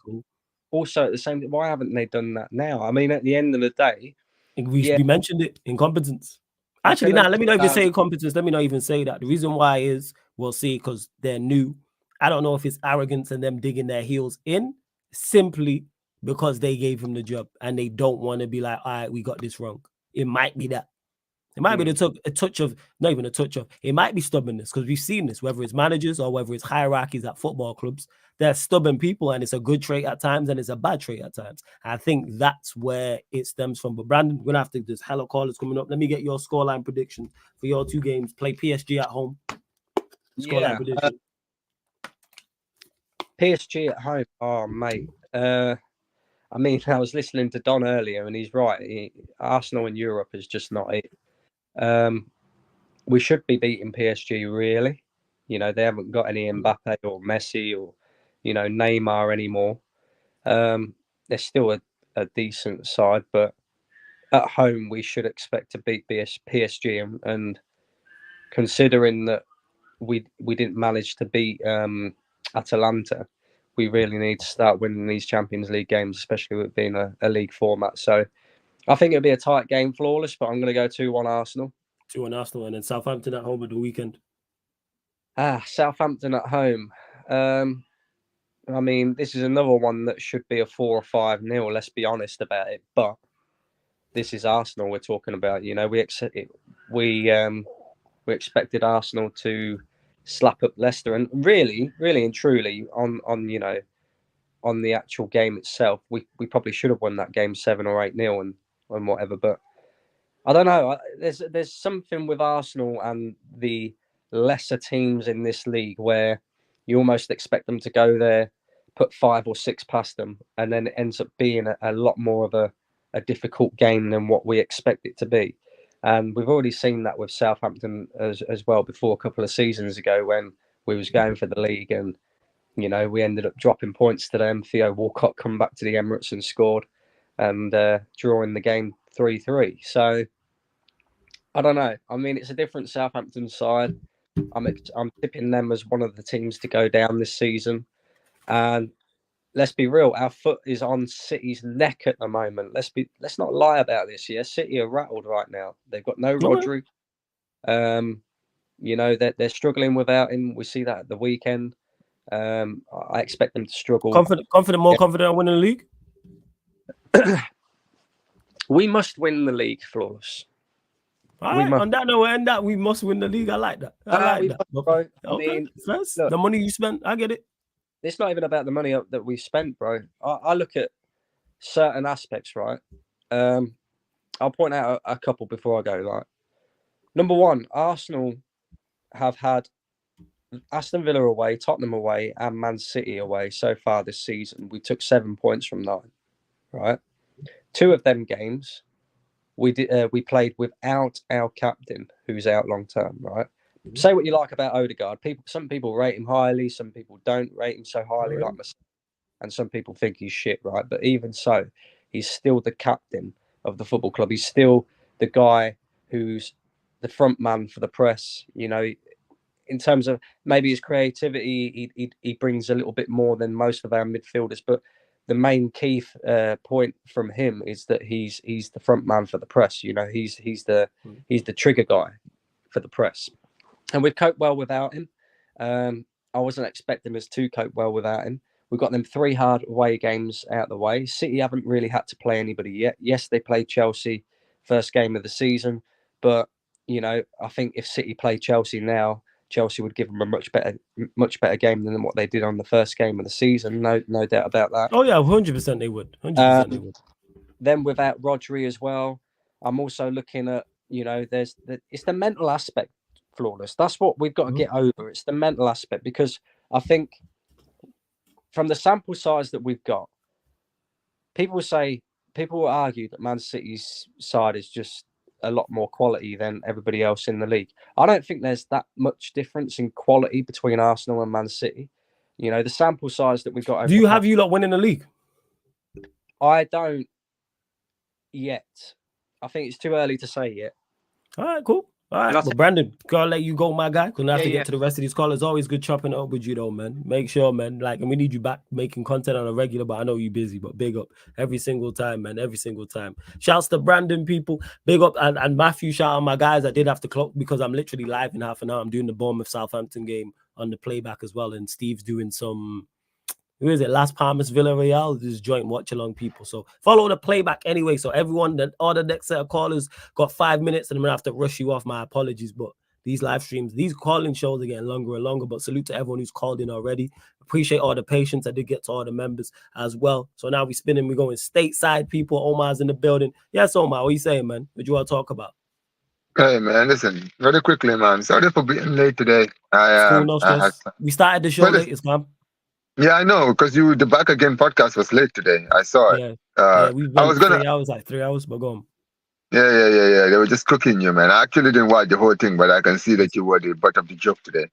cool. Also, at the same time, why haven't they done that now? I mean, at the end of the day, we mentioned it, incompetence. Actually, let me not even say incompetence. Let me not even say that. The reason why is we'll see because they're new. I don't know if it's arrogance and them digging their heels in simply because they gave him the job and they don't want to be like, all right, we got this wrong. It might be that. It might be a touch of, not even a touch of, it might be stubbornness because we've seen this, whether it's managers or whether it's hierarchies at football clubs. They're stubborn people and it's a good trait at times and it's a bad trait at times. I think that's where it stems from. But Brandon, we're going to have to, there's hella callers coming up. Let me get your scoreline prediction for your two games. Play PSG at home. Scoreline prediction. PSG at home. Oh, mate. I mean, I was listening to Don earlier and he's right. Arsenal in Europe is just not it. We should be beating PSG, really. You know, they haven't got any Mbappe or Messi or, you know, Neymar anymore. They're still a decent side, but at home we should expect to beat PSG. And considering that we didn't manage to beat Atalanta, we really need to start winning these Champions League games, especially with being a league format. So I think it'll be a tight game, flawless, but I'm going to go 2-1 Arsenal. 2-1 Arsenal, and then Southampton at home at the weekend. Southampton at home. I mean, this is another one that should be a 4 or 5-0. Let's be honest about it. But this is Arsenal we're talking about. You know, we expected Arsenal to slap up Leicester, and really and truly on the actual game itself, we probably should have won that game 7 or 8-0 and whatever. But I don't know. There's something with Arsenal and the lesser teams in this league where you almost expect them to go there, put 5 or 6 past them, and then it ends up being a lot more of a difficult game than what we expect it to be. And we've already seen that with Southampton as well before a couple of seasons ago when we was going for the league and, you know, we ended up dropping points to them. Theo Walcott come back to the Emirates and scored and drawing the game 3-3. So I don't know. I mean, it's a different Southampton side. I'm tipping them as one of the teams to go down this season. And let's be real, our foot is on City's neck at the moment. Let's not lie about this. Yeah, City are rattled right now. They've got no Rodri. You know, they're struggling without him. We see that at the weekend. I expect them to struggle. More confident on winning the league? We must win the league, flawless. All right, on that note, we must win the league. I like that. I like that. Bro. Okay. I mean, first, look, the money you spent, I get it. It's not even about the money that we spent, bro. I look at certain aspects, right? I'll point out a couple before I go. Like, number one, Arsenal have had Aston Villa away, Tottenham away, and Man City away so far this season. We took 7 points from 9, right? 2 of them games, we played without our captain, who's out long term, right? Say what you like about Odegaard. Some people rate him highly, some people don't rate him so highly, like myself, and some people think he's shit, right? But even so, he's still the captain of the football club. He's still the guy who's the front man for the press. You know, in terms of maybe his creativity, he brings a little bit more than most of our midfielders. But the main key point from him is that he's the front man for the press. You know, he's the trigger guy for the press. And we've coped well without him. I wasn't expecting us to cope well without him. We've got them 3 hard away games out the way. City haven't really had to play anybody yet. Yes, they played Chelsea first game of the season, but I think if City play Chelsea now, Chelsea would give them a much better game than what they did on the first game of the season. No doubt about that. Oh yeah, 100% they would. 100% they would. Then without Rodri as well, I'm also looking at it's the mental aspect, Flawless. That's what we've got to get over. It's the mental aspect, because I think from the sample size that we've got, people will argue that Man City's side is just a lot more quality than everybody else in the league. I don't think there's that much difference in quality between Arsenal and Man City. The sample size that we've got. Do you have you lot winning the league? I don't yet. I think it's too early to say yet. All right, cool. All right, well, Brandon, gotta let you go, my guy. Gonna have to get to the rest of these callers. Always good chopping it up with you, though, man. Make sure, man. And we need you back making content on a regular. But I know you're busy. But big up every single time, man. Every single time. Shouts to Brandon, people. Big up and Matthew. Shout out my guys. I did have to clock because I'm literally live in half an hour. I'm doing the Bournemouth Southampton game on the playback as well, and Steve's doing some. Who is it? Las Palmas Villarreal. This is joint watch along, people. So follow the playback anyway. So everyone, all the next set of callers got 5 minutes, and I'm gonna have to rush you off. My apologies, but these live streams, these calling shows are getting longer and longer. But salute to everyone who's called in already. Appreciate all the patience. I did get to all the members as well. So now we're spinning. We're going stateside, people. Omar's in the building. Yes, Omar. What you saying, man? What you want to talk about? Hey man, listen, very quickly, man. Sorry for being late today. Cool, no stress. We started the show late, it's fun. Yeah, I know, because the Back Again podcast was late today. I saw it. We've been 3 hours, like 3 hours, but go on. Yeah. They were just cooking you, man. I actually didn't watch the whole thing, but I can see that you were the butt of the joke today.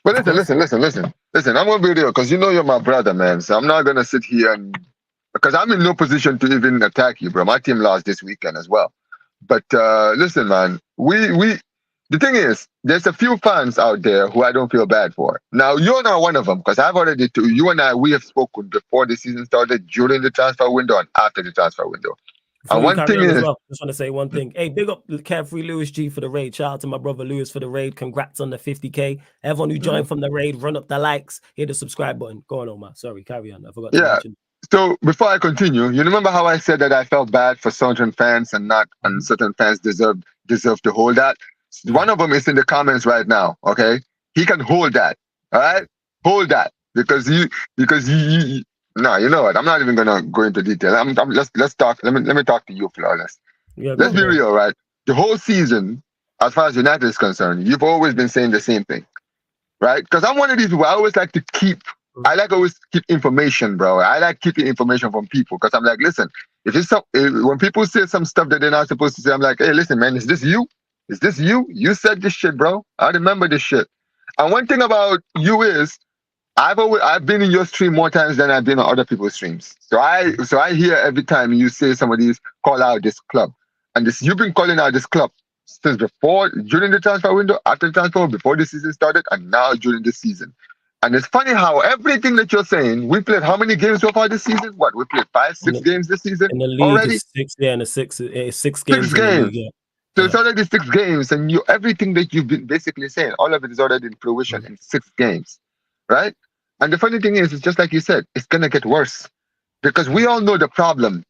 But listen. I'm gonna be real, because you're my brother, man. So I'm not gonna sit here because I'm in no position to even attack you, bro. My team lost this weekend as well. But listen, man, the thing is, there's a few fans out there who I don't feel bad for. Now, you're not one of them, because I've already, you and I, we have spoken before the season started, during the transfer window, and after the transfer window. And one thing is, just want to say one thing. Hey, big up Carefree Lewis G for the raid. Shout out to my brother Lewis for the raid. Congrats on the 50K. Everyone who joined from the raid, run up the likes, hit the subscribe button. Go on, Omar. Sorry, carry on. I forgot to mention. So before I continue, you remember how I said that I felt bad for certain fans and certain fans deserve to hold that? One of them is in the comments right now. Okay, he can hold that. All right, hold that because you no, you know what? I'm not even gonna go into detail. Let's talk. Let me talk to you, Flawless. Let's be real, right? The whole season, as far as United is concerned, you've always been saying the same thing, right? Because I'm one of these people. I always like to keep. Always keep information, bro. I like keeping information from people because I'm like, listen, when people say some stuff that they're not supposed to say, I'm like, hey, listen, man, is this you? Is this you? You said this shit, bro. I remember this shit. And one thing about you is, I've been in your stream more times than I've been on other people's streams. So I hear every time you say somebody's call out this club, and you've been calling out this club since during the transfer window, after the transfer, before the season started, and now during the season. And it's funny how everything that you're saying, we played how many games so far this season? What, we played 6 games this season? In the league, already? Six games. In the league, So it's already 6 games, and everything that you've been basically saying, all of it is already in fruition in 6 games, right? And the funny thing is, it's just like you said, it's going to get worse. Because we all know the problem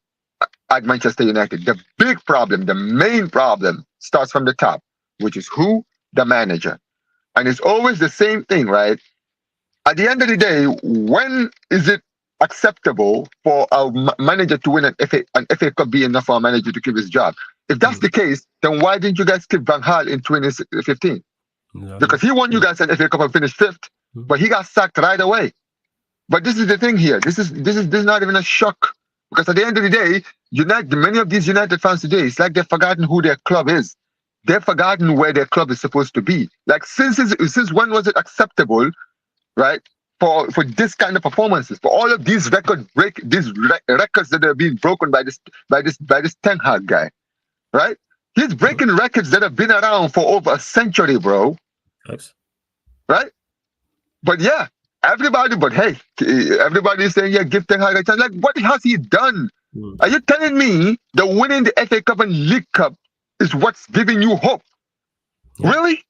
at Manchester United. The big problem, the main problem starts from the top, which is who? The manager. And it's always the same thing, right? At the end of the day, when is it acceptable for a manager to win an FA Cup be enough for a manager to keep his job? If that's the case, then why didn't you guys keep Van Gaal in 2015? Because he won you guys an FA Cup and finished 5th, but he got sacked right away. But this is the thing here. This is not even a shock, because at the end of the day, many of these United fans today, it's like they've forgotten who their club is. They've forgotten where their club is supposed to be. Like since when was it acceptable? Right, for this kind of performances, for all of these records that are being broken by this Ten Hag guy, right? He's breaking records that have been around for over a century, bro. Thanks. Right? But yeah, everybody's saying, yeah, give Ten Hag a chance. Like, what has he done? Are you telling me that winning the FA Cup and League Cup is what's giving you hope? Really?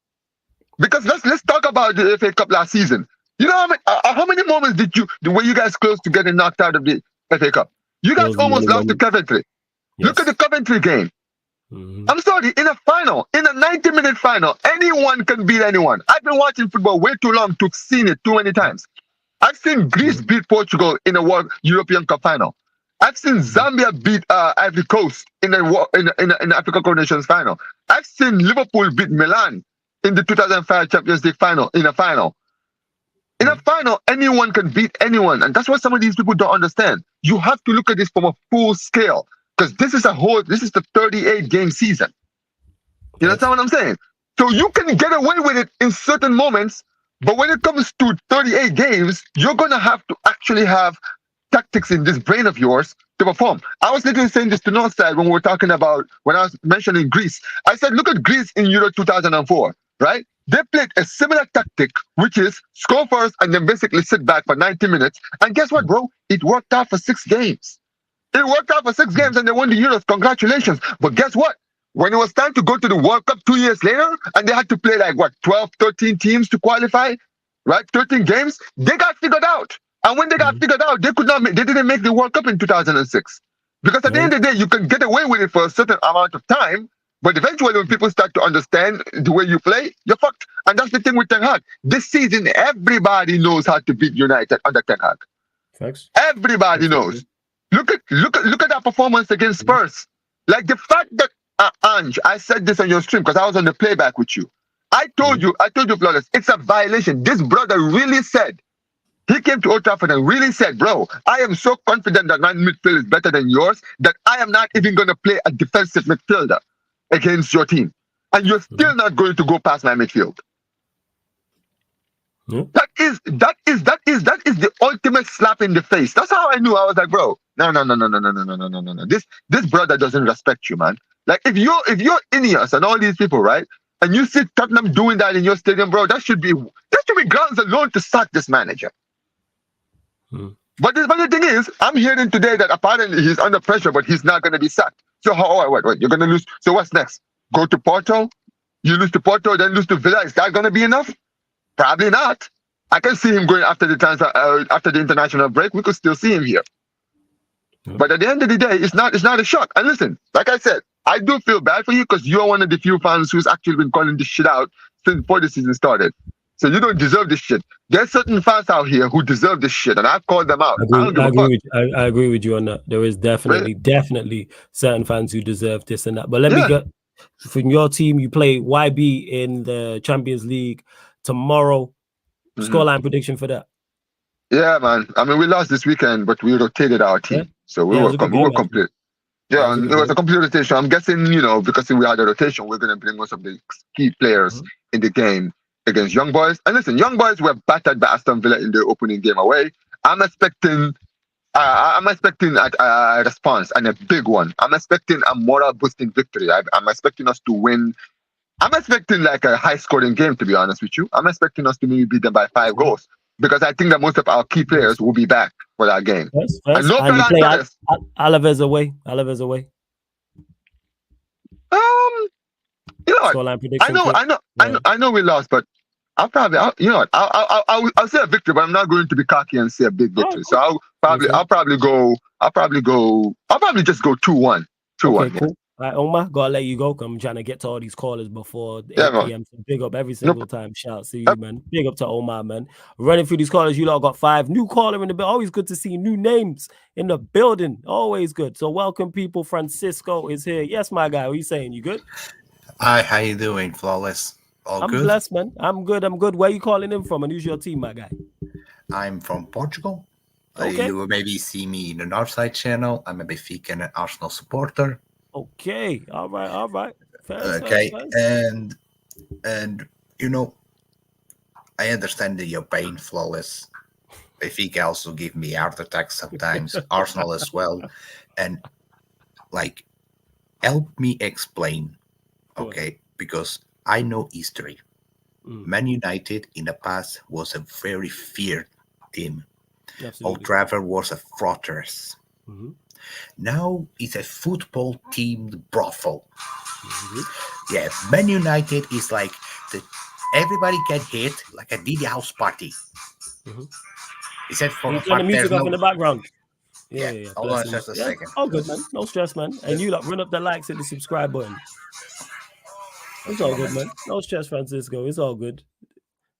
Because let's talk about the FA Cup last season. You know how many moments were you guys close to getting knocked out of the FA Cup? You guys almost lost to Coventry. Yes. Look at the Coventry game. I'm sorry, in a 90-minute final, anyone can beat anyone. I've been watching football way too long to have seen it too many times. I've seen Greece beat Portugal in a World European Cup final. I've seen Zambia beat Ivory Coast in the Africa Cup of Nations final. I've seen Liverpool beat Milan in the 2005 Champions League final, in a final. In a final, anyone can beat anyone. And that's what some of these people don't understand. You have to look at this from a full scale. Because this is the 38-game season. You understand what I'm saying? So you can get away with it in certain moments, but when it comes to 38 games, you're going to have to actually have tactics in this brain of yours to perform. I was literally saying this to Northside when we were talking about, when I was mentioning Greece. I said, look at Greece in Euro 2004, right? They played a similar tactic, which is score first and then basically sit back for 90 minutes. And guess what, bro? It worked out for 6 games. It worked out for 6 games and they won the Euros. Congratulations. But guess what? When it was time to go to the World Cup 2 years later, and they had to play 12, 13 teams to qualify, right? 13 games, they got figured out. And when they got figured out, they didn't make the World Cup in 2006. Because at the end of the day, you can get away with it for a certain amount of time, but eventually when people start to understand the way you play, you're fucked. And that's the thing with Ten Hag. This season, everybody knows how to beat United under Ten Hag. Thanks. Everybody knows. Look at that performance against Spurs. Like the fact that Ange, I said this on your stream because I was on the playback with you. I told you, Flawless, it's a violation. This brother really said, he came to Old Trafford and really said, bro, I am so confident that my midfield is better than yours that I am not even going to play a defensive midfielder against your team. And you're still not going to go past my midfield. That is the ultimate slap in the face. That's how I knew. I was like, bro, no. This brother doesn't respect you, man. Like if you're Ineos and all these people, right? And you see Tottenham doing that in your stadium, bro, that should be grounds alone to sack this manager. But the funny thing is, I'm hearing today that apparently he's under pressure, but he's not going to be sacked. So what? You're going to lose. So what's next? Go to Porto? You lose to Porto, then lose to Villa. Is that going to be enough? Probably not. I can see him going after the after the international break. We could still see him here. But at the end of the day, it's not a shock. And listen, like I said, I do feel bad for you because you're one of the few fans who's actually been calling this shit out since before the season started. So you don't deserve this shit. There's certain fans out here who deserve this shit, and I've called them out. I agree with you on that. There is definitely certain fans who deserve this and that. But let me get from your team. You play YB in the Champions League tomorrow. Scoreline prediction for that? Yeah, man. I mean, we lost this weekend, but we rotated our team, so we were complete. Yeah, and it was a complete rotation. I'm guessing, because we had a rotation, we're going to bring most of the key players in the game against Young Boys. And listen, Young Boys were battered by Aston Villa in the opening game away. I'm expecting a response, and a big one. I'm expecting a moral boosting victory. I'm expecting us to win. I'm expecting like a high-scoring game, to be honest with you. I'm expecting us to maybe beat them by 5 goals because I think that most of our key players will be back for that game. And you play Alaves away. I know we lost, but I'll say a victory, but I'm not going to be cocky and say a big victory. So I'll probably just go 2-1. 2-1. Cool. Right, Omar, gotta let you go. I'm trying to get to all these callers before 8 p.m. So big up every single time. Shout out to you, man. Big up to Omar, man. Running through these callers, you lot got 5. New caller in the building. Always good to see new names in the building. Always good. So welcome, people. Francisco is here. Yes, my guy. What are you saying? You good? Hi, how you doing, Flawless? All I'm good? Blessed, man. I'm good. Where are you calling in from? And who's your team, my guy? I'm from Portugal. Okay. You will maybe see me in the Northside channel. I'm a Benfica and Arsenal supporter. Okay. All right. Fair. And I understand that your pain, Flawless. Benfica also give me heart attacks sometimes. Arsenal as well. And help me explain. Okay, because I know history. Man United in the past was a very feared team. Absolutely. Old Trafford was a fortress. Now it's a football team brothel. Yeah, Man United is like everybody get hit like a Didi house party. He said, Can you turn the music off in the background? Yeah. Hold on just a second. All good, man. No stress, man. And you run up the likes, hit the subscribe button. It's all good, man. No stress, Francisco. It's all good.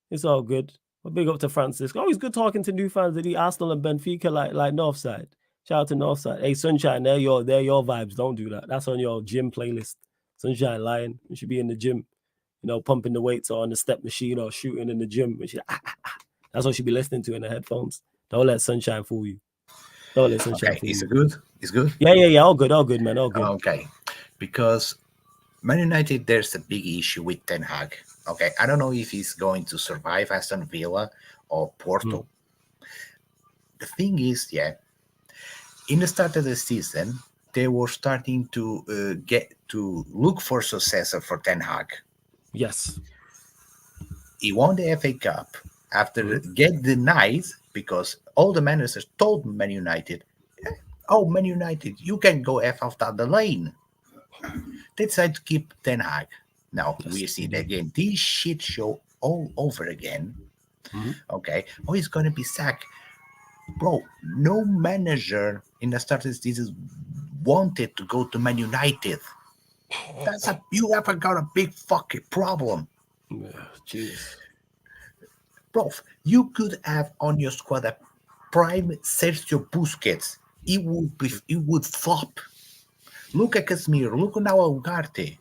It's all good. Well, big up to Francisco. Always good talking to new fans of the Arsenal and Benfica, like Northside. Shout out to Northside. Hey, Sunshine, they're your vibes. Don't do that. That's on your gym playlist. Sunshine Lion. You should be in the gym, pumping the weights or on the step machine or shooting in the gym. That's what you should be listening to in the headphones. Don't let Sunshine fool you. Don't let Sunshine fool you. Is it good? It's good? Yeah. All good, man. All good. Okay. Because Man United, there's a big issue with Ten Hag. Okay. I don't know if he's going to survive Aston Villa or Porto. The thing is, in the start of the season, they were starting to get to look for successor for Ten Hag. Yes. He won the FA Cup after get denied because all the managers told Man United, Man United, you can go F out of the lane. They decided to keep Ten Hag. Now we see it again. This shit show all over again. Okay. He's going to be sacked. Bro, no manager in the start of the season wanted to go to Man United. You have got a big fucking problem. Jeez. Bro, you could have on your squad a prime Sergio Busquets. It would flop. Look at Casemiro. Look at now Ugarte.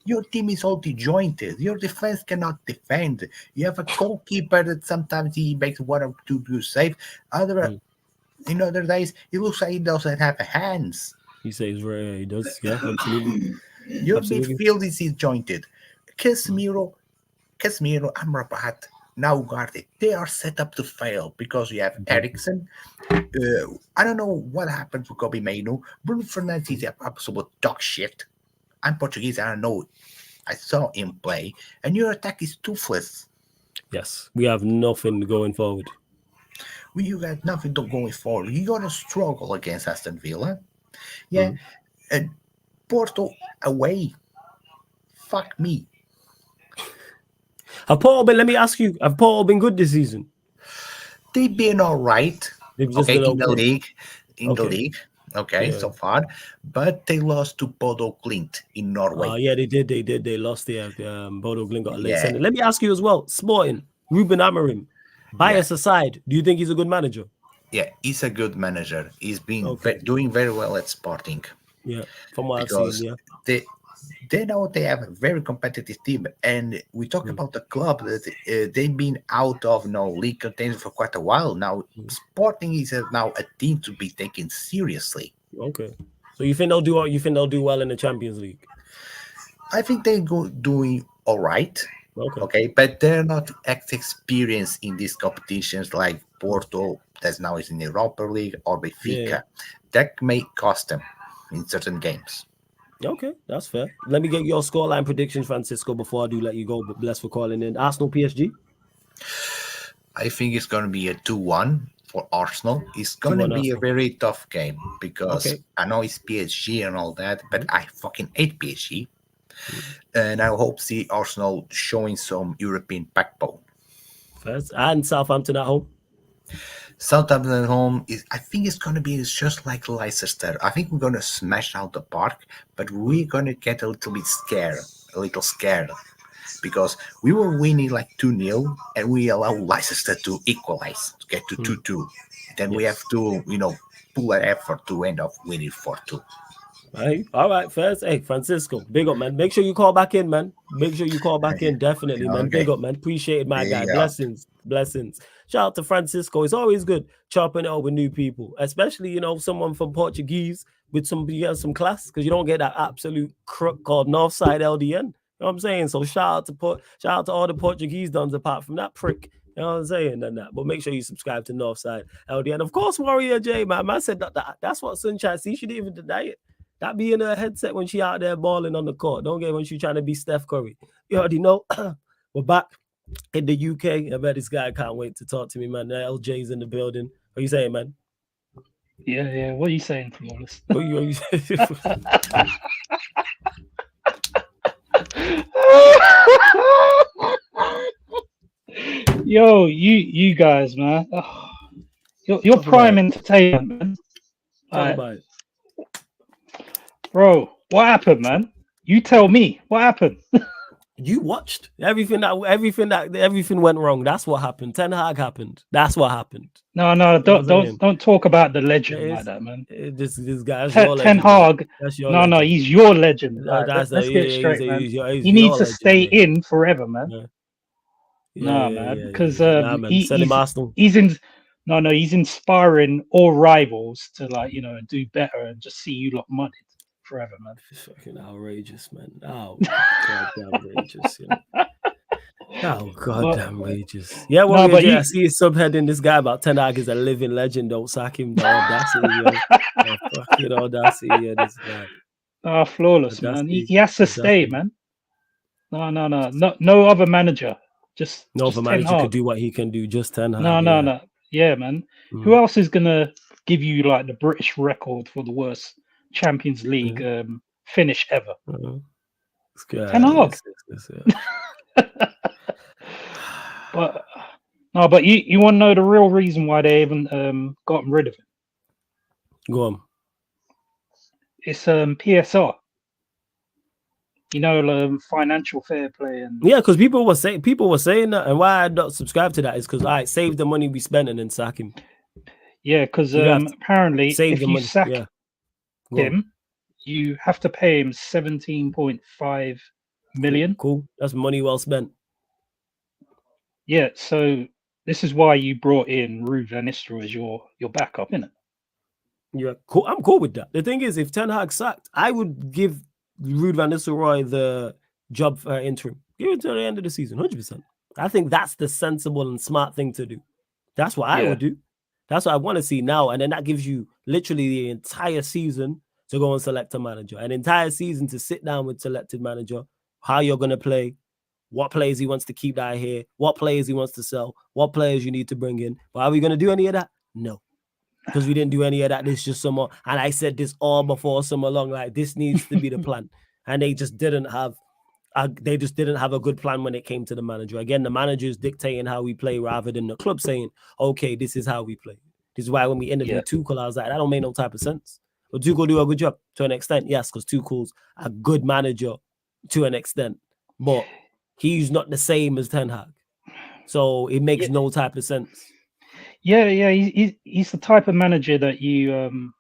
Your team is all disjointed. Your defense cannot defend. You have a goalkeeper that sometimes he makes 1 or 2 saves. In other days, it looks like he doesn't have hands. He says he does. Yeah, absolutely. Your midfield is disjointed. Casemiro, Amrabat, now Ugarte, they are set up to fail because you have Eriksen. I don't know what happened to Kobe Mainu. Bruno Fernandes is absolute dog shit. I'm Portuguese, I don't know. I saw him play, and your attack is toothless. Yes, we have nothing going forward. You got nothing to going forward. You're going to struggle against Aston Villa. And Porto away. Fuck me. Let me ask you, have Porto been good this season? They've been all right. They've just been in the league. So far, but they lost to Bodo Glimt in Norway. They did. They lost there. Bodo Glimt got a late sending. Let me ask you as well, Sporting, Ruben Amorim, bias aside, do you think he's a good manager? Yeah, he's a good manager. He's been doing very well at Sporting. Yeah, from what I've seen, they know they have a very competitive team, and we talk about the club that they've been out of league contention for quite a while now. Sporting is now a team to be taken seriously. Okay, so you think they'll do? You think they'll do well in the Champions League? I think they're doing all right. Okay, but they're not as experienced in these competitions like Porto, that now is in the Europa League, or Benfica. That may cost them in certain games. Okay, that's fair. Let me get your scoreline predictions, Francisco, before I do let you go. But bless for calling in. Arsenal PSG? I think it's going to be a 2-1 for Arsenal. It's going to be a very tough game because I know it's PSG and all that, but I fucking hate PSG. And I hope see Arsenal showing some European backbone. First, and Southampton at home? Southampton at home I think it's going to be just like Leicester. I think we're going to smash out the park, but we're going to get a little scared because we were winning like 2-0 and we allow Leicester to equalize, to get to 2-2. Then we have to, pull an effort to end up winning 4-2. All right, first. Hey, Francisco, big up, man. Make sure you call back in, man. Make sure you call back in, definitely, man. Big up, man. Appreciate it, my guy. Blessings. Shout out to Francisco. It's always good chopping it up with new people, especially, someone from Portuguese with some class, because you don't get that absolute crook called Northside LDN. You know what I'm saying? So shout out to all the Portuguese dons apart from that prick. You know what I'm saying? But make sure you subscribe to Northside LDN. Of course, Warrior J, man. I said that's what Sunshine see. She didn't even deny it. That be in her headset when she out there balling on the court. Don't get when she trying to be Steph Curry. You already know. We're back in the UK. I bet this guy can't wait to talk to me, man. The LJ's in the building. What are you saying, man? Yeah. What are you saying, Flawless? What are you saying? Yo, you guys, man. Oh, you're prime entertainment, man. Talk about it. Bro, what happened, man? You tell me what happened. You watched everything went wrong. That's what happened. Ten Hag happened. That's what happened. No, don't talk about the legend like that, man. This guy. Ten Hag. No, he's your legend. Let's get it straight, man. He needs to stay in forever, man. Because he's inspiring all rivals to do better and just see you lot mudded forever, man. It's fucking outrageous, man. Oh, goddamn outrageous. Oh, goddamn outrageous. Yeah, well, I see his subheading. This guy about Ten Hag is a living legend. Don't sack him. The audacity, fucking audacity, this guy. Flawless, man. He has to stay, man. No other manager. No other manager could do what he can do. Just Ten Hag. No. Yeah, man. Who else is gonna give you the British record for the worst Champions League finish ever? Ten Hag. But you want to know the real reason why they haven't gotten rid of him? Go on. It's PSR. Financial fair play and because people were saying that, and why I don't subscribe to that is because I save the money we spend and then sack him. Yeah, because apparently if you sack him, you have to pay him 17.5 million. Cool, that's money well spent. Yeah, so this is why you brought in Ruud van Nistelrooy as your backup, innit? Yeah, cool. I'm cool with that. The thing is, if Ten Hag sacked, I would give Ruud van Nistelrooy the job for interim. Give it to the end of the season, 100%. I think that's the sensible and smart thing to do. That's what I would do. That's what I want to see now. And then that gives you literally the entire season to go and select a manager. An entire season to sit down with selected manager, how you're going to play, what players he wants to keep out here, what players he wants to sell, what players you need to bring in. But are we going to do any of that? No. Because we didn't do any of that. This just summer. And I said this all before summer long, like this needs to be the plan. And they just didn't have a good plan when it came to the manager. Again, the manager is dictating how we play rather than the club saying, okay, this is how we play. This is why when we interviewed Tuchel, I was like, that don't make no type of sense. But Tuchel do a good job to an extent. Yes, because Tuchel's a good manager to an extent. But he's not the same as Ten Hag. So it makes no type of sense. Yeah, he's the type of manager that you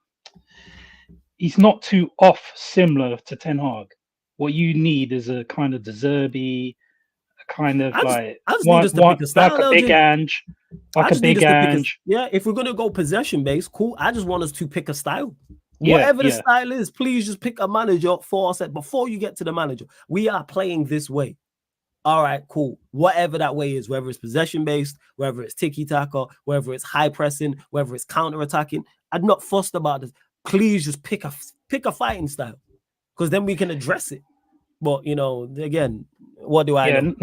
he's not too off similar to Ten Hag. What you need is a kind of De Zerbi, a kind of like a big Ange, like a big Ange. Yeah, if we're gonna go possession based, cool. I just want us to pick a style. Whatever the style is, please just pick a manager for us. Before you get to the manager, we are playing this way. All right, cool. Whatever that way is, whether it's possession-based, whether it's tiki-taka, whether it's high pressing, whether it's counter-attacking, I'm not fussed about this. Please just pick a fighting style, because then we can address it. But again, what do I know?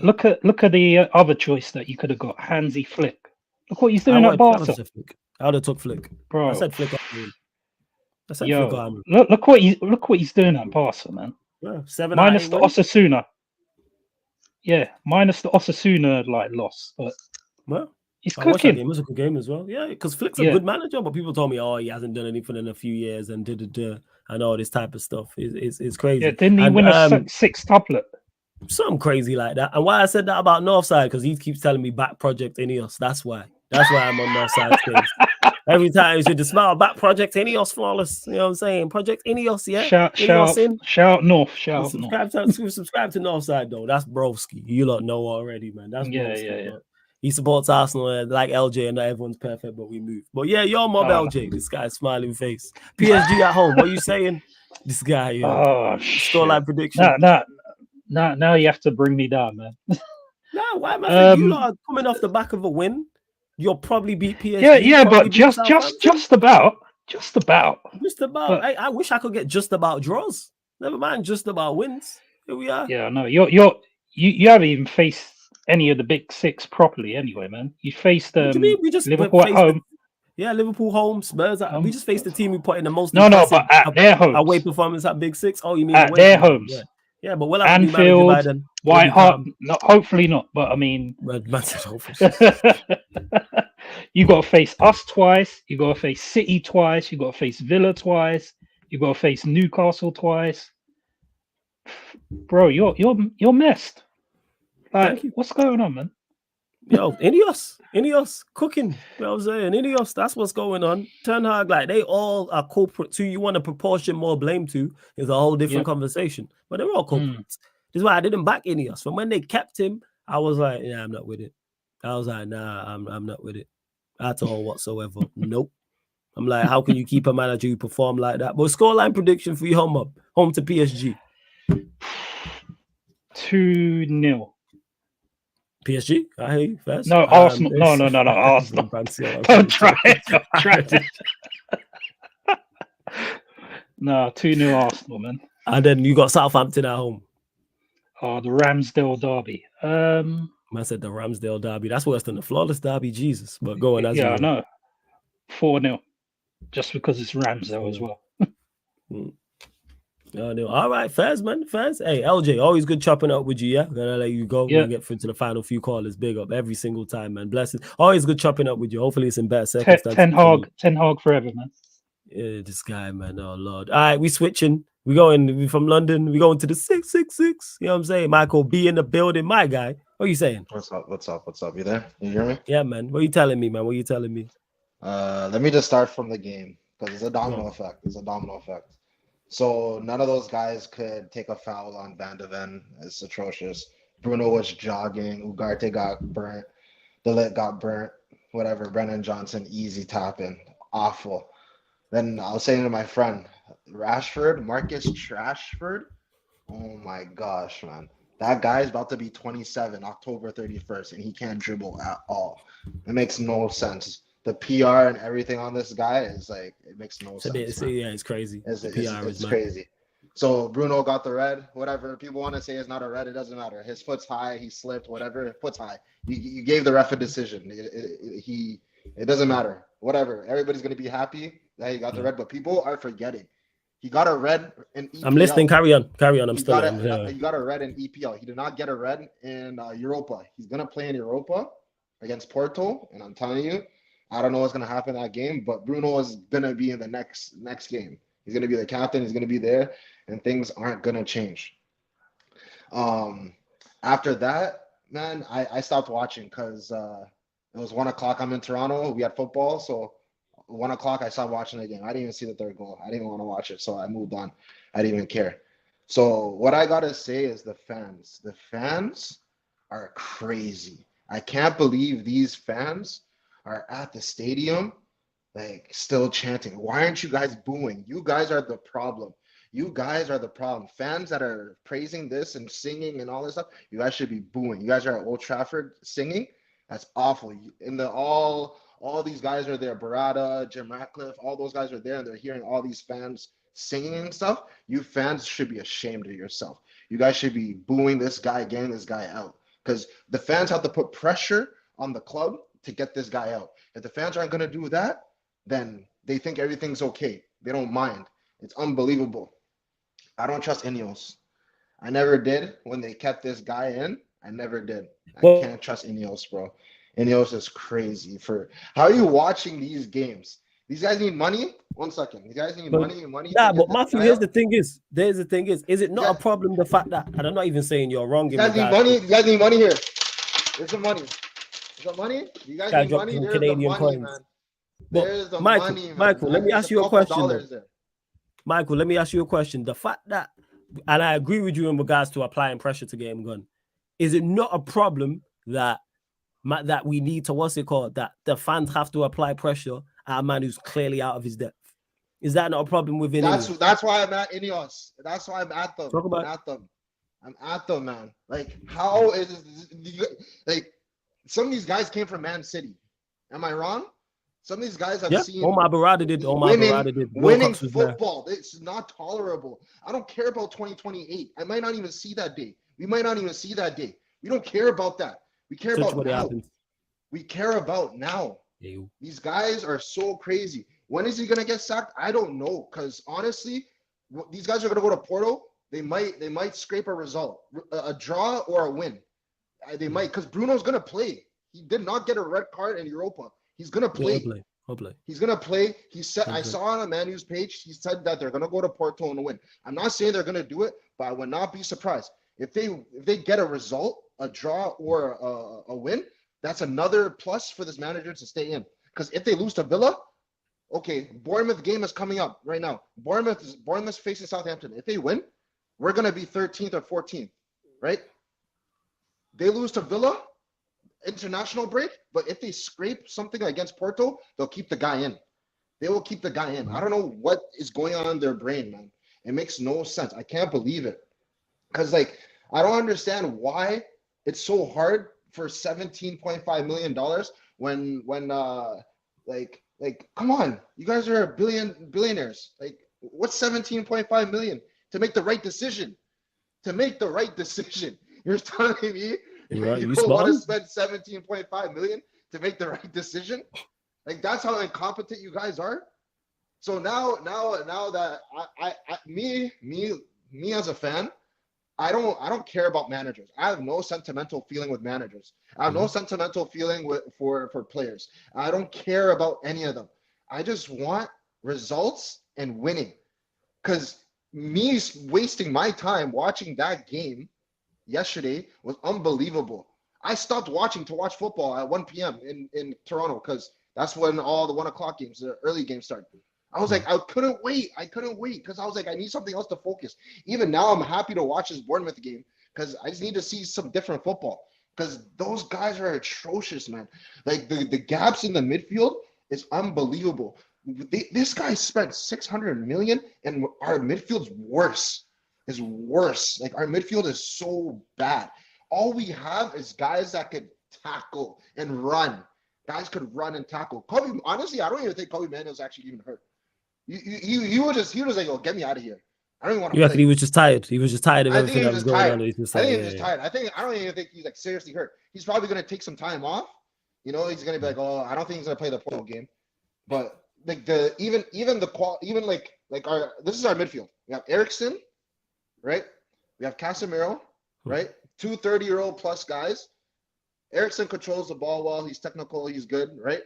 Look at the other choice that you could have got, Hansi Flick. Look what he's doing at Barca. I would have took Flick, bro. I said Flick. Look what he's doing at Barca, man. Yeah, 7 minus the Osasuna. Yeah, minus the Osasuna loss, but he's cooking. It was a good game as well. Yeah, because Flick's a good manager, but people told me, he hasn't done anything in a few years and and all this type of stuff. It's crazy. Yeah, didn't he win a sixth doublet? Something crazy like that. And why I said that about Northside, because he keeps telling me back project Ineos. That's why I'm on Northside space. Every time you should just smile, back project Ineos flawless. You know what I'm saying? Project Ineos, yeah. Shout North. Subscribe to Northside though. That's broski. You lot know already, man. That's yeah. He supports Arsenal like LJ, and not everyone's perfect, but we move. But yeah, your mob LJ. This guy's smiling face. PSG at home. What are you saying? This guy. Scoreline prediction. Now you have to bring me down, man. No, why am I? You lot are coming off the back of a win. You'll probably beat PSG. Yeah, but just about. But, I wish I could get just about draws. Never mind just about wins. Here we are. Yeah, no, you haven't even faced any of the big six properly anyway, man. You faced Liverpool at home. Liverpool home, Spurs. We just faced the team we put in the most. But at their homes. Away performance at Big Six. Oh, you mean at their homes? Yeah, but we'll have a new manager by Anfield, then. White Hart. No, hopefully not. But I mean, Man said hopefully. You got to face us twice. You got to face City twice. You got to face Villa twice. You got to face Newcastle twice. Bro, you're messed. Like, what's going on, man? Yo, Ineos cooking. You know what I'm saying? Ineos, that's what's going on. Ten Hag, like, they all are corporate too. You want to proportion more blame to is a whole different conversation. But they're all corporates. This is why I didn't back Ineos. From when they kept him, I was like, yeah, I'm not with it. I was like, nah, I'm not with it at all whatsoever. Nope. I'm like, how can you keep a manager who perform like that? But scoreline prediction for you, home to PSG. 2-0. PSG? I hear you first. No, Arsenal. No, Arsenal. Don't try it. No, 2-0 Arsenal, man. And then you got Southampton at home. Oh, the Ramsdale derby. Man said the Ramsdale derby. That's worse than the flawless derby, Jesus. But go on, as I know. 4-0. Just because it's Ramsdale as well. All right, Fez, man. Fez. Hey, LJ, always good chopping up with you, yeah? I'm gonna let you go. We'll get through to the final few callers. Big up every single time, man. Blessings. Always good chopping up with you. Hopefully it's in better circumstances. Ten Hag forever, man. Yeah, this guy, man. Oh Lord. All right, we switching. We from London. We going to the 666. You know what I'm saying? Michael B in the building. My guy. What are you saying? What's up? You there? You hear me? Yeah, man. What are you telling me, man? What are you telling me? Let me just start from the game because it's a domino effect. So none of those guys could take a foul on Van de Ven. It's atrocious. Bruno was jogging. Ugarte got burnt. De Ligt got burnt. Whatever. Brennan Johnson, easy tapping. Awful. Then I was saying to my friend, Marcus Rashford. Oh my gosh, man. That guy's about to be 27 October 31st, and he can't dribble at all. It makes no sense. The PR and everything on this guy is like, it makes no sense. Yeah, it's crazy. It's crazy. So Bruno got the red, whatever. People want to say it's not a red. It doesn't matter. His foot's high. He slipped, whatever. Foot's high. You gave the ref a decision. It doesn't matter. Whatever. Everybody's going to be happy that he got the red, but people are forgetting. He got a red in EPL. I'm listening. Carry on. I'm He still got a red in EPL. He did not get a red in Europa. He's going to play in Europa against Porto, and I'm telling you, I don't know what's going to happen in that game, but Bruno is going to be in the next game. He's going to be the captain. He's going to be there, and things aren't going to change. After that, man, I stopped watching because it was 1 o'clock. I'm in Toronto. We had football, so 1 o'clock, I stopped watching the game. I didn't even see the third goal. I didn't want to watch it, so I moved on. I didn't even care. So what I got to say is the fans. The fans are crazy. I can't believe these fans are at the stadium, like, still chanting. Why aren't you guys booing? You guys are the problem. Fans that are praising this and singing and all this stuff, you guys should be booing. You guys are at Old Trafford singing. That's awful. All these guys are there. Barada, Jim Ratcliffe, all those guys are there, and they're hearing all these fans singing and stuff. You fans should be ashamed of yourself. You guys should be booing this guy, getting this guy out, because the fans have to put pressure on the club to get this guy out. If the fans aren't going to do that, then they think everything's okay. They don't mind. It's unbelievable. I don't trust Ineos. I never did when they kept this guy in. I never did. I can't trust Ineos, bro. Ineos is crazy. How are you watching these games? These guys need money. 1 second. These guys need money. Nah, but Matthew, here's the thing is, is it not a problem the fact that, and I'm not even saying you're wrong. These guys need money. These guys need money here. There's some money. There's some money. You guys need money. There's Canadian the money, coins. man. But There's the Michael, money, man. Michael, let me ask you a question. Michael, let me ask you a question. The fact that, and I agree with you in regards to applying pressure to get him gone, is it not a problem that we need to, that the fans have to apply pressure at a man who's clearly out of his depth? Is that not a problem within Ineos? That's why I'm at Ineos. That's why I'm at them. I'm at them, man. Like, how is this, like, some of these guys came from Man City. Am I wrong? Some of these guys I've seen. Omar Barada did. Winning football. It's not tolerable. I don't care about 2028. I might not even see that day. We might not even see that day. We don't care about that. We care about now. We care about now. These guys are so crazy. When is he going to get sacked? I don't know. Because honestly, these guys are going to go to Porto. They might scrape a result, a draw or a win. They might, because Bruno's gonna play. He did not get a red card in Europa. He's gonna play. He'll play. He's gonna play. He said, I saw on a Manu's page, he said that they're gonna go to Porto and win. I'm not saying they're gonna do it, but I would not be surprised if they get a result, a draw or a win. That's another plus for this manager to stay in. Because if they lose to Villa, okay, Bournemouth game is coming up right now. Bournemouth facing Southampton. If they win, we're gonna be 13th or 14th, right? They lose to Villa, international break, but if they scrape something against Porto, they'll keep the guy in. They will keep the guy in. I don't know what is going on in their brain, man. It makes no sense. I can't believe it. Because, like, I don't understand why it's so hard for $17.5 million when come on, you guys are billionaires. Like, what's 17.5 million to make the right decision? To make the right decision. You're telling me you don't want to spend 17.5 million to make the right decision? Like, that's how incompetent you guys are. So now that me as a fan, I don't care about managers. I have no sentimental feeling with managers. I have no sentimental feeling for players. I don't care about any of them. I just want results and winning. Because me wasting my time watching that game yesterday was unbelievable. I stopped watching to watch football at 1 p.m. in Toronto because that's when all the 1 o'clock games, the early games start. I was like, I couldn't wait because I was like, I need something else to focus. Even now, I'm happy to watch this Bournemouth game because I just need to see some different football because those guys are atrocious, man. Like, the gaps in the midfield is unbelievable. This guy spent $600 million and our midfield's worse. Is worse. Like, our midfield is so bad. All we have is guys that could tackle and run. Guys could run and tackle. Kobe, honestly, I don't even think Kobe Manuel's actually even hurt. He was like, oh, get me out of here. I don't even want to play. He was just tired. He was just tired of everything that was going on. I think he was just tired. I don't even think he's like seriously hurt. He's probably gonna take some time off. You know, he's gonna be like, oh, I don't think he's gonna play the Porto game. But like this is our midfield. We have Eriksen, right? We have Casemiro, right? 2 30-year-old plus guys. Eriksen controls the ball well. He's technical. He's good, right?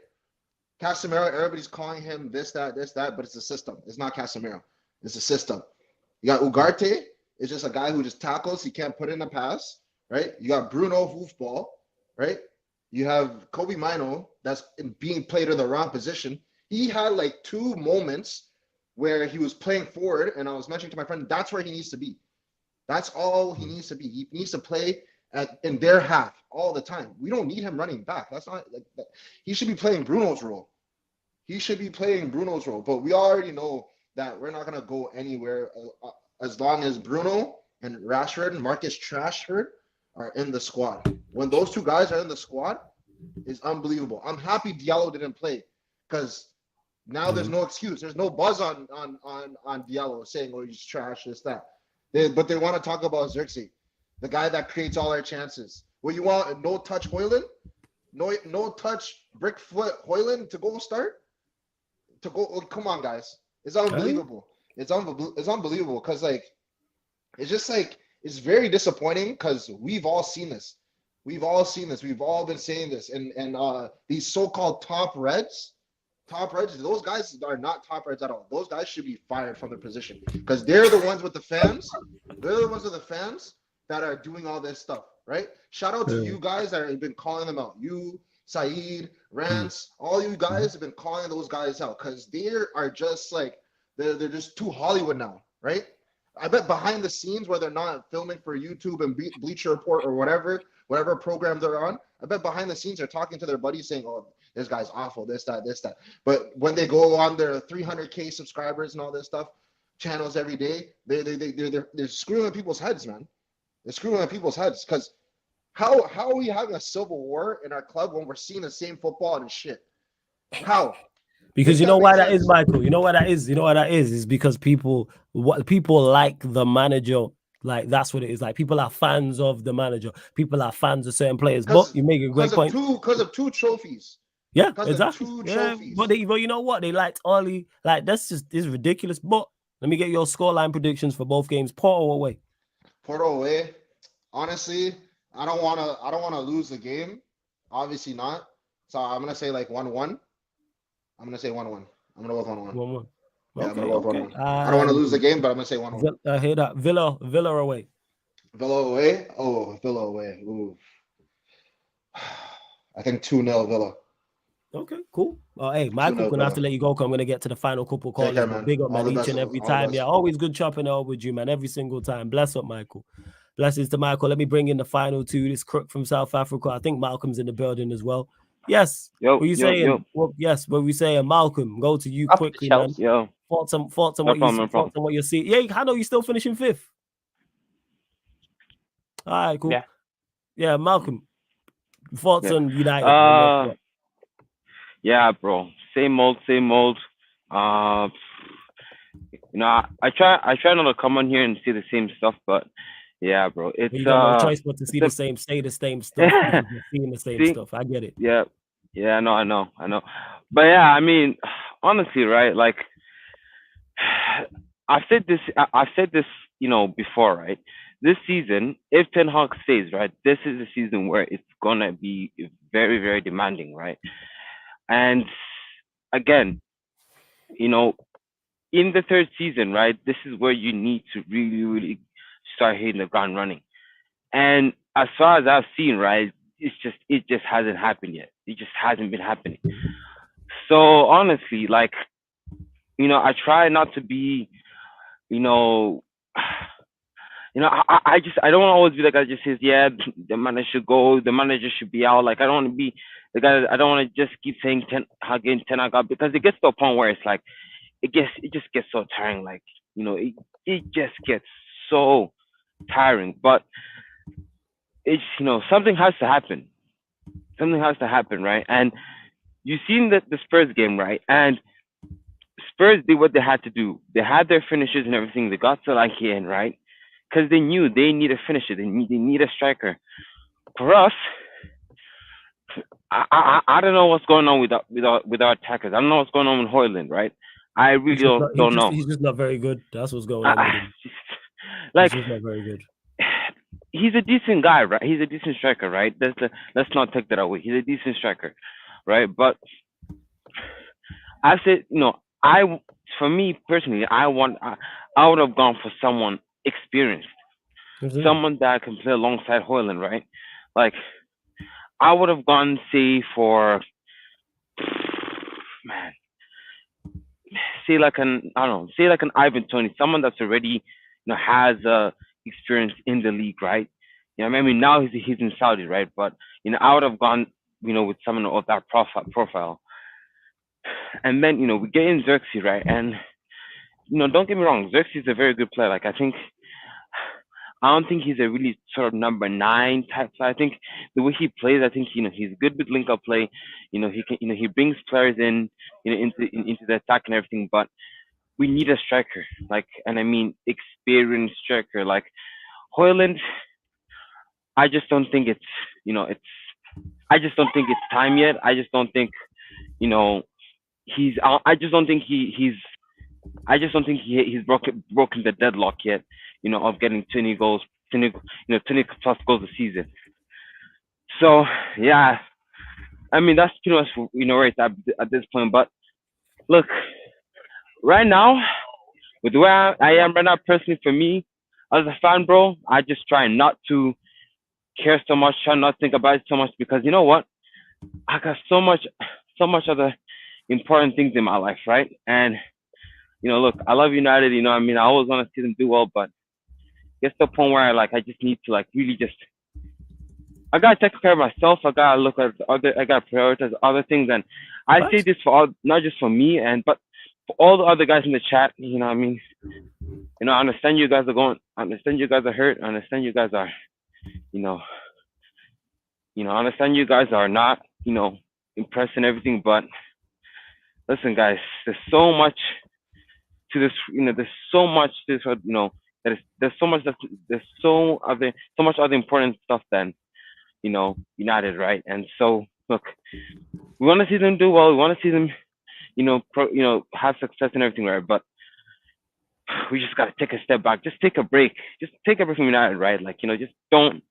Casemiro, everybody's calling him this, that, but it's a system. It's not Casemiro. It's a system. You got Ugarte. It's just a guy who just tackles. He can't put in a pass, right? You got Bruno Hoofball, right? You have Kobe Mino that's being played in the wrong position. He had like 2 moments where he was playing forward, and I was mentioning to my friend, that's where he needs to be. That's all he needs to be. He needs to play in their half all the time. We don't need him running back. That's not like that. He should be playing Bruno's role. But we already know that we're not gonna go anywhere as long as Bruno and Rashford and Marcus Rashford are in the squad. When those 2 guys are in the squad, is unbelievable. I'm happy Diallo didn't play because now there's no excuse. There's no buzz on Diallo saying, oh, he's trash, this, that. But they want to talk about Xerxes, the guy that creates all our chances. Well, you want no touch Højlund? No touch Brickfoot Højlund to go start? Oh, come on, guys. It's unbelievable. It's unbelievable because, like, it's just like, it's very disappointing because we've all seen this. We've all been saying this. And these so-called top reds, those guys are not top reds at all. Those guys should be fired from their position because they're the ones with the fans. They're the ones with the fans that are doing all this stuff, right? Shout out to you guys that have been calling them out. You, Saeed, Rance, all you guys have been calling those guys out because they are just like, they're just too Hollywood now, right? I bet behind the scenes where they're not filming for YouTube and Bleacher Report or whatever program they're on, I bet behind the scenes they're talking to their buddies saying, oh, this guy's awful, this, that. But when they go on their 300K subscribers and all this stuff, channels every day, they're screwing with people's heads, man. They're screwing with people's heads because how are we having a civil war in our club when we're seeing the same football and shit? How? Because you know why that is, Michael. You know why that is. Is because people like the manager. Like, that's what it is. Like, people are fans of the manager. People are fans of certain players. But you make a great point. Because of 2 trophies. Yeah, exactly. Yeah, but you know what? They liked Ollie. Like, this is ridiculous. But Let me get your scoreline predictions for both games. Porto away. Porto away. Honestly, I don't wanna lose the game. Obviously not. So I'm gonna say like 1-1. I'm gonna say 1-1. I'm gonna go with 1-1. 1-1. Yeah, I'm gonna Okay, go with okay. 1-1. I don't want to lose the game, but I'm gonna say 1-1. I hear that. Villa away. Villa away. Oh, Villa away. Ooh. I think 2-0 Villa. Okay, cool. Hey, Michael, gonna have to let you go because I'm gonna get to the final couple callers. care, But man. big up, All man, the each best, and every all the time. best. Yeah, always good chopping it up with you, man, every single time. Bless up, Michael. Blessings to Michael. Let me bring in the final two. This crook from South Africa. I think Malcolm's in the building as well. Yes. Yo, what are you yo, saying? yo. Well, yes, what we saying? Malcolm, go to you Up quickly, the man. Chelsea. Yo. Thoughts on No what problem, you no thoughts problem. on what you see. Yeah, I know you're still finishing fifth. All right, cool. Yeah, Malcolm. Thoughts on United? and your squad? Yeah, bro. Same old, same old. You know, I try not to come on here and see the same stuff, but yeah, bro. It's You got no choice but to see the same, say the same stuff because you're seeing the same See? stuff. I get it. Yeah, I know. But yeah, I mean, honestly, right? Like, I've said this, you know, before, right? This season, if Ten Hag stays, right, this is a season where it's gonna be very, very demanding, right? And again, you know, in the third season, right, this is where you need to really, really start hitting the ground running. And as far as I've seen, right, it just hasn't happened yet. It just hasn't been happening. So honestly, like, you know, I try not to be, you know, I don't want to always be the guy that just says, yeah, the manager should go, the manager should be out. Like, I don't want to be the guy. I don't want to just keep saying Ten Hag out, because it gets to a point where it's like, it just gets so tiring. Like, you know, it just gets so tiring. But it's, you know, something has to happen. Something has to happen, right? And you've seen the Spurs game, right? And Spurs did what they had to do. They had their finishes and everything. They got Solanke in, right? Because they knew they need a finisher. They need a striker. For us, I don't know what's going on with our attackers. I don't know what's going on with Højlund, right? I really don't know. He's just not very good. That's what's going on with him. Like, he's just not very good. He's a decent guy, right? He's a decent striker, right? Let's not take that away. He's a decent striker, right? But I said, you know, for me personally, I would have gone for someone experienced, someone that can play alongside Højlund, right? Like, I would have gone, say, for say like an Ivan Toney, someone that's already, you know, has experience in the league, right? You know, I mean, now he's in Saudi, right? But, you know, I would have gone, you know, with someone of that profile. And then, you know, we get in Xerxes, right? And, you know, don't get me wrong, Xerxes is a very good player. Like, I don't think he's a really sort of number 9 type player. I think the way he plays, I think, you know, he's good with link up play. You know, he brings players in, you know, into the attack and everything. But we need a striker, like, and I mean experienced striker. Like, Højlund, I just don't think it's, you know, I just don't think it's time yet. I just don't think, you know, I just don't think he's broken the deadlock yet, you know, of getting 20 goals, 20 plus goals a season. So yeah, I mean, that's pretty much, you know, where it's at this point. But look, right now, with where I am right now, personally, for me as a fan, bro, I just try not to care so much, try not to think about it so much, because you know what, I got so much other important things in my life, right? And, you know, look, I love United, you know what I mean? I always want to see them do well, but it gets to a point where I just need to, like, really just, I gotta take care of myself. I gotta look at I gotta prioritize other things. And I say this for all, not just for me, but for all the other guys in the chat, you know what I mean? You know, I understand you guys I understand you guys are hurt. I understand you guys are, you know, I understand you guys are not, you know, impressed and everything, but listen, guys, there's so much to this, you know, there's so much to this, you know, there's so much much other important stuff than, you know, United, right? And so, look, we want to see them do well. We want to see them, you know, have success and everything, right? But we just got to take a step back. Just take a break. Just take a break from United, right? Like, just don't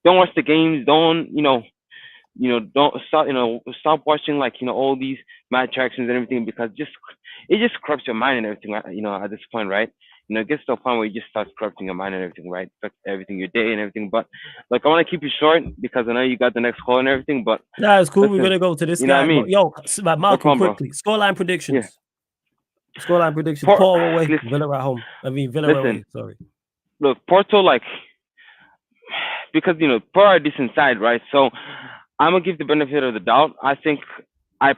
watch the games. Don't stop watching like all these match actions and everything, because it just corrupts your mind and everything. At this point, right? It gets to a point where you just start corrupting your mind and everything, right? Affects everything, your day and everything. But like, I want to keep it short because I know you got the next call and everything. But yeah, it's cool. listen, We're gonna go to this you guy. know what I mean? But, yo, Malcolm, problem, quickly. Scoreline predictions. Yeah. Scoreline predictions. Por- Porto away, listen, Villa at home. Villa listen. away. Sorry. Look, Porto, like, because Porto are a decent side, right? So I'm gonna give the benefit of the doubt. I think I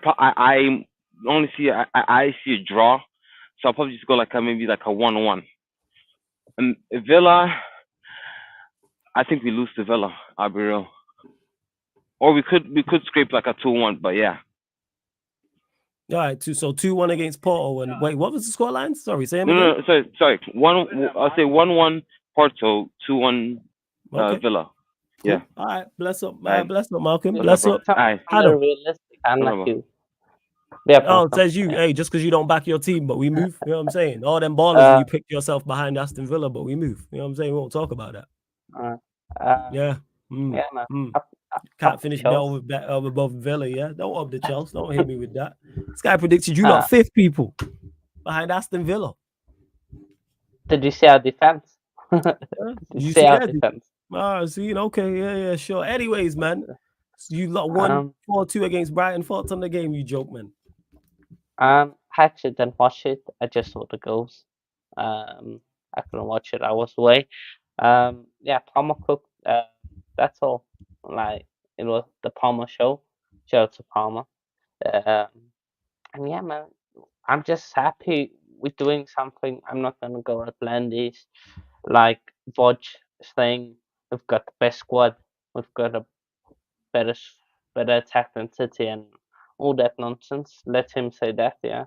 only see I see a draw, so I'll probably just go like maybe like a 1-1. And Villa, I think we lose to Villa. I'll be real. Or we could scrape like a 2-1, but yeah. All right, so 2-1 against Porto. And wait, what was the scoreline? Sorry, say him No, again. sorry. I'll say 1-1 Porto, 2-1 Okay. Villa. Cool. Yeah. All right, bless up, Alright. bless up, Malcolm. What's Bless up, bro? up. Aye. Adam. Realistic, unlike No, you. Yeah, Oh, it says you. Hey, just because you don't back your team, but we move. You know what I'm saying? All them ballers and you picked yourself behind Aston Villa, but we move. You know what I'm saying? We won't talk about that. Yeah. Yeah, man. Can't finish above Villa, yeah? Don't up the Chelsea. Don't hit me with that. This guy predicted you lot fifth people behind Aston Villa. Did you see our defense? Did you see our that? defense? Okay, yeah, sure. Anyways, man, you lot won 4-2 against Brighton. Thoughts on the game, you joke, man? I actually didn't watch it. I just saw the goals. I couldn't watch it. I was away. Yeah, Palmer cooked. That's all. Like, it was the Palmer show. Shout out to Palmer. And yeah, man, I'm just happy with doing something. I'm not gonna go outlandish. Like Vodge saying we've got the best squad. We've got a better attack than City and all that nonsense. Let him say that. Yeah.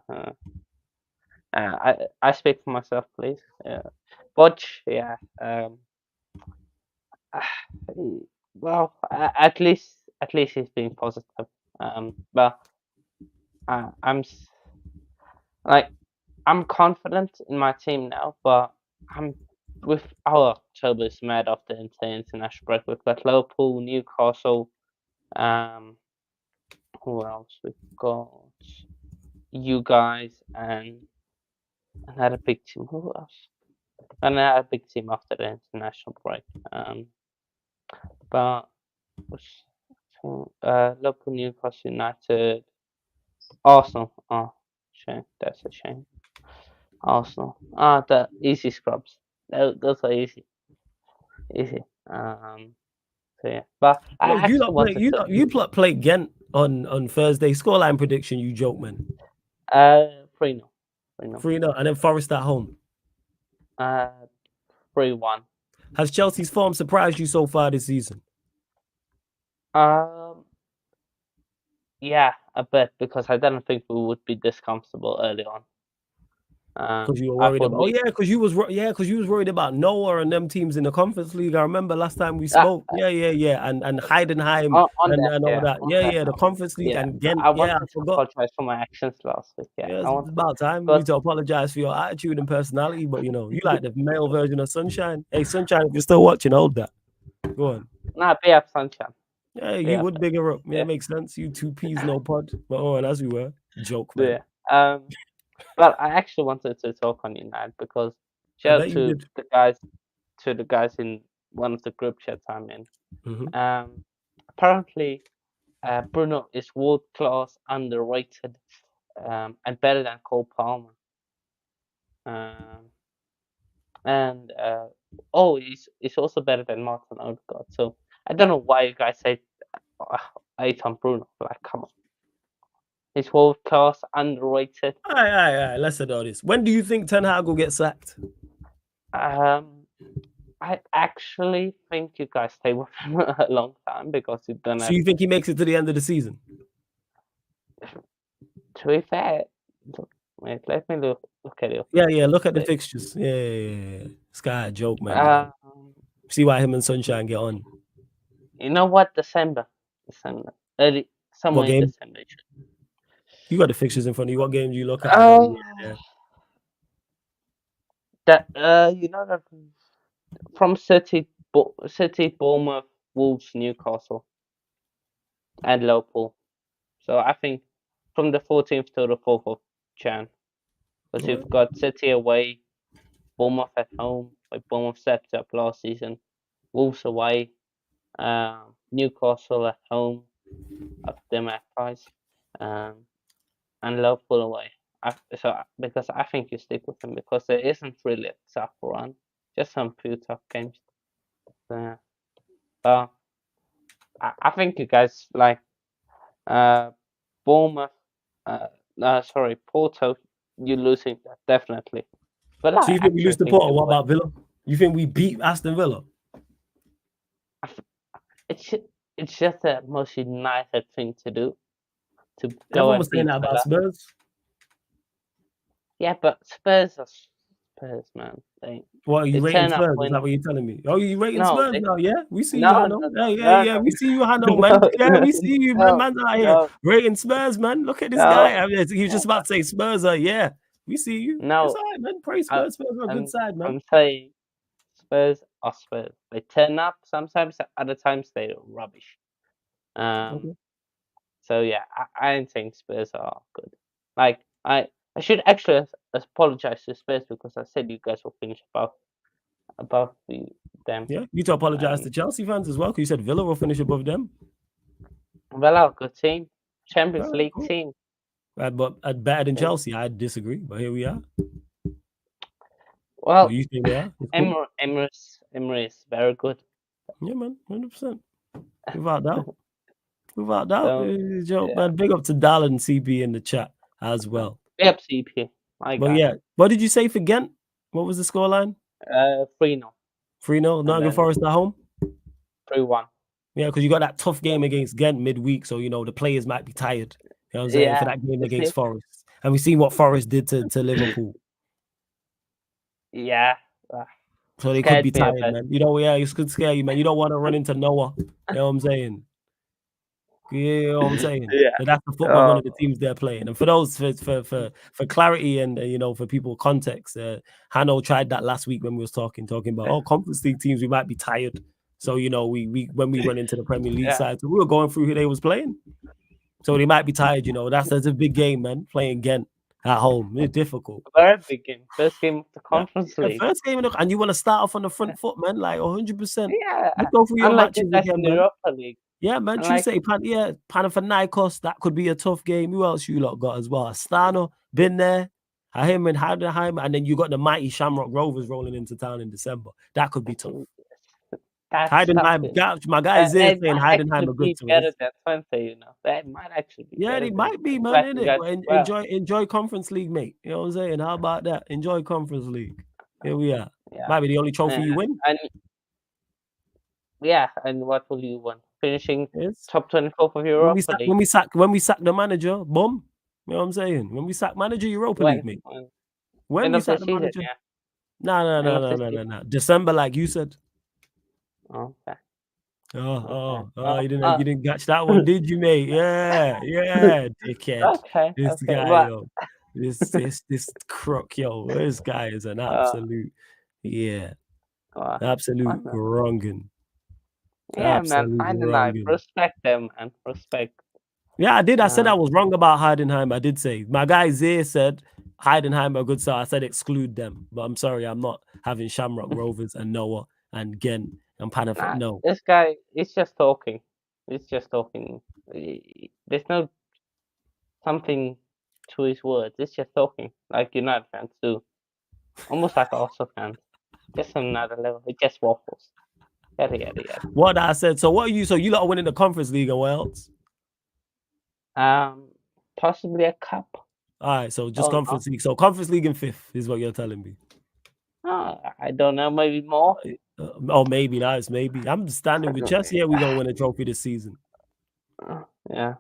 I speak for myself, please. Vodge, yeah. Well, at least he's being positive. But I'm confident in my team now, but I'm with our October's mad after the international break. We've got Liverpool, Newcastle. Who else? We've got you guys and another big team. Who else? Another big team after the international break. But Liverpool, Newcastle United, Arsenal. Oh, shame. That's a shame. Arsenal. The easy scrubs. Those are easy. So yeah, but I actually you play Ghent on Thursday. Scoreline prediction, you joke, man. 3-0. 3-0, and then Forest at home. 3-1. Has Chelsea's form surprised you so far this season? Yeah, a bit, because I didn't think we would be this comfortable early on. Because you were worried about because you was worried about Noah and them teams in the Conference League. I remember last time we spoke. Yeah, and Heidenheim and all that. Yeah, the Conference League and Ghent. I wanted to apologize for my actions last week. Yeah, it's about time you need to apologize for your attitude and personality. But you like the male version of Sunshine. Hey, Sunshine, if you're still watching, hold that. Go on. Nah, be up, Sunshine. Yeah, you would big her up. Yeah, makes sense. You two peas, no pod. But and as we were, joke, man. Yeah. But I actually wanted to talk on United because shout out to the guys in one of the group chats I'm in. Mm-hmm. Apparently, Bruno is world class, underrated, and better than Cole Palmer. He's also better than Martin Odegaard. So I don't know why you guys say hate on Bruno. Like, come on. He's world class, underrated. Aye. Let's know this. When do you think Ten Hag will get sacked? I actually think you guys stay with him a long time because you've done. So you think he makes it to the end of the season? To be fair, wait, let me look at it. Yeah. Look at the fixtures. Yeah. This guy a joke, man. See why him and Sunshine get on. You know what? December, early somewhere in December. You got the fixtures in front of you. What game do you look at? That you know that from City, Bournemouth, Wolves, Newcastle, and Liverpool. So I think from the 14th to the 4th of Jan, because you've got City away, Bournemouth at home, like Bournemouth stepped up last season, Wolves away, Newcastle at home, up the Magpies, and Liverpool away. Because I think you stick with them because there isn't really a tough run, just some few tough games. I think you guys like Bournemouth. Sorry, Porto. You're losing that definitely. But so you think we lose to Porto? What about Villa? You think we beat Aston Villa? It's just the most united thing to do. To go Everyone and was saying beat that about Villa. Spurs. Yeah, but Spurs are Spurs, man. What are you rating turn up Spurs? Is when- that what you're telling me? Oh, you rating No, Spurs they- now? Yeah, we see No, you, Hano. no, Yeah, we see you, Hano, man. Yeah, we see you, man. Man's out here rating Spurs, man. Look at this guy. I mean, he was just about to say Spurs are. Yeah, we see you. No, it's all right, man. Praise Spurs. Spurs are a good side, man. I'm saying Spurs are Spurs. They turn up sometimes. Other times they're rubbish. So yeah, I don't think Spurs are good. Like I should actually apologize to Spurs because I said you guys will finish above them. Yeah, you need to apologize to Chelsea fans as well because you said Villa will finish above them. Villa, good team, Champions Alright, League cool. team. But better than Chelsea, I disagree. But here we are. Well, you think they are? It's cool. Emery is very good. Yeah, man, 100%. Without doubt. Without doubt. So, Joe, man, big up to Dal and CP in the chat as well. Yep, CP. But yeah, what did you say for Ghent? What was the scoreline? 3-0. 3-0. Nottingham Forest at home? 3-1. Yeah, because you got that tough game against Ghent midweek, so the players might be tired. You know what I'm saying? For that game against Forest. And we've seen what Forest did to Liverpool. Yeah. So they could be tired, man. It could scare you, man. You don't want to run into Noah. You know what I'm saying? You know what I'm saying? Yeah. So that's the football one of the teams they're playing. And for those for clarity and for people context, Hano tried that last week when we was talking about Conference League teams, we might be tired. So we when we run into the Premier League side, so we were going through who they was playing. So they might be tired, That's a big game, man. Playing Ghent at home. It's difficult. Very big game. First game of the Conference League. First game and you want to start off on the front foot, man, like 100%. Yeah. Let's go through your matches again, in the man. Europa League. Yeah, man. Tuesday, Panathinaikos, that could be a tough game. Who else you lot got as well? Astana, been there. Him and Heidenheim, and then you got the mighty Shamrock Rovers rolling into town in December. That could be tough. Heidenheim, my guy is there saying Heidenheim are good to better than Twente, That might actually be. Yeah, they might be, man. Enjoy Conference League, mate. You know what I'm saying? How about that? Enjoy Conference League. Here we are. Yeah. Might be the only trophy you win. And what will you win? Finishing top 24 of Europa League. When we sack the manager, boom. You know what I'm saying? When we sack manager, Europa League, mate. When we sack the manager. No. December, like you said. Okay. You didn't catch that one, did you, mate? Yeah, dickhead. Okay. This guy, yo. This crook, yo. This guy is an absolute, absolute wrongin'. Yeah, man. Heidenheim. Respect them, man. Respect. Yeah, I did. I said I was wrong about Heidenheim. I did say. My guy Zay said Heidenheim are good, so I said exclude them. But I'm sorry, I'm not having Shamrock Rovers and Noah and Ghent and Panafit. No. This guy is just talking. He's just talking. There's no something to his words. It's just talking like United fans do. Almost like Arsenal fans. Just another level. It just waffles. Yeah. What I said. So what are you? So you lot are winning the Conference League and what else? Possibly a cup. All right. So just Conference League. So Conference League in 5th is what you're telling me. I don't know. Maybe more. Maybe nice. Maybe I'm standing with Chelsea. Yeah, we're gonna win a trophy this season. Yeah.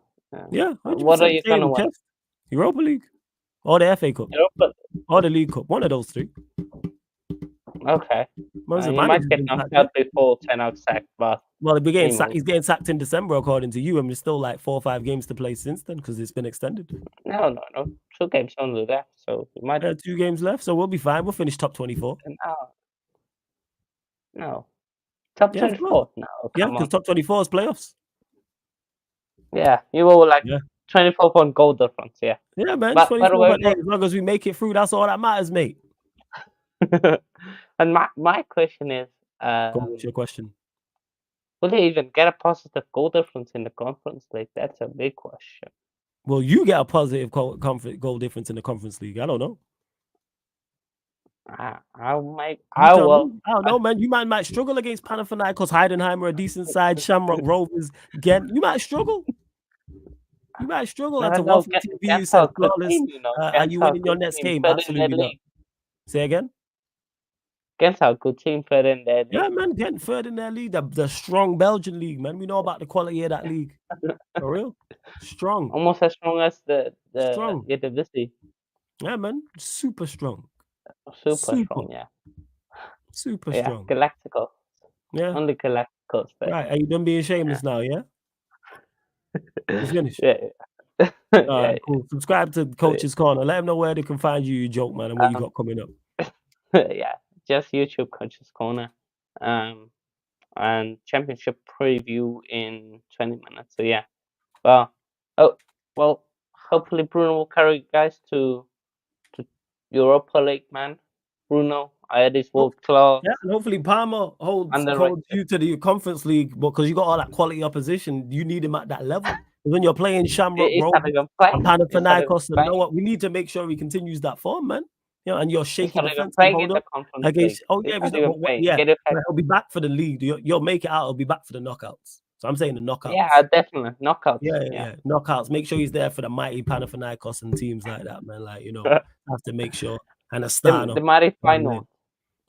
What are you gonna win? Europa League or the FA Cup Europa. or the League Cup. One of those three. Okay. Man's You manager's might get been knocked sacked, out before Ten Hag sacked, but well, he's anyway. getting sacked in December, according to you, and there's still like 4 or 5 games to play since then because it's been extended. No. 2 games only left, so you might. 2 games left, so we'll be fine. We'll finish top 24. No. Top 24? No, yeah, come because on. top 24 is playoffs. Yeah, you were like 24-point goal difference, yeah. Yeah, man. But 24, by the way, but as long as we make it through, that's all that matters, mate. and my question is, What's your question? will they even get a positive goal difference in the Conference League? That's a big question. Well, you get a positive goal difference in the Conference League. I don't know. I will. I don't know, man. You might struggle against Panathinaikos, Heidenheim, a decent side, Shamrock Rovers. Again, you might struggle. You might struggle. That's a Waffle TV. You said flawless. Are you winning your next game? Absolutely not. Say again. Against our good team, third in their league. Yeah, man, getting third in their league. The strong Belgian league, man. We know about the quality of that league. For real. Strong. Almost as strong as the strong. Eredivisie. Yeah, man. Super strong. Super strong, yeah. Super yeah, strong. Galacticos. Yeah. Only Galacticos. Right. Are you done being shameless now, yeah? It's finished. Yeah. All right, cool. Subscribe to Coach's Corner. Let them know where they can find you, joke, man, and what you got coming up. Yeah, just YouTube Coach's Corner. And championship preview in 20 minutes. So yeah. Well, hopefully Bruno will carry you guys to Europa League, man. Bruno, I had his world class. Yeah, and hopefully Palmer holds you to the Conference League because you got all that quality opposition. You need him at that level. When you're playing Shamrock Rovers and Panathinaikos, and know what we need to make sure he continues that form, man. You know, and your shaky defense hold up against. Oh yeah, he'll be back for the league. You'll make it out. He'll be back for the knockouts. So I'm saying the knockouts. Yeah, definitely knockouts. Yeah, knockouts. Make sure he's there for the mighty Panathinaikos and teams like that, man. Like have to make sure and a star. The mighty final.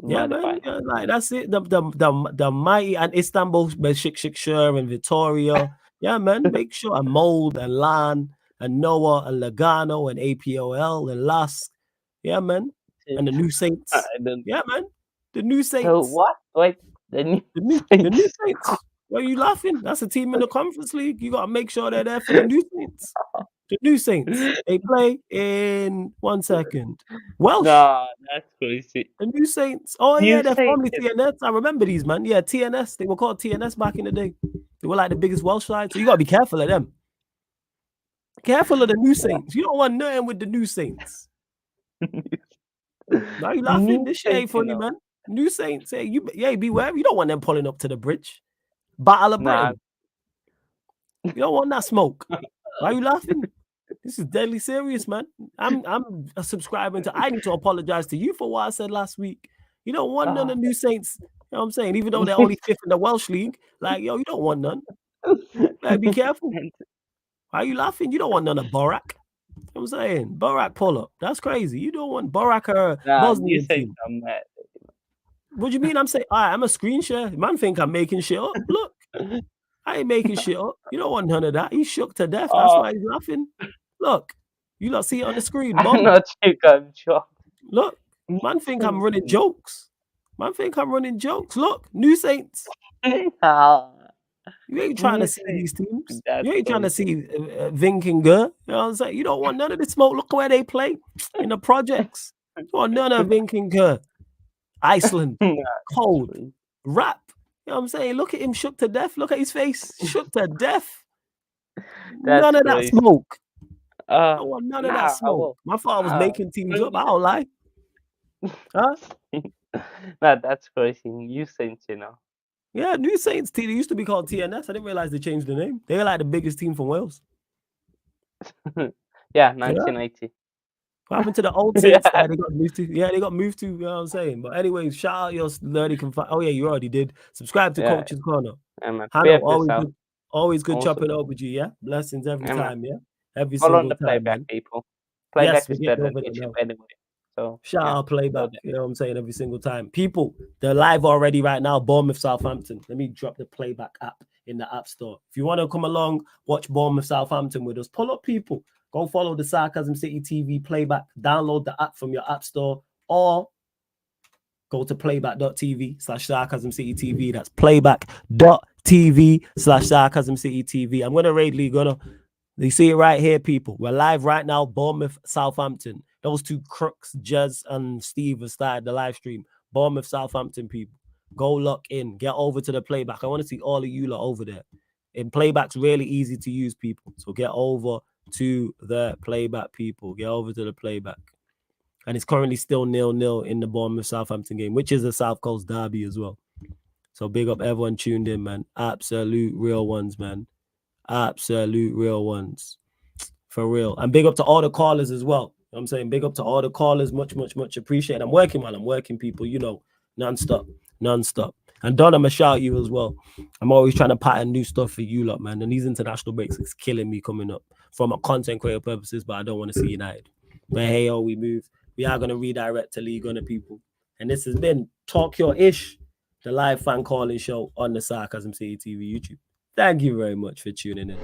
Yeah, man. Yeah, like that's it. The mighty and Istanbul, Besiktas and Victoria. Yeah, man. Make sure and Mold and Lan and Noah and Lugano and APOL and Lask. Yeah, man. And the New Saints. Yeah, man. The New Saints. So what? Wait, the New Saints. Why are you laughing? That's a team in the Conference League. You gotta make sure they're there for the New Saints. The New Saints. They play in 1 second. Welsh. Nah, that's crazy. The New Saints. Oh yeah, they're formerly TNS. I remember these, man. Yeah, TNS. They were called TNS back in the day. They were like the biggest Welsh side. So you gotta be careful of them. Careful of the New Saints. You don't want nothing with the New Saints. Now you laughing? This shit ain't funny, man. New Saints. Hey, beware. You don't want them pulling up to the bridge. Battle of Britain. You don't want that smoke. Why are you laughing? This is deadly serious, man. I'm subscribing to. I need to apologize to you for what I said last week. You don't want none of New Saints. You know what I'm saying? Even though they're only 5th in the Welsh League, like you don't want none. Better be careful. Why are you laughing? You don't want none of Borak. You know what I'm saying? Borak pull up. That's crazy. You don't want Borak or Bosnian team. What do you mean? I'm saying, all right, I'm a screen share. Man think I'm making shit up. Look, I ain't making shit up. You don't want none of that. He's shook to death. That's why he's laughing. Look, you lot see it on the screen. I'm not shook, I'm shocked. Look, man think I'm running jokes. Look, New Saints. You ain't trying to see these teams. You ain't trying to see Vink and Gur. You know what I'm saying? You don't want none of the smoke. Look where they play in the projects. You want none of Vink and Gur. Iceland, cold, rap. You know what I'm saying? Look at him shook to death. Look at his face. Shook to death. None of that smoke. I don't want none of that smoke. My father was making teams up. I don't lie. Huh? Nah, that's crazy. New Saints, you know. Yeah, New Saints. They used to be called TNS. I didn't realize they changed the name. They're like the biggest team from Wales. Yeah, 1980. What happened to the old Saints? They got moved to. Yeah, they got moved to. You know what I'm saying? But anyway, shout out your nerdy confi. Oh yeah, you already did. Subscribe to Coach's Corner. Yeah, always good chopping up with you. Yeah, blessings every time. Yeah, every Follow single the time. Playback, Man. people. Playback Yes, is better than YouTube anyway. So shout out Playback. You know what I'm saying? Every single time. People, they're live already right now. Bournemouth, Southampton. Let me drop the Playback app in the App Store. If you want to come along, watch Bournemouth, Southampton with us. Pull up, people. Go follow the Sarcasm City TV Playback. Download the app from your App Store or go to playback.tv/sarcasmcitytv. That's playback.tv/sarcasmcitytv. I'm going to raid League Gunner. You see it right here, people. We're live right now. Bournemouth, Southampton. Those two crooks, Jez and Steve, have started the live stream. Bournemouth, Southampton, people. Go lock in. Get over to the playback. I want to see all of you lot over there. And playback's really easy to use, people. So get over to the playback, people. Get over to the playback. And it's currently still 0-0 in the Bournemouth Southampton game, which is a South Coast derby as well. So big up everyone tuned in, man. Absolute real ones, man. Absolute real ones. For real. And big up to all the callers as well. You know what I'm saying? Big up to all the callers. Much, much, much appreciated. I'm working, man. I'm working, people. You know, non-stop. Non-stop. And Don, I'm going to shout you as well. I'm always trying to pattern new stuff for you lot, man. And these international breaks is killing me coming up from a content creator purposes, but I don't want to see United. But hey, we move. We are going to redirect to League Gunner, people. And this has been Talk Your Ish, the live fan calling show on the Sarcasm City TV YouTube. Thank you very much for tuning in.